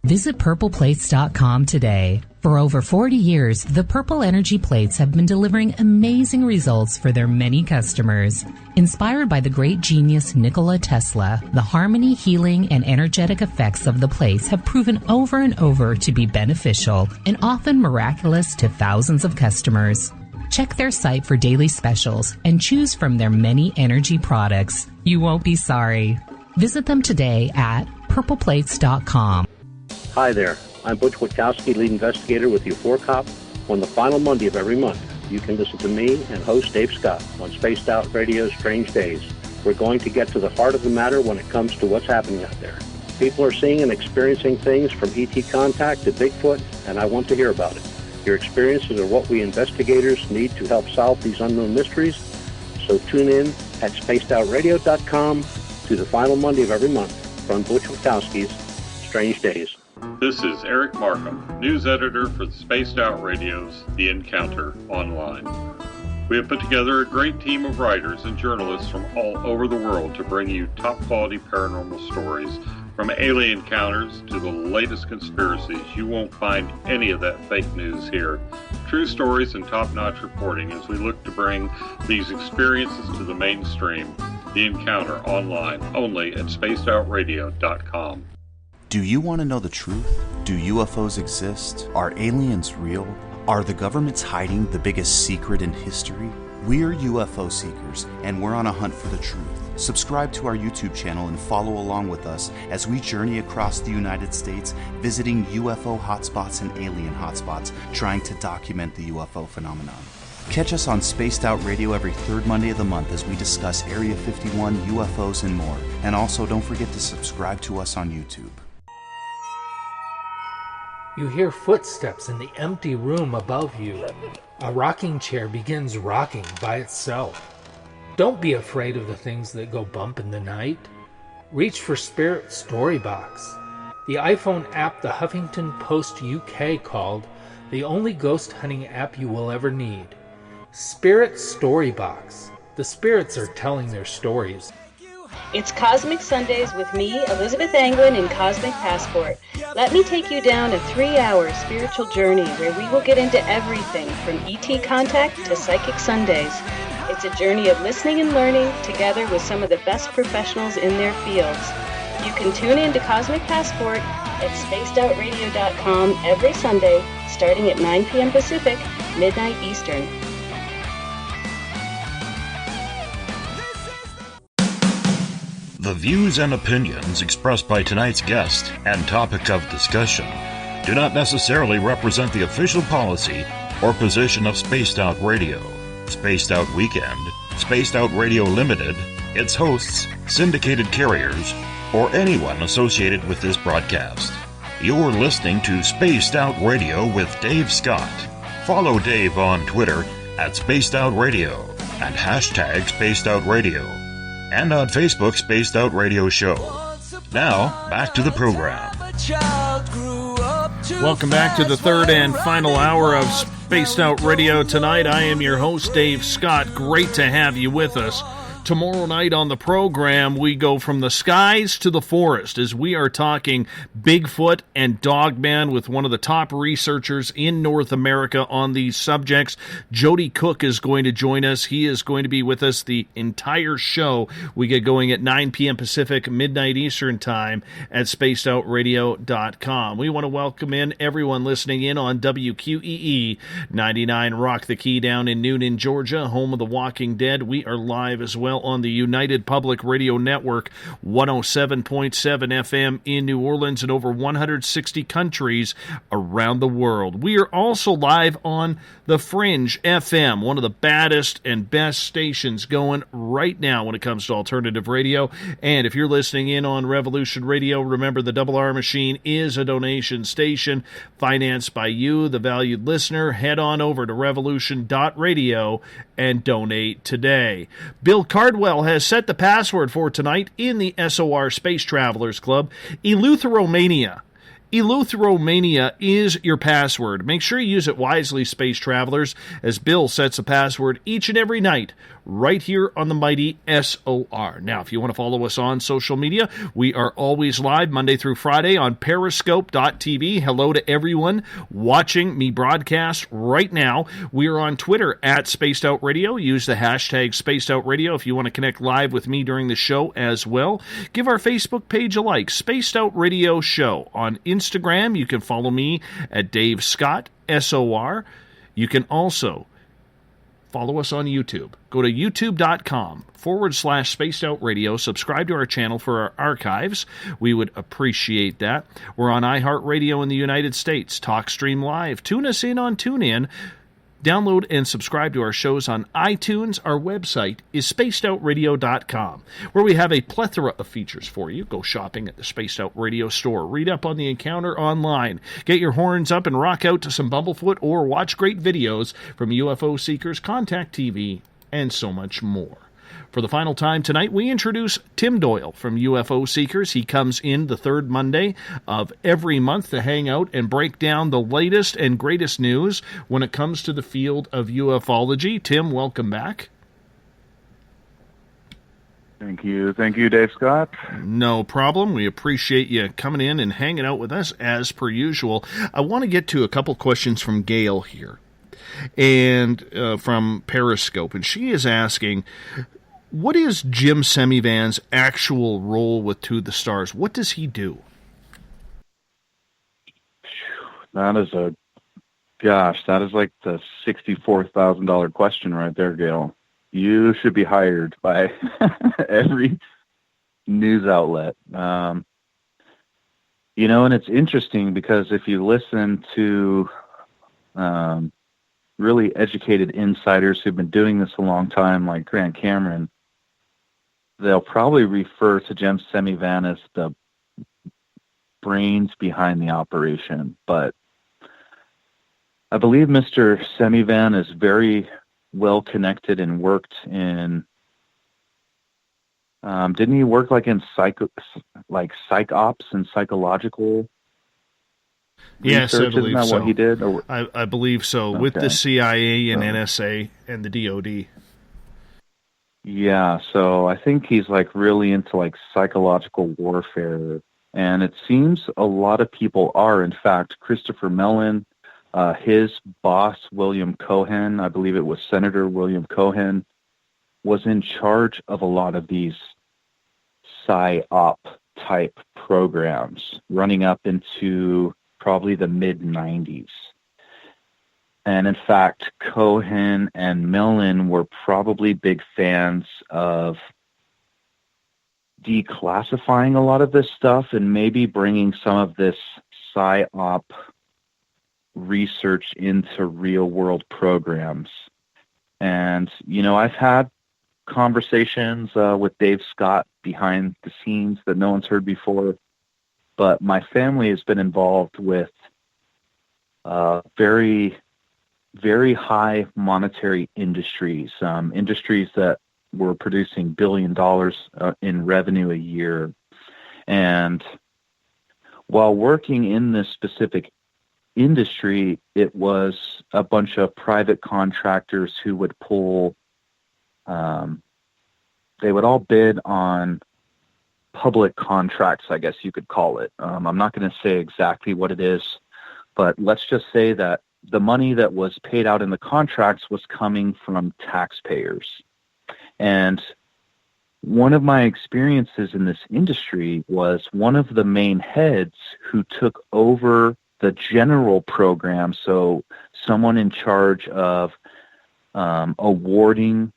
Visit purpleplates.com today. For over 40 years, the Purple Energy Plates have been delivering amazing results for their many customers. Inspired by the great genius Nikola Tesla, the harmony, healing, and energetic effects of the plates have proven over and over to be beneficial and often miraculous to thousands of customers. Check their site for daily specials and choose from their many energy products. You won't be sorry. Visit them today at purpleplates.com. Hi there, I'm Butch Witkowski, lead investigator with U4 Cop. On the final Monday of every month, you can listen to me and host Dave Scott on Spaced Out Radio's Strange Days. We're going to get to the heart of the matter when it comes to what's happening out there. People are seeing and experiencing things from ET contact to Bigfoot, and I want to hear about it. Your experiences are what we investigators need to help solve these unknown mysteries. So tune in at spacedoutradio.com to the final Monday of every month from Butch Witkowski's Strange Days. This is Eric Markham, news editor for the Spaced Out Radio's The Encounter Online. We have put together a great team of writers and journalists from all over the world to bring you top-quality paranormal stories, from alien encounters to the latest conspiracies. You won't find any of that fake news here. True stories and top-notch reporting as we look to bring these experiences to the mainstream. The Encounter Online, only at spacedoutradio.com. Do you want to know the truth? Do UFOs exist? Are aliens real? Are the governments hiding the biggest secret in history? We're UFO Seekers, and we're on a hunt for the truth. Subscribe to our YouTube channel and follow along with us as we journey across the United States, visiting UFO hotspots and alien hotspots, trying to document the UFO phenomenon. Catch us on Spaced Out Radio every third Monday of the month as we discuss Area 51, UFOs, and more. And also, don't forget to subscribe to us on YouTube. You hear footsteps in the empty room above you. A rocking chair begins rocking by itself. Don't be afraid of the things that go bump in the night. Reach for Spirit Storybox, the iPhone app the Huffington Post UK called the only ghost hunting app you will ever need. Spirit Storybox. The spirits are telling their stories. It's Cosmic Sundays with me, Elizabeth Anglin, in Cosmic Passport. Let me take you down a 3-hour spiritual journey where we will get into everything from ET contact to Psychic Sundays. It's a journey of listening and learning together with some of the best professionals in their fields. You can tune in to Cosmic Passport at spacedoutradio.com every Sunday, starting at 9 p.m. Pacific, midnight Eastern. The views and opinions expressed by tonight's guest and topic of discussion do not necessarily represent the official policy or position of Spaced Out Radio, Spaced Out Weekend, Spaced Out Radio Limited, its hosts, syndicated carriers, or anyone associated with this broadcast. You're listening to Spaced Out Radio with Dave Scott. Follow Dave on Twitter at Spaced Out Radio and hashtag Spaced Out Radio, and on Facebook, Spaced Out Radio Show. Now, back to the program. Welcome back to the third and final hour of Spaced Out Radio tonight. I am your host, Dave Scott. Great to have you with us. Tomorrow night on the program, we go from the skies to the forest as we are talking Bigfoot and Dogman with one of the top researchers in North America on these subjects. Jody Cook is going to join us. He is going to be with us the entire show. We get going at 9 p.m. Pacific, midnight Eastern time at spacedoutradio.com. We want to welcome in everyone listening in on WQEE 99 Rock the Key down in Noonan, Georgia, home of The Walking Dead. We are live as well on the United Public Radio Network, 107.7 FM in New Orleans and over 160 countries around the world. We are also live on The Fringe FM, one of the baddest and best stations going right now when it comes to alternative radio. And if you're listening in on Revolution Radio, remember the Double R Machine is a donation station financed by you, the valued listener. Head on over to revolution.radio and donate today. Bill Cardwell has set the password for tonight in the SOR Space Travelers Club, Eleutheromania. Eleutheromania is your password. Make sure you use it wisely, Space Travelers, as Bill sets a password each and every night right here on the mighty SOR. Now, if you want to follow us on social media, we are always live Monday through Friday on periscope.tv. Hello to everyone watching me broadcast right now. We are on Twitter at Spaced Out Radio. Use the hashtag Spaced Out Radio if you want to connect live with me during the show as well. Give our Facebook page a like, Spaced Out Radio Show. On Instagram, you can follow me at Dave Scott, SOR. You can also follow us on YouTube. Go to youtube.com/Spaced Out Radio. Subscribe to our channel for our archives. We would appreciate that. We're on iHeartRadio in the United States. TalkStream Live. Tune us in on TuneIn. Download and subscribe to our shows on iTunes. Our website is spacedoutradio.com, where we have a plethora of features for you. Go shopping at the Spaced Out Radio store. Read up on the encounter online. Get your horns up and rock out to some Bumblefoot, or watch great videos from UFO Seekers, Contact TV, and so much more. For the final time tonight, we introduce Tim Doyle from UFO Seekers. He comes in the third Monday of every month to hang out and break down the latest and greatest news when it comes to the field of ufology. Tim, welcome back. Thank you, Dave Scott. No problem. We appreciate you coming in and hanging out with us as per usual. I want to get to a couple questions from Gail here, and from Periscope, and she is asking, what is Jim Semivan's actual role with To the Stars? What does he do? That is like the $64,000 question right there, Gail. You should be hired by every news outlet. And it's interesting because if you listen to really educated insiders who've been doing this a long time, like Grant Cameron, they'll probably refer to Jim Semivan as the brains behind the operation. But I believe Mr. Semivan is very well connected and worked in, didn't he work in psych ops and psychological Yes, research? I believe Isn't that so. what he did? I believe so, with the CIA and NSA and the DOD. Yeah, so I think he's like really into like psychological warfare, and it seems a lot of people are. In fact, Christopher Mellon, his boss William Cohen, I believe it was Senator William Cohen, was in charge of a lot of these psyop type programs running up into probably the mid-90s. And in fact, Cohen and Mellon were probably big fans of declassifying a lot of this stuff and maybe bringing some of this psyop research into real-world programs. And, you know, I've had conversations with Dave Scott behind the scenes that no one's heard before, but my family has been involved with very high monetary industries, industries that were producing $1 billion in revenue a year. And while working in this specific industry, it was a bunch of private contractors who would pull, they would all bid on public contracts, I guess you could call it. I'm not going to say exactly what it is, but let's just say that the money that was paid out in the contracts was coming from taxpayers. And one of my experiences in this industry was one of the main heads who took over the general program, so someone in charge of awarding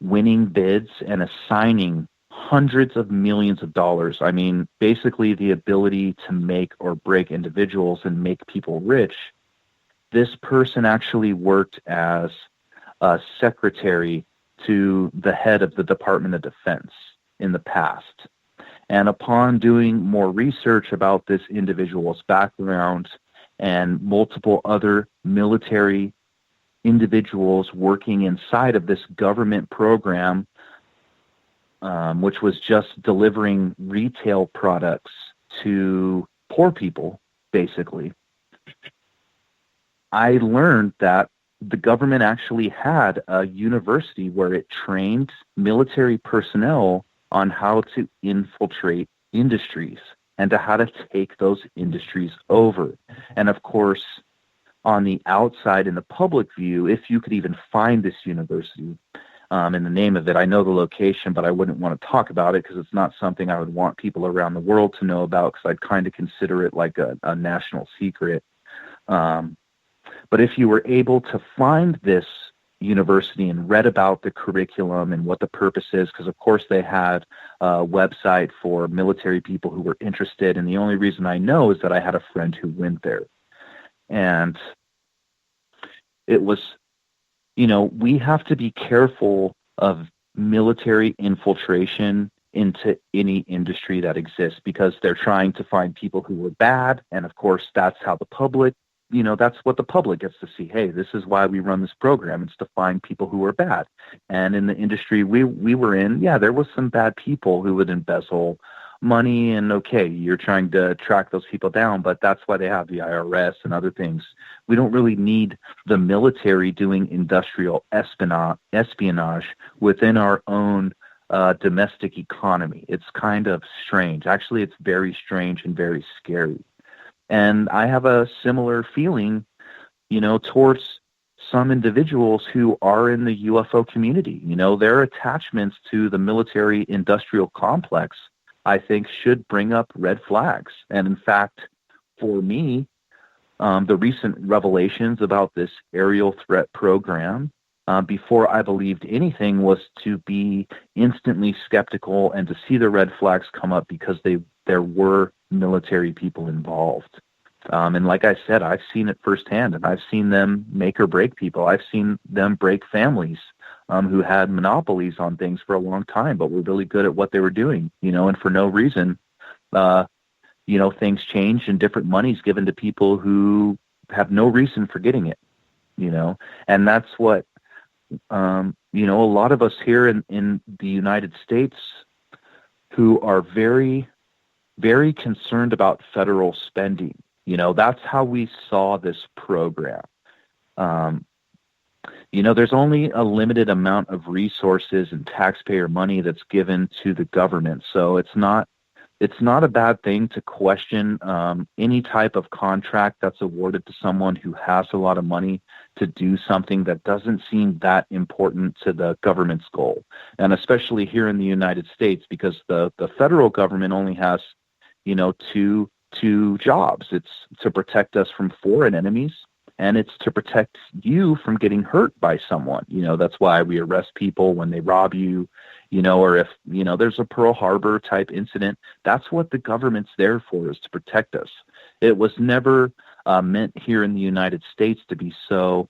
winning bids and assigning hundreds of millions of dollars. I mean, basically the ability to make or break individuals and make people rich. This person actually worked as a secretary to the head of the Department of Defense in the past. And upon doing more research about this individual's background and multiple other military individuals working inside of this government program, which was just delivering retail products to poor people, basically, I learned that the government actually had a university where it trained military personnel on how to infiltrate industries and to how to take those industries over. And of course, on the outside, in the public view, if you could even find this university, in the name of it, I know the location, but I wouldn't want to talk about it because it's not something I would want people around the world to know about, because I'd kind of consider it like a national secret. But if you were able to find this university and read about the curriculum and what the purpose is, because of course they had a website for military people who were interested, and the only reason I know is that I had a friend who went there. And it was, you know, we have to be careful of military infiltration into any industry that exists, because they're trying to find people who are bad, and of course that's how the public, you know, that's what the public gets to see. Hey, this is why we run this program. It's to find people who are bad. And in the industry we were in, yeah, there was some bad people who would embezzle money, and okay, you're trying to track those people down, but that's why they have the IRS and other things. We don't really need the military doing industrial espionage within our own domestic economy. It's kind of strange. Actually, it's very strange and very scary. And I have a similar feeling, you know, towards some individuals who are in the UFO community. You know, their attachments to the military industrial complex, I think, should bring up red flags. And in fact, for me, the recent revelations about this aerial threat program, before I believed anything, was to be instantly skeptical and to see the red flags come up, because there were military people involved. And like I said, I've seen it firsthand, and I've seen them make or break people. I've seen them break families who had monopolies on things for a long time, but were really good at what they were doing, you know, and for no reason, you know, things changed and different money's given to people who have no reason for getting it, you know. And that's what, you know, a lot of us here in the United States who are very, very concerned about federal spending. You know, that's how we saw this program. there's only a limited amount of resources and taxpayer money that's given to the government. So it's not a bad thing to question any type of contract that's awarded to someone who has a lot of money to do something that doesn't seem that important to the government's goal. And especially here in the United States, because the federal government only has, two jobs. It's to protect us from foreign enemies, and it's to protect you from getting hurt by someone. That's why we arrest people when they rob you, or if, there's a Pearl Harbor type incident. That's what the government's there for, is to protect us. It was never meant here in the United States to be so,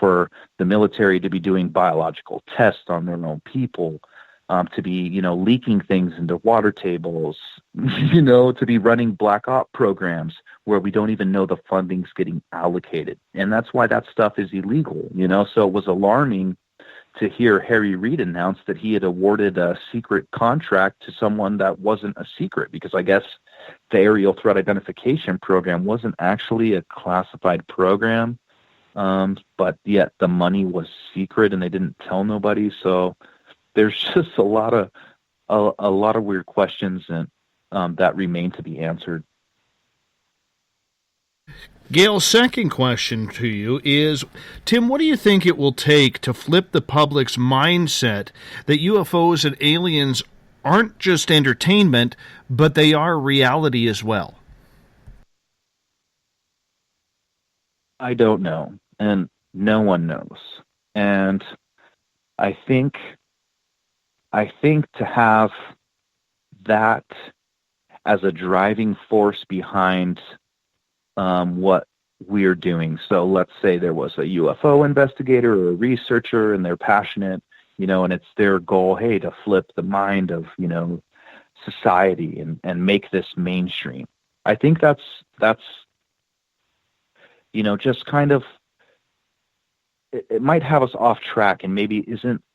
for the military to be doing biological tests on their own people, to be, leaking things into water tables, to be running black op programs where we don't even know the funding's getting allocated. And that's why that stuff is illegal, So it was alarming to hear Harry Reid announce that he had awarded a secret contract to someone that wasn't a secret, because I guess the Aerial Threat Identification Program wasn't actually a classified program, but yet the money was secret and they didn't tell nobody. So there's just a lot of weird questions and that remain to be answered. Gail, second question to you is, Tim, what do you think it will take to flip the public's mindset that UFOs and aliens aren't just entertainment, but they are reality as well? I don't know, and no one knows. And I think to have that as a driving force behind what we're doing. So let's say there was a UFO investigator or a researcher, and they're passionate, and it's their goal, hey, to flip the mind of, society and make this mainstream. I think that's just kind of, it might have us off track and maybe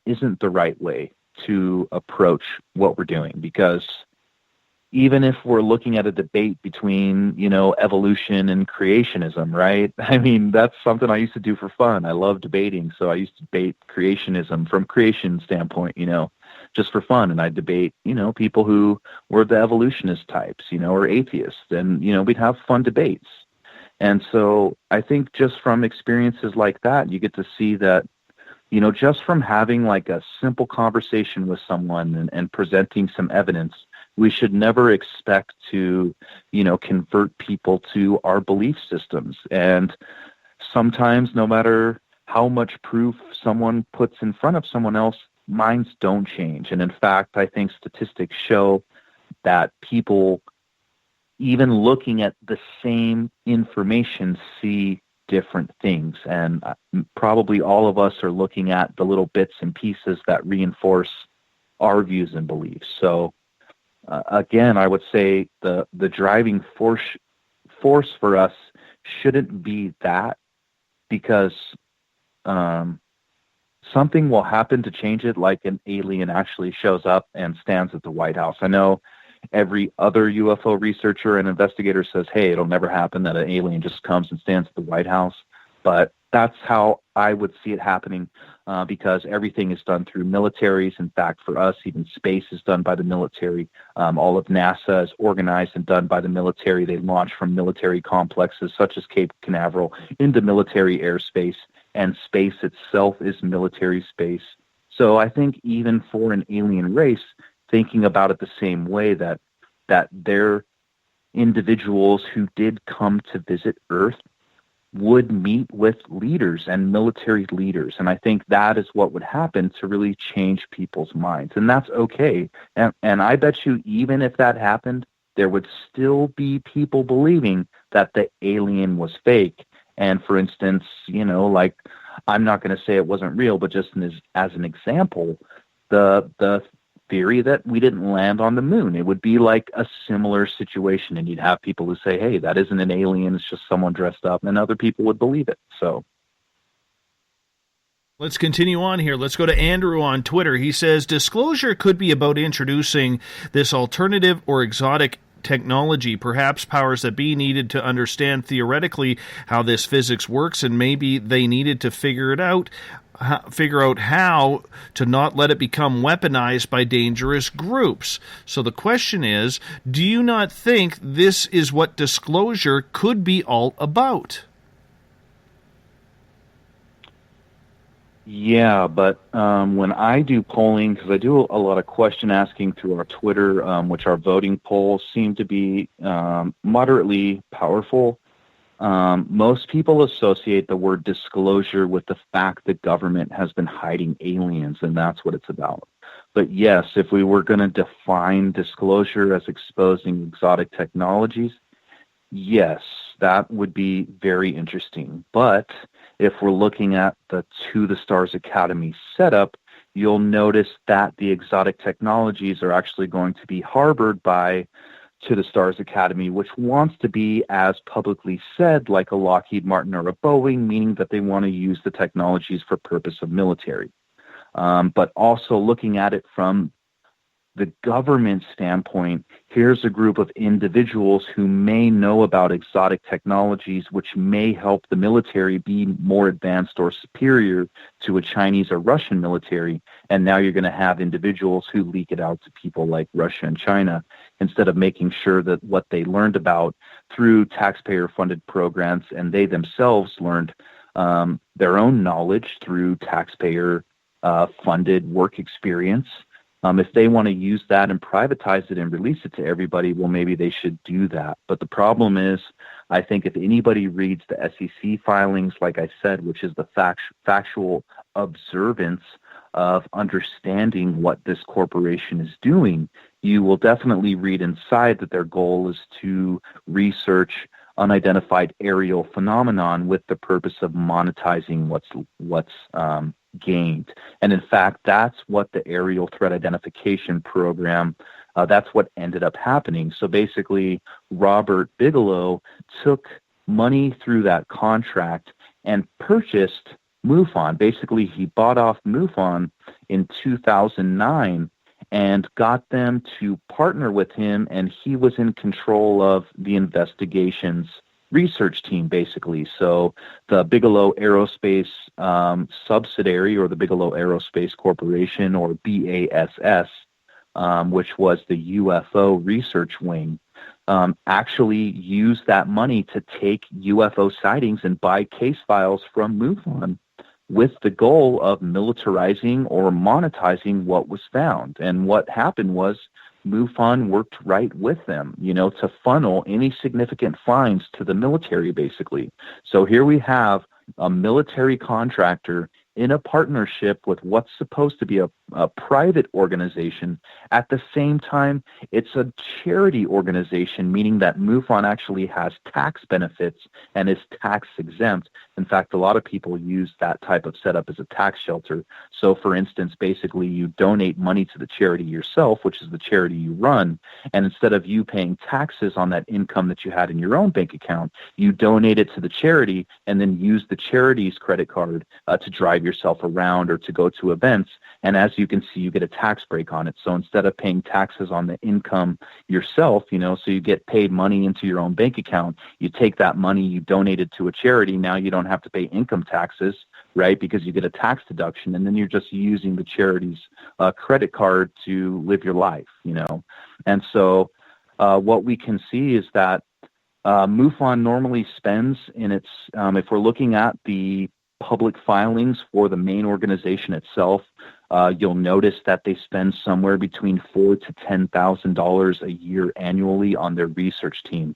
isn't the right way to approach what we're doing, because even if we're looking at a debate between, evolution and creationism, right? I mean, that's something I used to do for fun. I love debating. So I used to debate creationism from creation standpoint, just for fun. And I debate, people who were the evolutionist types, or atheists, and, we'd have fun debates. And so I think just from experiences like that, you get to see that, just from having like a simple conversation with someone and presenting some evidence, we should never expect to, convert people to our belief systems. And sometimes, no matter how much proof someone puts in front of someone else, minds don't change. And in fact, I think statistics show that people, even looking at the same information, see different things. And probably all of us are looking at the little bits and pieces that reinforce our views and beliefs. So again, I would say the driving force for us shouldn't be that, because something will happen to change it, like an alien actually shows up and stands at the White House. I know every other UFO researcher and investigator says, hey, it'll never happen that an alien just comes and stands at the White House. But that's how I would see it happening, because everything is done through militaries. In fact, for us, even space is done by the military. All of NASA is organized and done by the military. They launch from military complexes such as Cape Canaveral into military airspace, and space itself is military space. So I think even for an alien race, thinking about it the same way, that they're individuals who did come to visit Earth would meet with leaders and military leaders. And I think that is what would happen to really change people's minds. And that's okay. And I bet you, even if that happened, there would still be people believing that the alien was fake. And for instance, like, I'm not going to say it wasn't real, but just as an example, the theory that we didn't land on the moon, it would be like a similar situation, and you'd have people who say, hey, that isn't an alien, it's just someone dressed up, and other people would believe it. So let's continue on here. Let's go to Andrew on Twitter. He says, disclosure could be about introducing this alternative or exotic technology. Perhaps powers that be needed to understand theoretically how this physics works, and maybe they needed to figure out how to not let it become weaponized by dangerous groups. So the question is, do you not think this is what disclosure could be all about? Yeah, but when I do polling, because I do a lot of question asking through our Twitter, which our voting polls seem to be moderately powerful, most people associate the word disclosure with the fact that government has been hiding aliens, and that's what it's about. But yes, if we were going to define disclosure as exposing exotic technologies, yes, that would be very interesting. But if we're looking at the To the Stars Academy setup, you'll notice that the exotic technologies are actually going to be harbored by To the Stars Academy, which wants to be, as publicly said, like a Lockheed Martin or a Boeing, meaning that they want to use the technologies for purpose of military. But also looking at it from the government standpoint, here's a group of individuals who may know about exotic technologies which may help the military be more advanced or superior to a Chinese or Russian military. And now you're going to have individuals who leak it out to people like Russia and China instead of making sure that what they learned about through taxpayer-funded programs, and they themselves learned their own knowledge through taxpayer-funded work experience. If they want to use that and privatize it and release it to everybody, well, maybe they should do that. But the problem is, I think if anybody reads the SEC filings, like I said, which is the factual observance of understanding what this corporation is doing, you will definitely read inside that their goal is to research unidentified aerial phenomenon with the purpose of monetizing what's gained. And in fact, that's what the aerial threat identification program, that's what ended up happening. So basically, Robert Bigelow took money through that contract and purchased MUFON. Basically, he bought off MUFON in 2009 and got them to partner with him, and he was in control of the investigations research team, basically. So the Bigelow Aerospace subsidiary, or the Bigelow Aerospace Corporation, or BASS, which was the UFO research wing, actually used that money to take UFO sightings and buy case files from MUFON with the goal of militarizing or monetizing what was found. And what happened was MUFON worked right with them, to funnel any significant finds to the military, basically. So here we have a military contractor in a partnership with what's supposed to be a private organization. At the same time, it's a charity organization, meaning that MUFON actually has tax benefits and is tax exempt. In fact, a lot of people use that type of setup as a tax shelter. So for instance, basically you donate money to the charity yourself, which is the charity you run, and instead of you paying taxes on that income that you had in your own bank account, you donate it to the charity and then use the charity's credit card to drive yourself around or to go to events. And as you can see, you get a tax break on it. So instead of paying taxes on the income yourself, so you get paid money into your own bank account, you take that money, you donate it to a charity. Now you don't have to pay income taxes, right? Because you get a tax deduction, and then you're just using the charity's credit card to live your life, And so what we can see is that MUFON normally spends in its, if we're looking at the public filings for the main organization itself, you'll notice that they spend somewhere between $4,000 to $10,000 a year annually on their research team.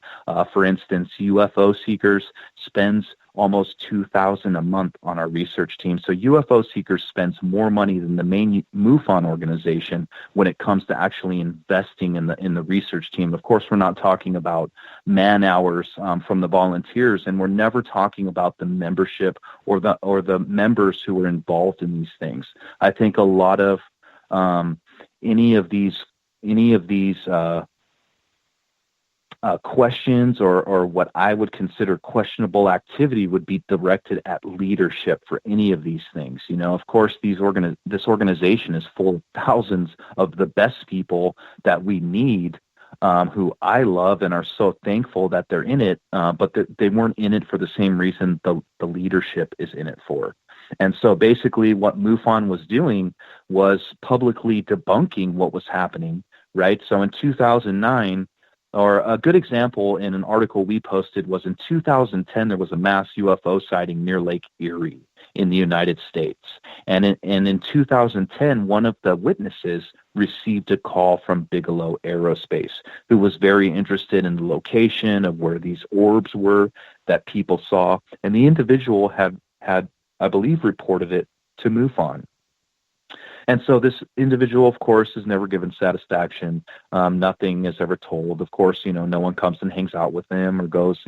For instance, UFO Seekers spends almost $2,000 a month on our research team. So UFO Seekers spends more money than the main MUFON organization when it comes to actually investing in the research team. Of course, we're not talking about man hours from the volunteers, and we're never talking about the membership or the members who are involved in these things. I think a lot of any of these questions or what I would consider questionable activity would be directed at leadership for any of these things. Of course, this organization is full of thousands of the best people that we need who I love and are so thankful that they're in it, but they weren't in it for the same reason the leadership is in it for. And so basically what MUFON was doing was publicly debunking what was happening, right? So in 2009, or a good example in an article we posted was in 2010, there was a mass UFO sighting near Lake Erie in the United States. And in 2010, one of the witnesses received a call from Bigelow Aerospace, who was very interested in the location of where these orbs were that people saw. And the individual had I believe, reported it to MUFON. And so this individual, of course, is never given satisfaction. Nothing is ever told. Of course, no one comes and hangs out with him or goes,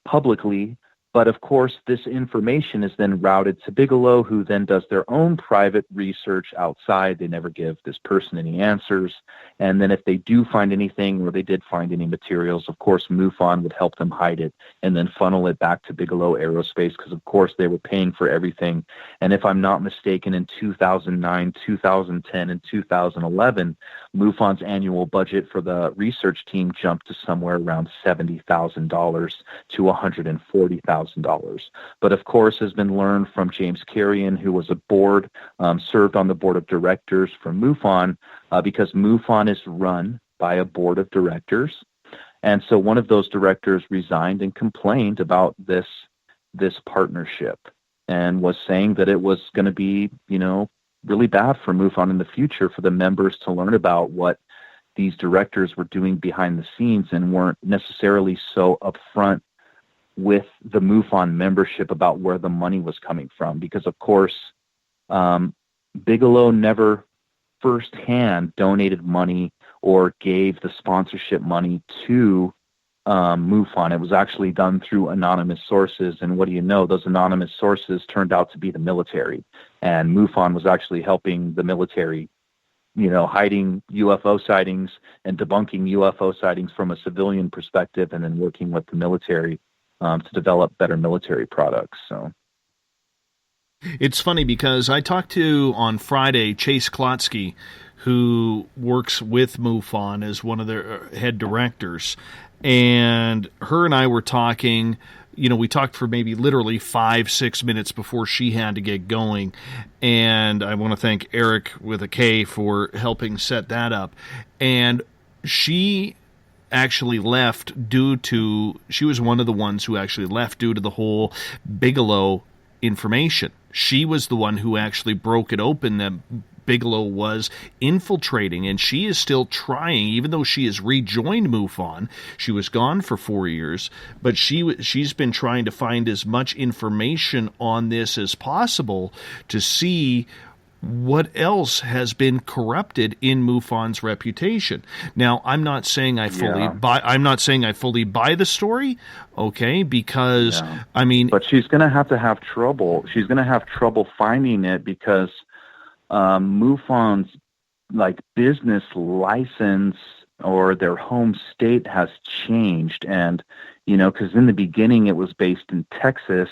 publicly. But of course, this information is then routed to Bigelow, who then does their own private research outside. They never give this person any answers. And then if they do find anything, or they did find any materials, of course, MUFON would help them hide it and then funnel it back to Bigelow Aerospace, because of course they were paying for everything. And if I'm not mistaken, in 2009, 2010, and 2011, MUFON's annual budget for the research team jumped to somewhere around $70,000 to $140,000. But of course, has been learned from James Carrion, who was served on the board of directors for MUFON, because MUFON is run by a board of directors. And so one of those directors resigned and complained about this partnership, and was saying that it was going to be, really bad for MUFON in the future for the members to learn about what these directors were doing behind the scenes, and weren't necessarily so upfront with the MUFON membership about where the money was coming from. Because of course, Bigelow never firsthand donated money or gave the sponsorship money to MUFON. It was actually done through anonymous sources. And what do you know? Those anonymous sources turned out to be the military. And MUFON was actually helping the military, hiding UFO sightings and debunking UFO sightings from a civilian perspective, and then working with the military to develop better military products. So it's funny because I talked to on Friday Chase Klotsky, who works with MUFON as one of their head directors, and her and I were talking. We talked for maybe literally 5-6 minutes before she had to get going, and I want to thank Eric with a K for helping set that up. And she actually left she was one of the ones who actually left due to the whole Bigelow information. She was the one who actually broke it open that Bigelow was infiltrating, and she is still trying, even though she has rejoined MUFON. She was gone for 4 years, but she's been trying to find as much information on this as possible to see what else has been corrupted in MUFON's reputation. Now, I'm not saying I fully buy the story, okay? Because but she's going to have trouble. She's going to have trouble finding it, because MUFON's business license or their home state has changed, and because in the beginning it was based in Texas,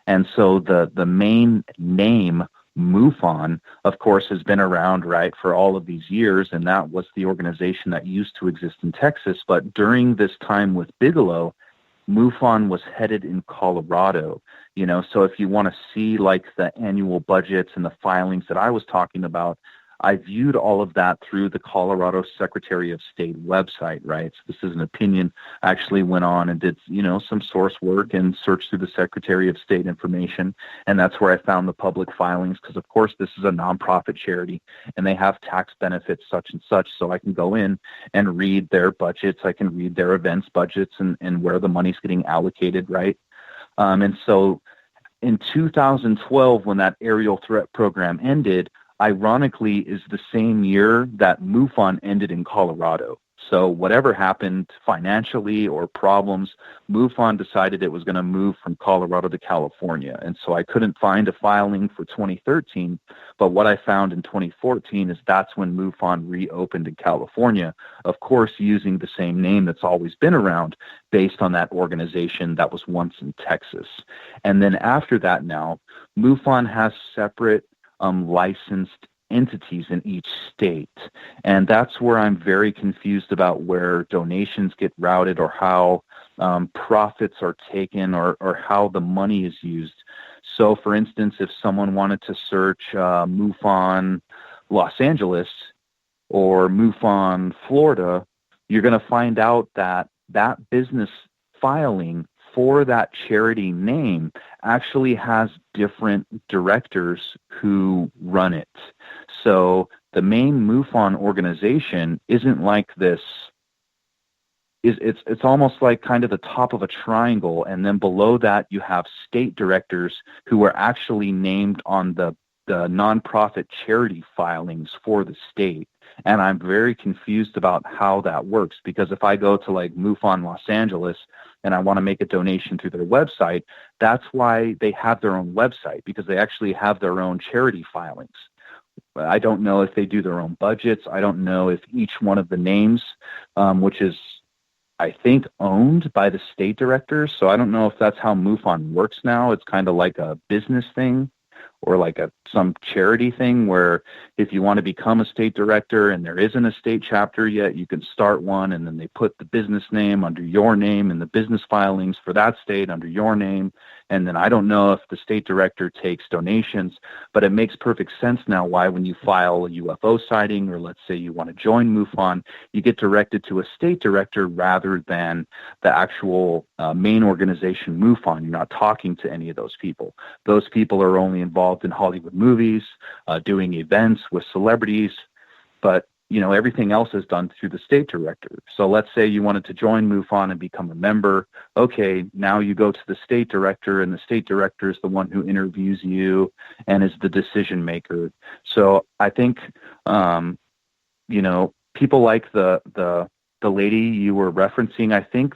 and so the main name MUFON, of course, has been around, right, for all of these years, and that was the organization that used to exist in Texas. But during this time with Bigelow, MUFON was headed in Colorado, so if you want to see the annual budgets and the filings that I was talking about, I viewed all of that through the Colorado Secretary of State website, right? So this is an opinion. I actually went on and did, some source work and searched through the Secretary of State information. And that's where I found the public filings, because, of course, this is a nonprofit charity and they have tax benefits such and such. So I can go in and read their budgets. I can read their events budgets and where the money's getting allocated, right? And so in 2012, when that aerial threat program ended, ironically, is the same year that MUFON ended in Colorado. So whatever happened financially or problems, MUFON decided it was going to move from Colorado to California. And so I couldn't find a filing for 2013, but what I found in 2014 is that's when MUFON reopened in California, of course, using the same name that's always been around, based on that organization that was once in Texas. And then after that now, MUFON has separate licensed entities in each state. And that's where I'm very confused about where donations get routed or how profits are taken or how the money is used. So, for instance, if someone wanted to search MUFON Los Angeles or MUFON Florida, you're going to find out that that business filing for that charity name actually has different directors who run it. So the main MUFON organization isn't like this. It's almost like kind of the top of a triangle, and then below that you have state directors who are actually named on the nonprofit charity filings for the state. And I'm very confused about how that works, because if I go to like MUFON Los Angeles and I want to make a donation through their website, that's why they have their own website, because they actually have their own charity filings. I don't know if they do their own budgets. I don't know if each one of the names, which is, I think, owned by the state directors. So I don't know if that's how MUFON works now. It's kind of like a business thing, or like some charity thing where if you want to become a state director and there isn't a state chapter yet, you can start one, and then they put the business name under your name and the business filings for that state under your name. And then I don't know if the state director takes donations, but it makes perfect sense now why when you file a UFO sighting, or let's say you want to join MUFON, you get directed to a state director rather than the actual main organization MUFON. You're not talking to any of those people. Those people are only involved in Hollywood movies, doing events with celebrities, but everything else is done through the state director. So let's say you wanted to join MUFON and become a member. Okay, now you go to the state director, and the state director is the one who interviews you and is the decision maker. So I think, people like the lady you were referencing, I think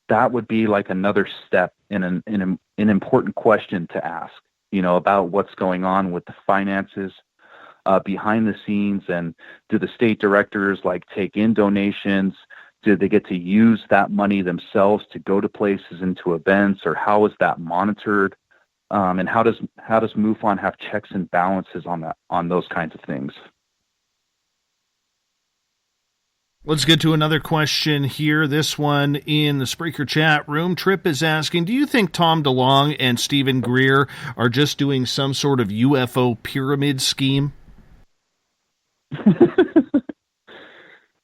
that would be like another step in an important question to ask, about what's going on with the finances behind the scenes, and do the state directors take in donations? Do they get to use that money themselves to go to places and to events, or how is that monitored? And how does MUFON have checks and balances on those kinds of things? Let's get to another question here. This one in the Spreaker chat room. Trip is asking, do you think Tom DeLonge and Stephen Greer are just doing some sort of UFO pyramid scheme?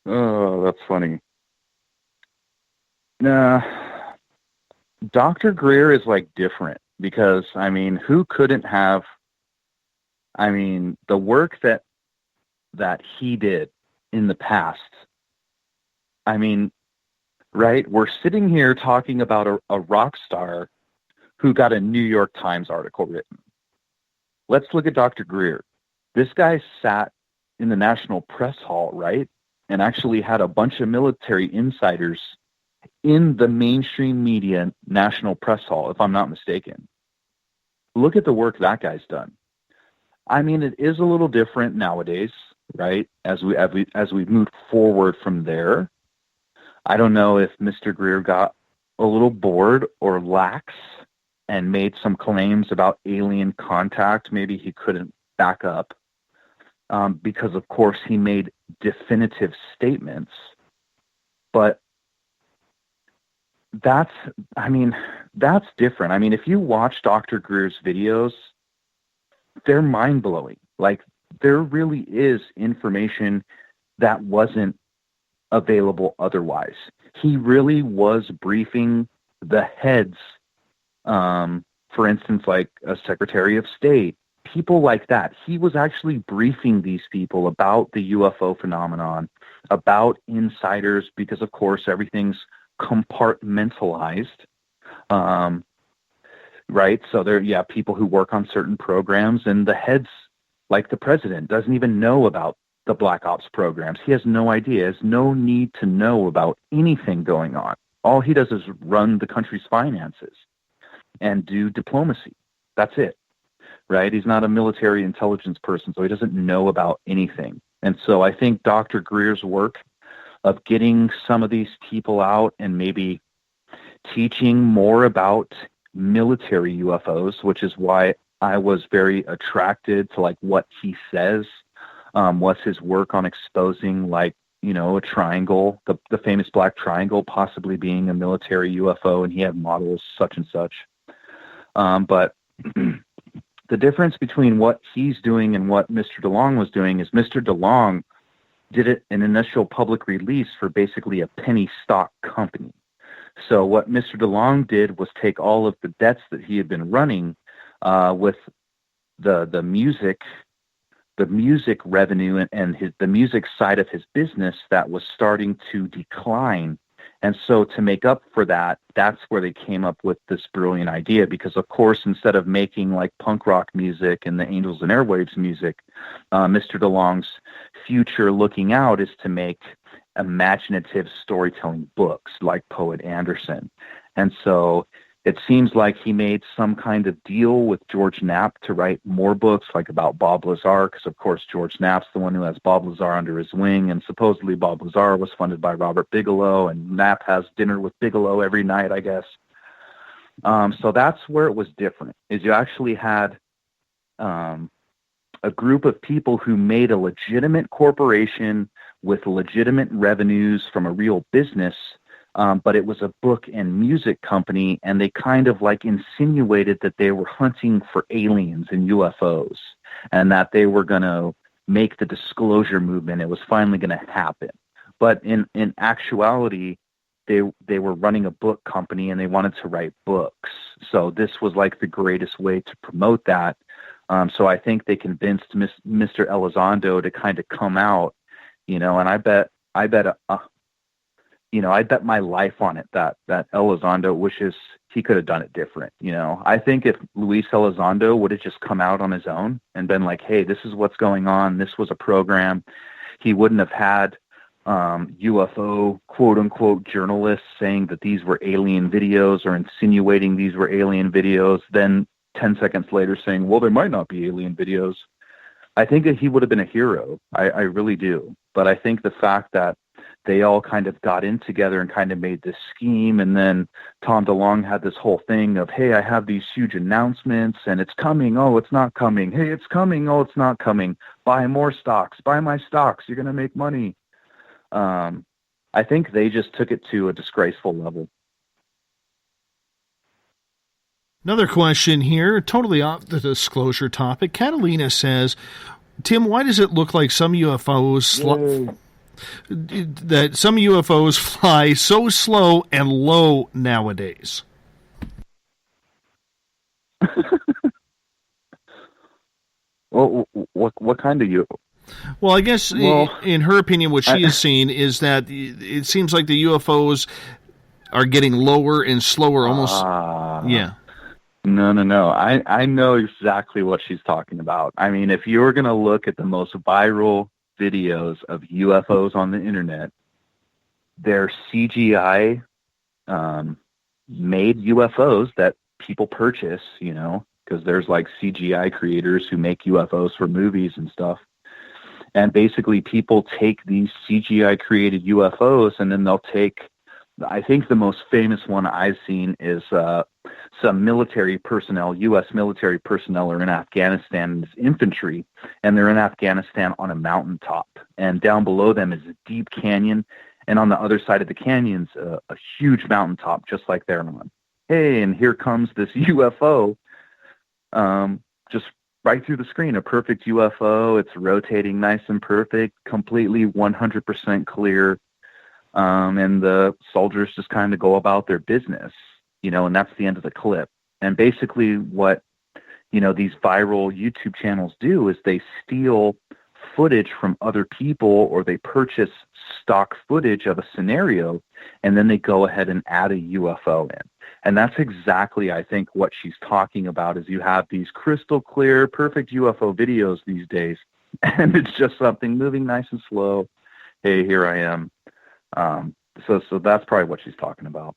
Oh, that's funny. Nah, Dr. Greer is different, because who couldn't have, the work that he did in the past. Right? We're sitting here talking about a rock star who got a New York Times article written. Let's look at Dr. Greer. This guy sat in the National Press Hall, right? And actually had a bunch of military insiders in the mainstream media National Press Hall, if I'm not mistaken. Look at the work that guy's done. It is a little different nowadays, right? As we've moved forward from there. I don't know if Mr. Greer got a little bored or lax and made some claims about alien contact maybe he couldn't back up. Because, of course, he made definitive statements. But that's different. If you watch Dr. Greer's videos, they're mind-blowing. There really is information that wasn't available otherwise. He really was briefing the heads, for instance, like a Secretary of State, people like that. He was actually briefing these people about the UFO phenomenon, about insiders, because, of course, everything's compartmentalized, right? So there, people who work on certain programs, and the heads, like the president, doesn't even know about the Black Ops programs. He has no idea. Has no need to know about anything going on. All he does is run the country's finances and do diplomacy. That's it. Right? He's not a military intelligence person, so he doesn't know about anything. And so I think Dr. Greer's work of getting some of these people out and maybe teaching more about military UFOs, which is why I was very attracted to what he says was his work on exposing, like, a triangle, the famous black triangle, possibly being a military UFO, and he had models such and such. But the difference between what he's doing and what Mr. DeLonge was doing is Mr. DeLonge did an initial public release for basically a penny stock company. So what Mr. DeLonge did was take all of the bets that he had been running with the music revenue and the music side of his business that was starting to decline. And so to make up for that, that's where they came up with this brilliant idea, because of course, instead of making like punk rock music and the Angels and Airwaves music, Mr. DeLonge's future looking out is to make imaginative storytelling books like Poet Anderson. And so it seems like he made some kind of deal with George Knapp to write more books, like about Bob Lazar, because of course George Knapp's the one who has Bob Lazar under his wing, and supposedly Bob Lazar was funded by Robert Bigelow, and Knapp has dinner with Bigelow every night, I guess. So that's where it was different, is you actually had a group of people who made a legitimate corporation with legitimate revenues from a real business, but it was a book and music company, and they kind of like insinuated that they were hunting for aliens and UFOs, and that they were going to make the disclosure movement. It was finally going to happen. But in actuality, they were running a book company, and they wanted to write books. So this was like the greatest way to promote that. So I think they convinced Mr. Elizondo to kind of come out, and I bet my life on it that Elizondo wishes he could have done it different. I think if Luis Elizondo would have just come out on his own and been like, hey, this is what's going on, this was a program, he wouldn't have had UFO quote unquote journalists saying that these were alien videos or insinuating these were alien videos, then 10 seconds later saying, well, there might not be alien videos. I think that he would have been a hero. I really do. But I think the fact that they all kind of got in together and kind of made this scheme, and then Tom DeLonge had this whole thing of, hey, I have these huge announcements, and it's coming, oh, it's not coming, hey, it's coming, oh, it's not coming, buy more stocks, buy my stocks, you're going to make money. I think they just took it to a disgraceful level. Another question here, totally off the disclosure topic. Catalina says, Tim, why does it look like some UFOs fly so slow and low nowadays? Well, what kind of UFO? Well, I guess in her opinion, what she has seen is that it seems like the UFOs are getting lower and slower, almost. Yeah. No. I know exactly what she's talking about. I mean, if you're going to look at the most viral videos of UFOs on the internet, they're CGI made UFOs that people purchase, because there's like CGI creators who make UFOs for movies and stuff. And basically people take these CGI created UFOs, and then they'll take, I think the most famous one I've seen is some military personnel, U.S. military personnel are in Afghanistan as infantry, and they're in Afghanistan on a mountaintop. And down below them is a deep canyon, and on the other side of the canyon's a huge mountaintop, just like they're on. Hey, and here comes this UFO, just right through the screen, a perfect UFO. It's rotating nice and perfect, completely 100% clear. And the soldiers just kind of go about their business, and that's the end of the clip. And basically what, these viral YouTube channels do is they steal footage from other people, or they purchase stock footage of a scenario, and then they go ahead and add a UFO in. And that's exactly, I think, what she's talking about, is you have these crystal clear, perfect UFO videos these days, and it's just something moving nice and slow. Hey, here I am. So that's probably what she's talking about.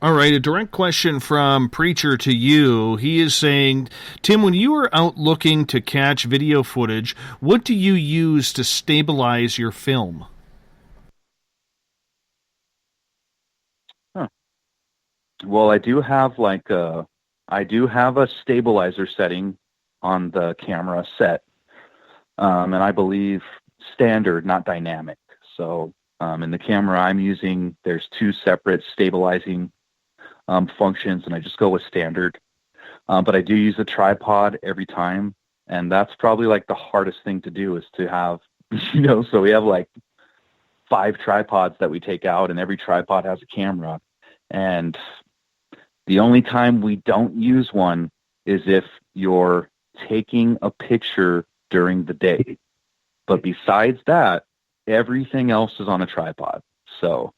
All right, a direct question from Preacher to you. He is saying, Tim, when you are out looking to catch video footage, what do you use to stabilize your film? Well, I do have a stabilizer setting on the camera set. and I believe standard, not dynamic. So in the camera I'm using, there's 2 separate stabilizing functions, and I just go with standard. But I do use a tripod every time, and that's probably like the hardest thing to do is to have, so we have like 5 tripods that we take out, and every tripod has a camera. And the only time we don't use one is if you're taking a picture during the day. But besides that, everything else is on a tripod. So,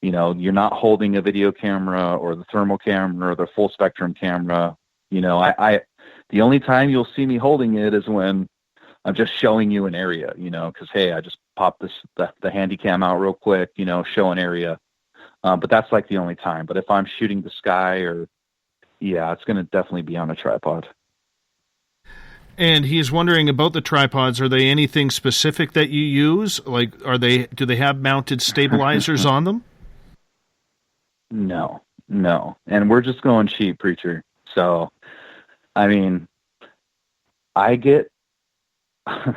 you're not holding a video camera or the thermal camera or the full spectrum camera. The only time you'll see me holding it is when I'm just showing you an area, because, hey, I just popped the handy cam out real quick, show an area. But that's like the only time. But if I'm shooting the sky it's going to definitely be on a tripod. And he's wondering about the tripods. Are they anything specific that you use? Like, do they have mounted stabilizers on them? No. And we're just going cheap, preacher. So, I mean, I get, if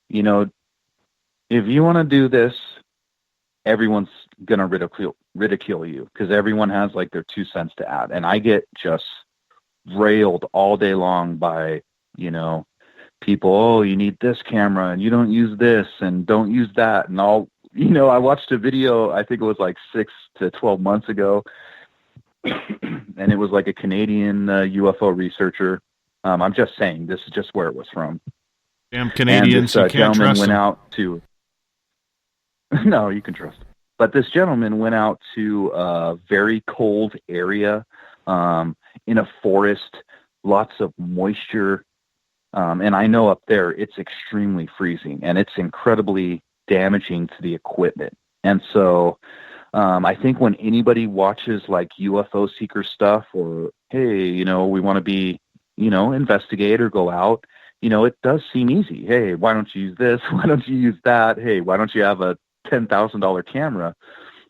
you want to do this, everyone's going to ridicule you because everyone has like their 2 cents to add. And I get just railed all day long by, people, oh, you need this camera and you don't use this and don't use that. And I watched a video, I think it was like 6 to 12 months ago. And it was like a Canadian UFO researcher. I'm just saying, this is just where it was from. Damn Canadians, and this, you can't trust went them. out to, no, you can trust him. But this gentleman went out to a very cold area in a forest, lots of moisture. And I know up there it's extremely freezing and it's incredibly damaging to the equipment. And so I think when anybody watches like UFO Seeker stuff or, hey, we want to be, investigate or go out, it does seem easy. Hey, why don't you use this? Why don't you use that? Hey, why don't you have a $10,000 camera?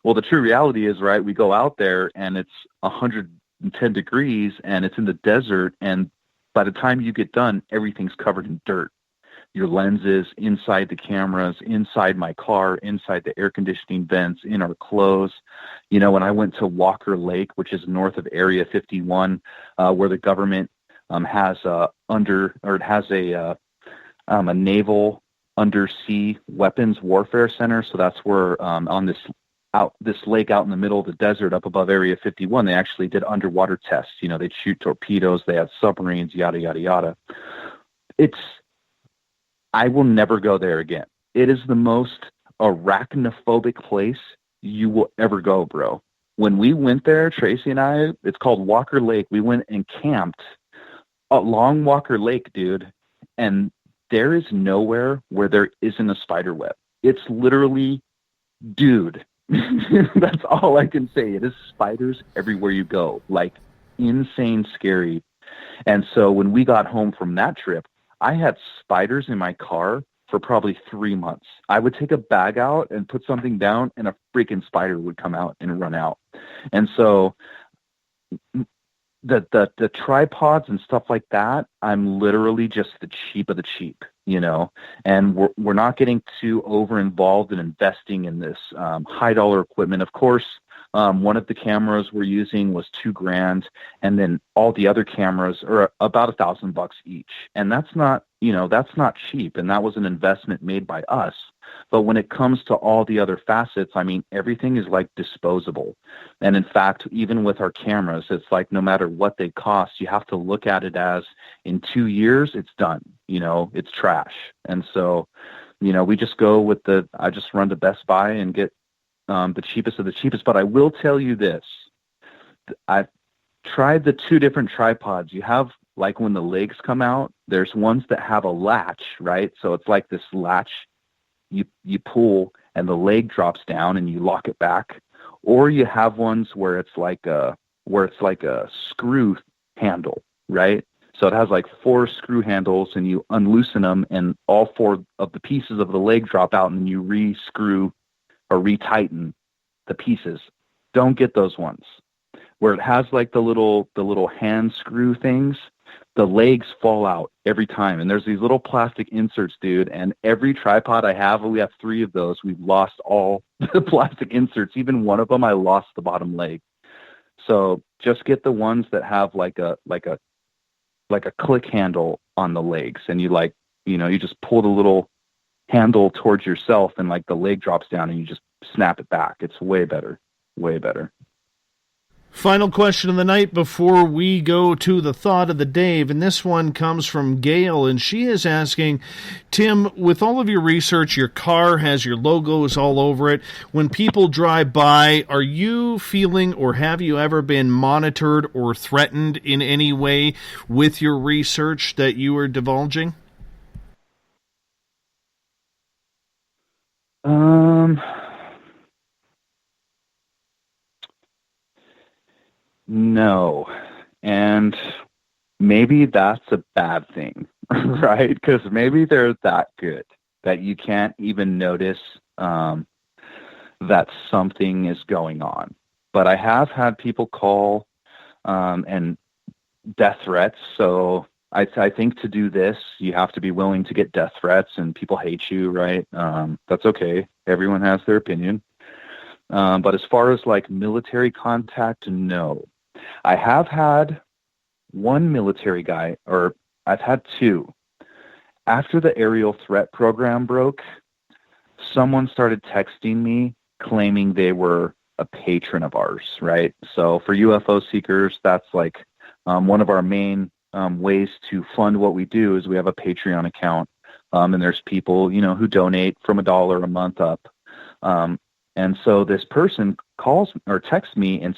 Well, the true reality is, right, we go out there and it's 110 degrees and it's in the desert, and by the time you get done, everything's covered in dirt. Your lenses, inside the cameras, inside my car, inside the air conditioning vents, in our clothes. When I went to Walker Lake, which is north of Area 51, where the government has a naval undersea weapons warfare center. So that's where on this lake out in the middle of the desert up above Area 51, they actually did underwater tests. They'd shoot torpedoes, they had submarines, yada, yada, yada. I will never go there again. It is the most arachnophobic place you will ever go, bro. When we went there, Tracy and I, it's called Walker Lake. We went and camped along Walker Lake, dude, and there is nowhere where there isn't a spider web. It's literally, dude, that's all I can say. It is spiders everywhere you go, like insane scary. And so when we got home from that trip, I had spiders in my car for probably 3 months. I would take a bag out and put something down and a freaking spider would come out and run out. And so the tripods and stuff like that, I'm literally just the cheap of the cheap, and we're not getting too over involved in investing in this high dollar equipment. Of course, one of the cameras we're using was $2,000, and then all the other cameras are about $1,000 each. And that's not cheap. And that was an investment made by us. But when it comes to all the other facets, I mean, everything is like disposable. And in fact, even with our cameras, it's like no matter what they cost, you have to look at it as in 2 years, it's done, it's trash. And so, we just go with I just run to Best Buy and get the cheapest of the cheapest. But I will tell you this, I've tried the 2 different tripods. You have, like when the legs come out, there's ones that have a latch, right? So it's like this latch you pull and the leg drops down and you lock it back. Or you have ones where it's like a screw handle, right? So it has like 4 screw handles and you unloosen them and all 4 of the pieces of the leg drop out and you re-screw or retighten the pieces. Don't get those ones where it has like the little hand screw things. the legs fall out every time. And there's these little plastic inserts, dude. And every tripod I have, we have 3 of those. We've lost all the plastic inserts. Even one of them, I lost the bottom leg. So just get the ones that have like a click handle on the legs. And you just pull the little handle towards yourself and like the leg drops down and you just snap it back. It's way better. Way better. Final question of the night before we go to the thought of the day, and this one comes from Gail, and she is asking, Tim, with all of your research, your car has your logos all over it. When people drive by, are you feeling or have you ever been monitored or threatened in any way with your research that you are divulging? No. And maybe that's a bad thing, right? Because maybe they're that good that you can't even notice that something is going on. But I have had people call and death threats. So I think to do this, you have to be willing to get death threats, and people hate you, right? That's okay. Everyone has their opinion. But as far as like military contact, no. I have had one military guy, or I've had 2. After the aerial threat program broke, someone started texting me claiming they were a patron of ours, right? So for UFO Seekers, that's like one of our main ways to fund what we do is we have a Patreon account, and there's people, who donate from $1 a month up. And so this person calls or texts me and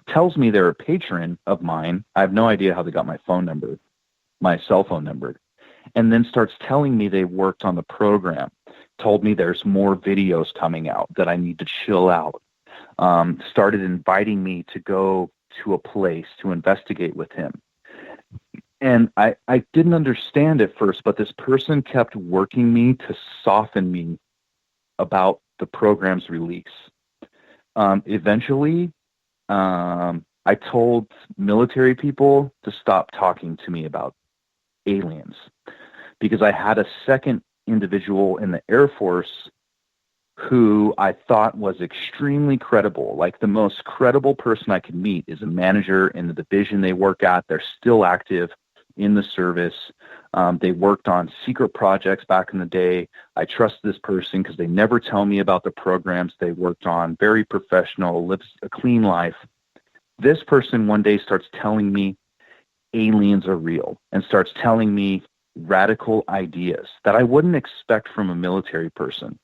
tells me they're a patron of mine. I have no idea how they got my phone number, my cell phone number, and then starts telling me they worked on the program, told me there's more videos coming out, that I need to chill out, started inviting me to go to a place to investigate with him. And I didn't understand at first, but this person kept working me to soften me about the program's release. Eventually, I told military people to stop talking to me about aliens because I had a second individual in the Air Force who I thought was extremely credible. Like the most credible person I could meet is a manager in the division they work at. They're still active in the service. They worked on secret projects back in the day. I trust this person because they never tell me about the programs they worked on. Very professional, lives a clean life. This person one day starts telling me aliens are real and starts telling me radical ideas that I wouldn't expect from a military person.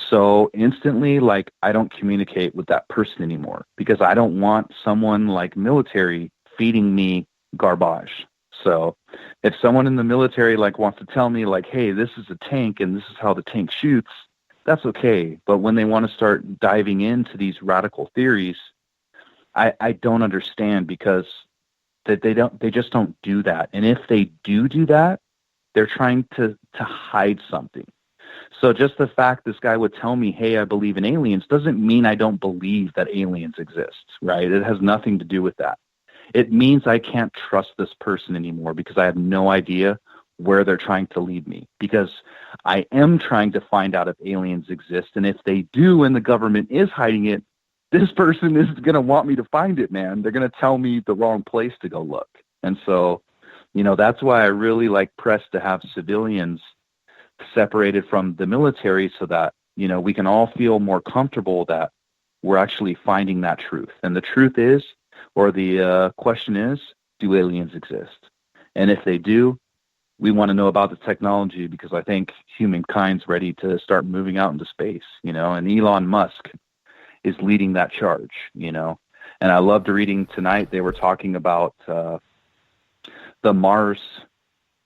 So instantly, like, I don't communicate with that person anymore because I don't want someone like military feeding me garbage. So if someone in the military like wants to tell me like, hey, this is a tank and this is how the tank shoots, that's okay. But when they want to start diving into these radical theories, I don't understand because they just don't do that. And if they do that, they're trying to hide something. So just the fact this guy would tell me, hey, I believe in aliens doesn't mean I don't believe that aliens exist, right? It has nothing to do with that. It means I can't trust this person anymore because I have no idea where they're trying to lead me, because I am trying to find out if aliens exist. And if they do and the government is hiding it, this person is going to want me to find it, man. They're going to tell me the wrong place to go look. And so, that's why I really press to have civilians separated from the military so that, we can all feel more comfortable that we're actually finding that truth. And the truth is, or the question is, do aliens exist? And if they do, we want to know about the technology because I think humankind's ready to start moving out into space, and Elon Musk is leading that charge, And I loved reading tonight, they were talking about the Mars,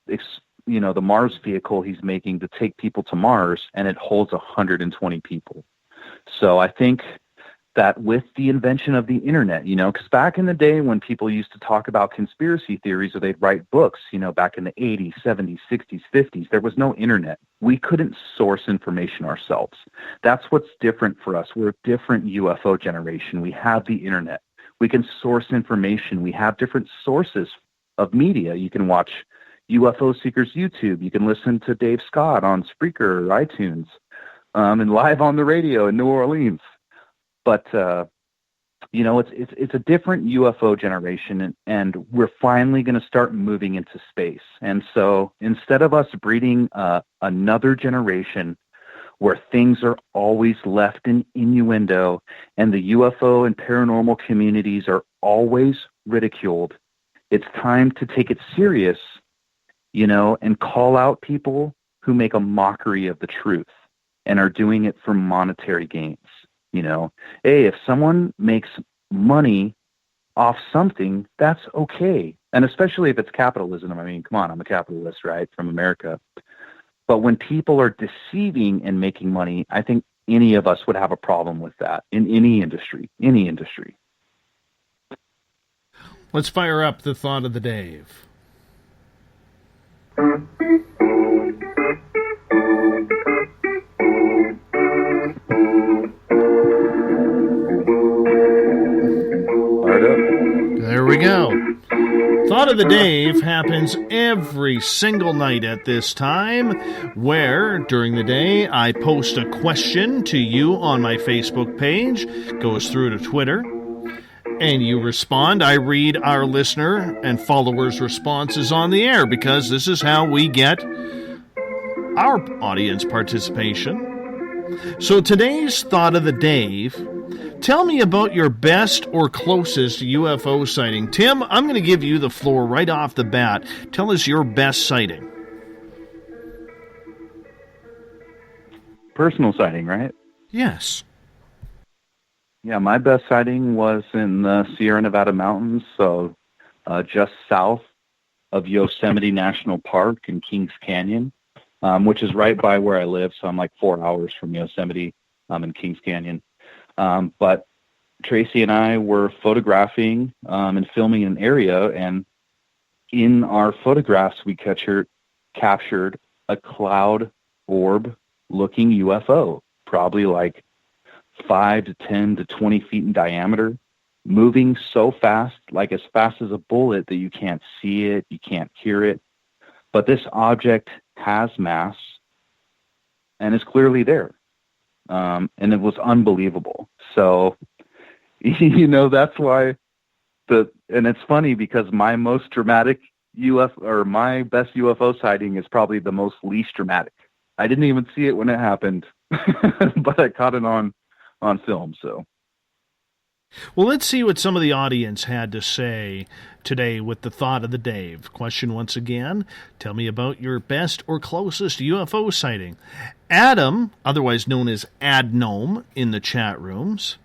the Mars vehicle he's making to take people to Mars, and it holds 120 people. So I think that with the invention of the internet, because back in the day when people used to talk about conspiracy theories or they'd write books, back in the 80s, 70s, 60s, 50s, there was no internet. We couldn't source information ourselves. That's what's different for us. We're a different UFO generation. We have the internet. We can source information. We have different sources of media. You can watch UFO Seekers YouTube. You can listen to Dave Scott on Spreaker or iTunes, and live on the radio in New Orleans. But it's a different UFO generation, and we're finally going to start moving into space. And so instead of us breeding another generation where things are always left in innuendo and the UFO and paranormal communities are always ridiculed, it's time to take it serious, and call out people who make a mockery of the truth and are doing it for monetary gains. Hey, if someone makes money off something, that's okay. And especially if it's capitalism. I mean, come on, I'm a capitalist, right, from America. But when people are deceiving and making money, I think any of us would have a problem with that in any industry. Let's fire up the thought of the Dave. There we go. Thought of the Dave happens every single night at this time, where during the day I post a question to you on my Facebook page, goes through to Twitter, and you respond. I read our listener and followers' responses on the air, because this is how we get our audience participation. So today's Thought of the Dave: tell me about your best or closest UFO sighting. Tim, I'm going to give you the floor right off the bat. Tell us your best sighting. Personal sighting, right? Yes. Yeah, my best sighting was in the Sierra Nevada mountains, so just south of Yosemite National Park in Kings Canyon, which is right by where I live, so I'm like 4 hours from Yosemite in Kings Canyon. But Tracy and I were photographing and filming an area, and in our photographs we captured a cloud orb-looking UFO, probably like 5 to 10 to 20 feet in diameter, moving so fast, like as fast as a bullet, that you can't see it, you can't hear it. But this object has mass and is clearly there. And it was unbelievable. So, that's why and it's funny because my most dramatic my best UFO sighting is probably the most least dramatic. I didn't even see it when it happened, but I caught it on film. So, well, let's see what some of the audience had to say today with the Thought of the Dave. Question once again: tell me about your best or closest UFO sighting. Adam, otherwise known as Adnome in the chat rooms,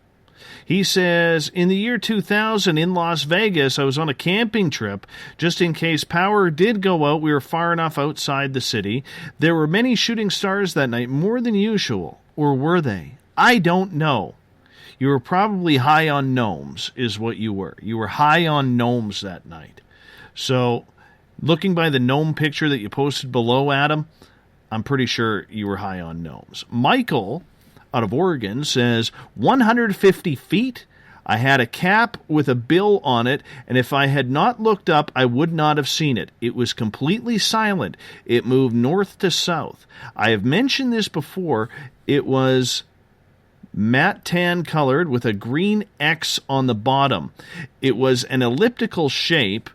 he says, in the year 2000 in Las Vegas, I was on a camping trip. Just in case power did go out, we were far enough outside the city. There were many shooting stars that night, more than usual. Or were they? I don't know. You were probably high on gnomes, is what you were. You were high on gnomes that night. So, looking by the gnome picture that you posted below, Adam, I'm pretty sure you were high on gnomes. Michael, out of Oregon, says 150 feet. I had a cap with a bill on it, and if I had not looked up, I would not have seen it. It was completely silent. It moved north to south. I have mentioned this before. It was matte tan colored with a green X on the bottom. It was an elliptical shape.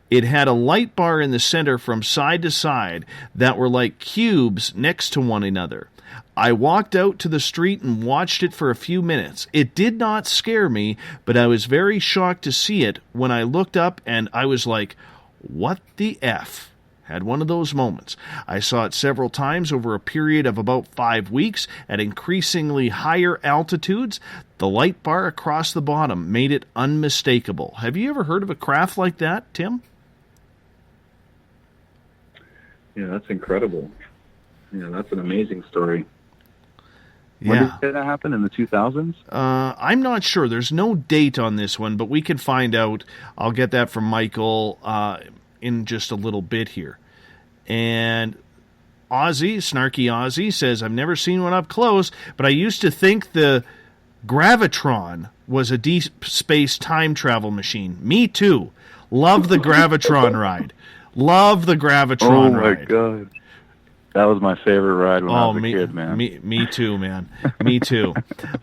It had a light bar in the center from side to side that were like cubes next to one another. I walked out to the street and watched it for a few minutes. It did not scare me, but I was very shocked to see it when I looked up, and I was like, what the F? Had one of those moments. I saw it several times over a period of about 5 weeks at increasingly higher altitudes. The light bar across the bottom made it unmistakable. Have you ever heard of a craft like that, Tim? Yeah, that's incredible. Yeah, that's an amazing story. Yeah. When did that happen? In the 2000s? I'm not sure. There's no date on this one, but we can find out. I'll get that from Michael in just a little bit here. And Snarky Ozzy says, I've never seen one up close, but I used to think the Gravitron was a deep space time travel machine. Me too. Love the Gravitron ride. Love the Gravitron ride. Oh, my God. That was my favorite ride when I was a kid, man. Me too, man. Me too.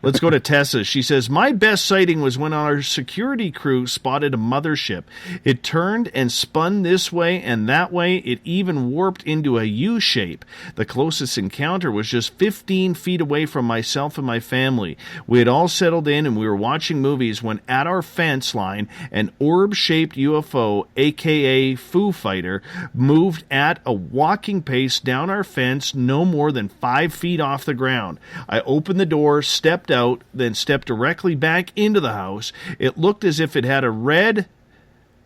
Let's go to Tessa. She says, my best sighting was when our security crew spotted a mothership. It turned and spun this way and that way. It even warped into a U shape. The closest encounter was just 15 feet away from myself and my family. We had all settled in and we were watching movies when at our fence line, an orb-shaped UFO, aka Foo Fighter, moved at a walking pace down our fence no more than 5 feet off the ground. I opened the door, stepped out, then stepped directly back into the house. It looked as if it had a red,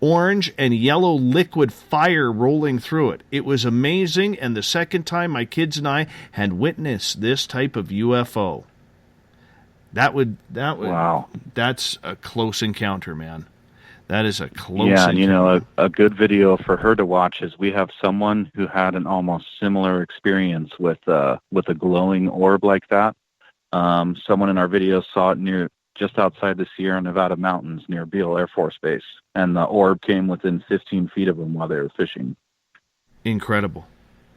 orange, and yellow liquid fire rolling through it. It was amazing, and the second time my kids and I had witnessed this type of UFO. Wow. That's a close encounter, man. That is a close encounter. Yeah, you know, a good video for her to watch is we have someone who had an almost similar experience with a glowing orb like that. Someone in our video saw it just outside the Sierra Nevada mountains near Beale Air Force Base, and the orb came within 15 feet of them while they were fishing. Incredible.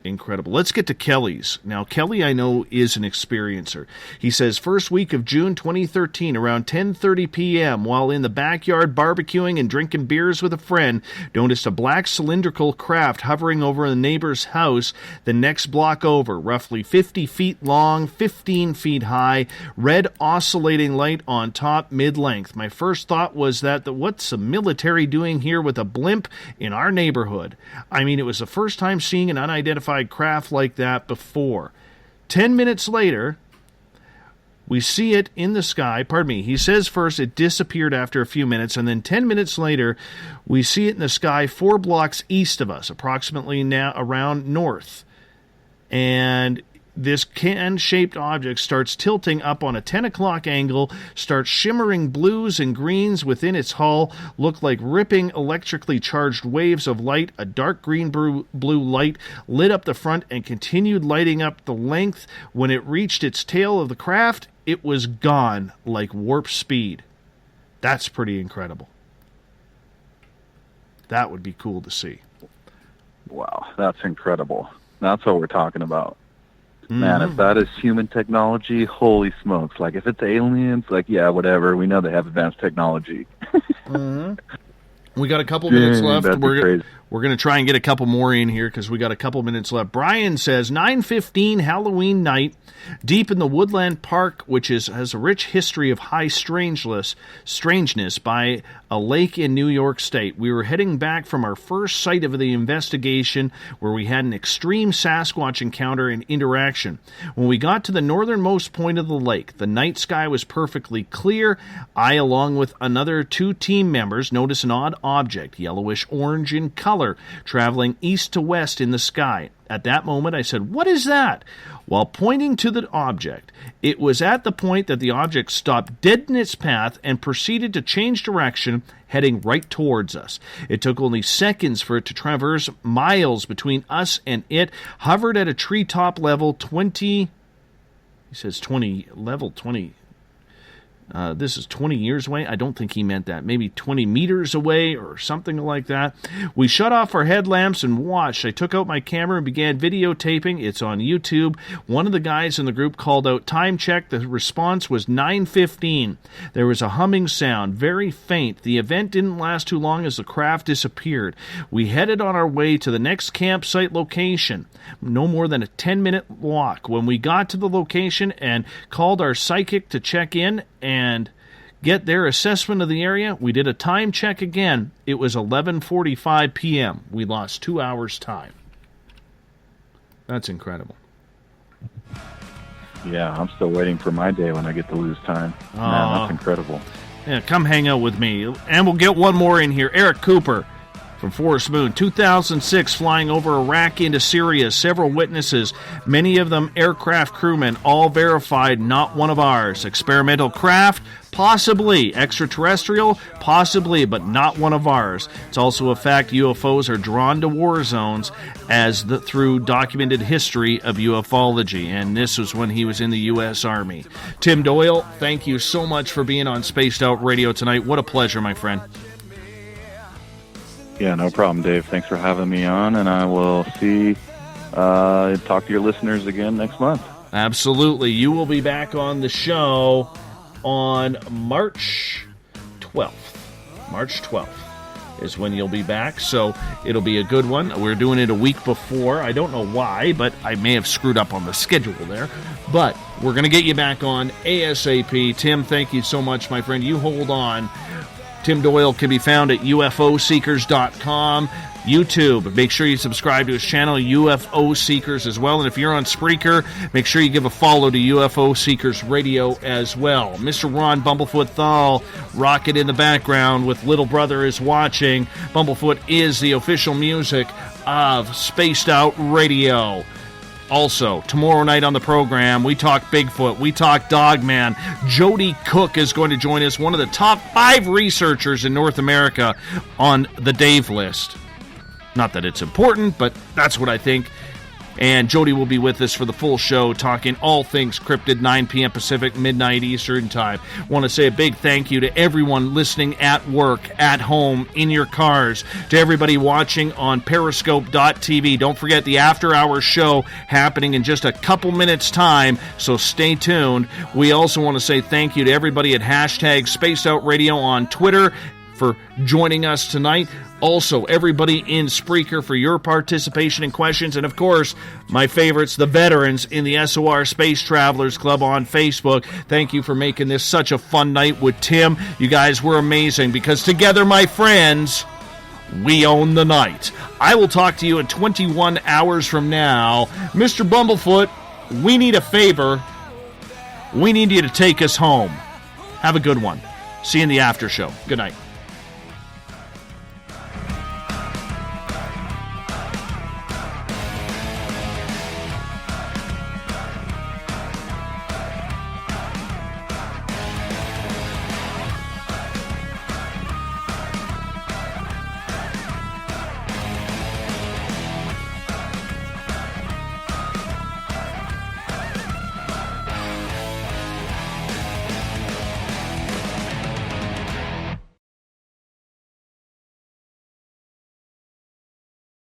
Incredible. Let's get to Kelly's. Now, Kelly, I know, is an experiencer. He says, first week of June 2013, around 10:30 p.m., while in the backyard barbecuing and drinking beers with a friend, noticed a black cylindrical craft hovering over the neighbor's house the next block over, roughly 50 feet long, 15 feet high, red oscillating light on top, mid-length. My first thought was that what's the military doing here with a blimp in our neighborhood? I mean, it was the first time seeing an unidentified craft like that before. 10 minutes later, we see it in the sky. Pardon me. He says first it disappeared after a few minutes, and then 10 minutes later, we see it in the sky 4 blocks east of us, approximately now around north. And this can-shaped object starts tilting up on a 10 o'clock angle, starts shimmering blues and greens within its hull, look like ripping electrically charged waves of light. A dark green blue light lit up the front and continued lighting up the length. When it reached its tail of the craft, it was gone like warp speed. That's pretty incredible. That would be cool to see. Wow, that's incredible. That's what we're talking about. Man, if that is human technology, holy smokes. Like, if it's aliens, like, yeah, whatever. We know they have advanced technology. We got a couple minutes left. We're going to try and get a couple more in here because we got a couple minutes left. Brian says, 9:15 Halloween night, deep in the Woodland Park, which has a rich history of high strangeness by a lake in New York State. We were heading back from our first site of the investigation where we had an extreme Sasquatch encounter and interaction. When we got to the northernmost point of the lake, the night sky was perfectly clear. I, along with another 2 team members, noticed an odd object, yellowish-orange in color, traveling east to west in the sky. At that moment, I said, "What is that?" While pointing to the object. It was at the point that the object stopped dead in its path and proceeded to change direction, heading right towards us. It took only seconds for it to traverse miles between us and it, hovered at a treetop level 20... He says 20, level 20... this is 20 years away. I don't think he meant that. Maybe 20 meters away or something like that. We shut off our headlamps and watched. I took out my camera and began videotaping. It's on YouTube. One of the guys in the group called out time check. The response was 9:15. There was a humming sound, very faint. The event didn't last too long as the craft disappeared. We headed on our way to the next campsite location. No more than a 10-minute walk. When we got to the location and called our psychic to check in and get their assessment of the area, we did a time check again. It was 11:45 p.m. We lost 2 hours' time. That's incredible. Yeah, I'm still waiting for my day when I get to lose time. Man, that's incredible. Yeah, come hang out with me. And we'll get one more in here. Eric Cooper from Forest Moon, 2006, flying over Iraq into Syria. Several witnesses, many of them aircraft crewmen, all verified, not one of ours. Experimental craft, possibly. Extraterrestrial, possibly, but not one of ours. It's also a fact UFOs are drawn to war zones through documented history of ufology, and this was when he was in the U.S. Army. Tim Doyle, thank you so much for being on Spaced Out Radio tonight. What a pleasure, my friend. Yeah, no problem, Dave. Thanks for having me on, and I will talk to your listeners again next month. Absolutely. You will be back on the show on March 12th. March 12th is when you'll be back, so it'll be a good one. We're doing it a week before. I don't know why, but I may have screwed up on the schedule there. But we're going to get you back on ASAP. Tim, thank you so much, my friend. You hold on. Tim Doyle can be found at UFOseekers.com. YouTube, make sure you subscribe to his channel, UFO Seekers, as well. And if you're on Spreaker, make sure you give a follow to UFO Seekers Radio as well. Mr. Ron Bumblefoot THAL, rocket in the background with Little Brother is Watching. Bumblefoot is the official music of Spaced Out Radio. Also, tomorrow night on the program, we talk Bigfoot, we talk Dogman. Jody Cook is going to join us, one of the top 5 researchers in North America on the Dave list. Not that it's important, but that's what I think. And Jody will be with us for the full show, talking all things cryptid, 9 p.m. Pacific, midnight Eastern Time. Want to say a big thank you to everyone listening at work, at home, in your cars, to everybody watching on Periscope.tv. Don't forget the after-hours show happening in just a couple minutes' time, so stay tuned. We also want to say thank you to everybody at hashtag Spaced Out Radio on Twitter for joining us tonight. Also, everybody in Spreaker for your participation and questions. And, of course, my favorites, the veterans in the SOR Space Travelers Club on Facebook. Thank you for making this such a fun night with Tim. You guys were amazing because together, my friends, we own the night. I will talk to you in 21 hours from now. Mr. Bumblefoot, we need a favor. We need you to take us home. Have a good one. See you in the after show. Good night.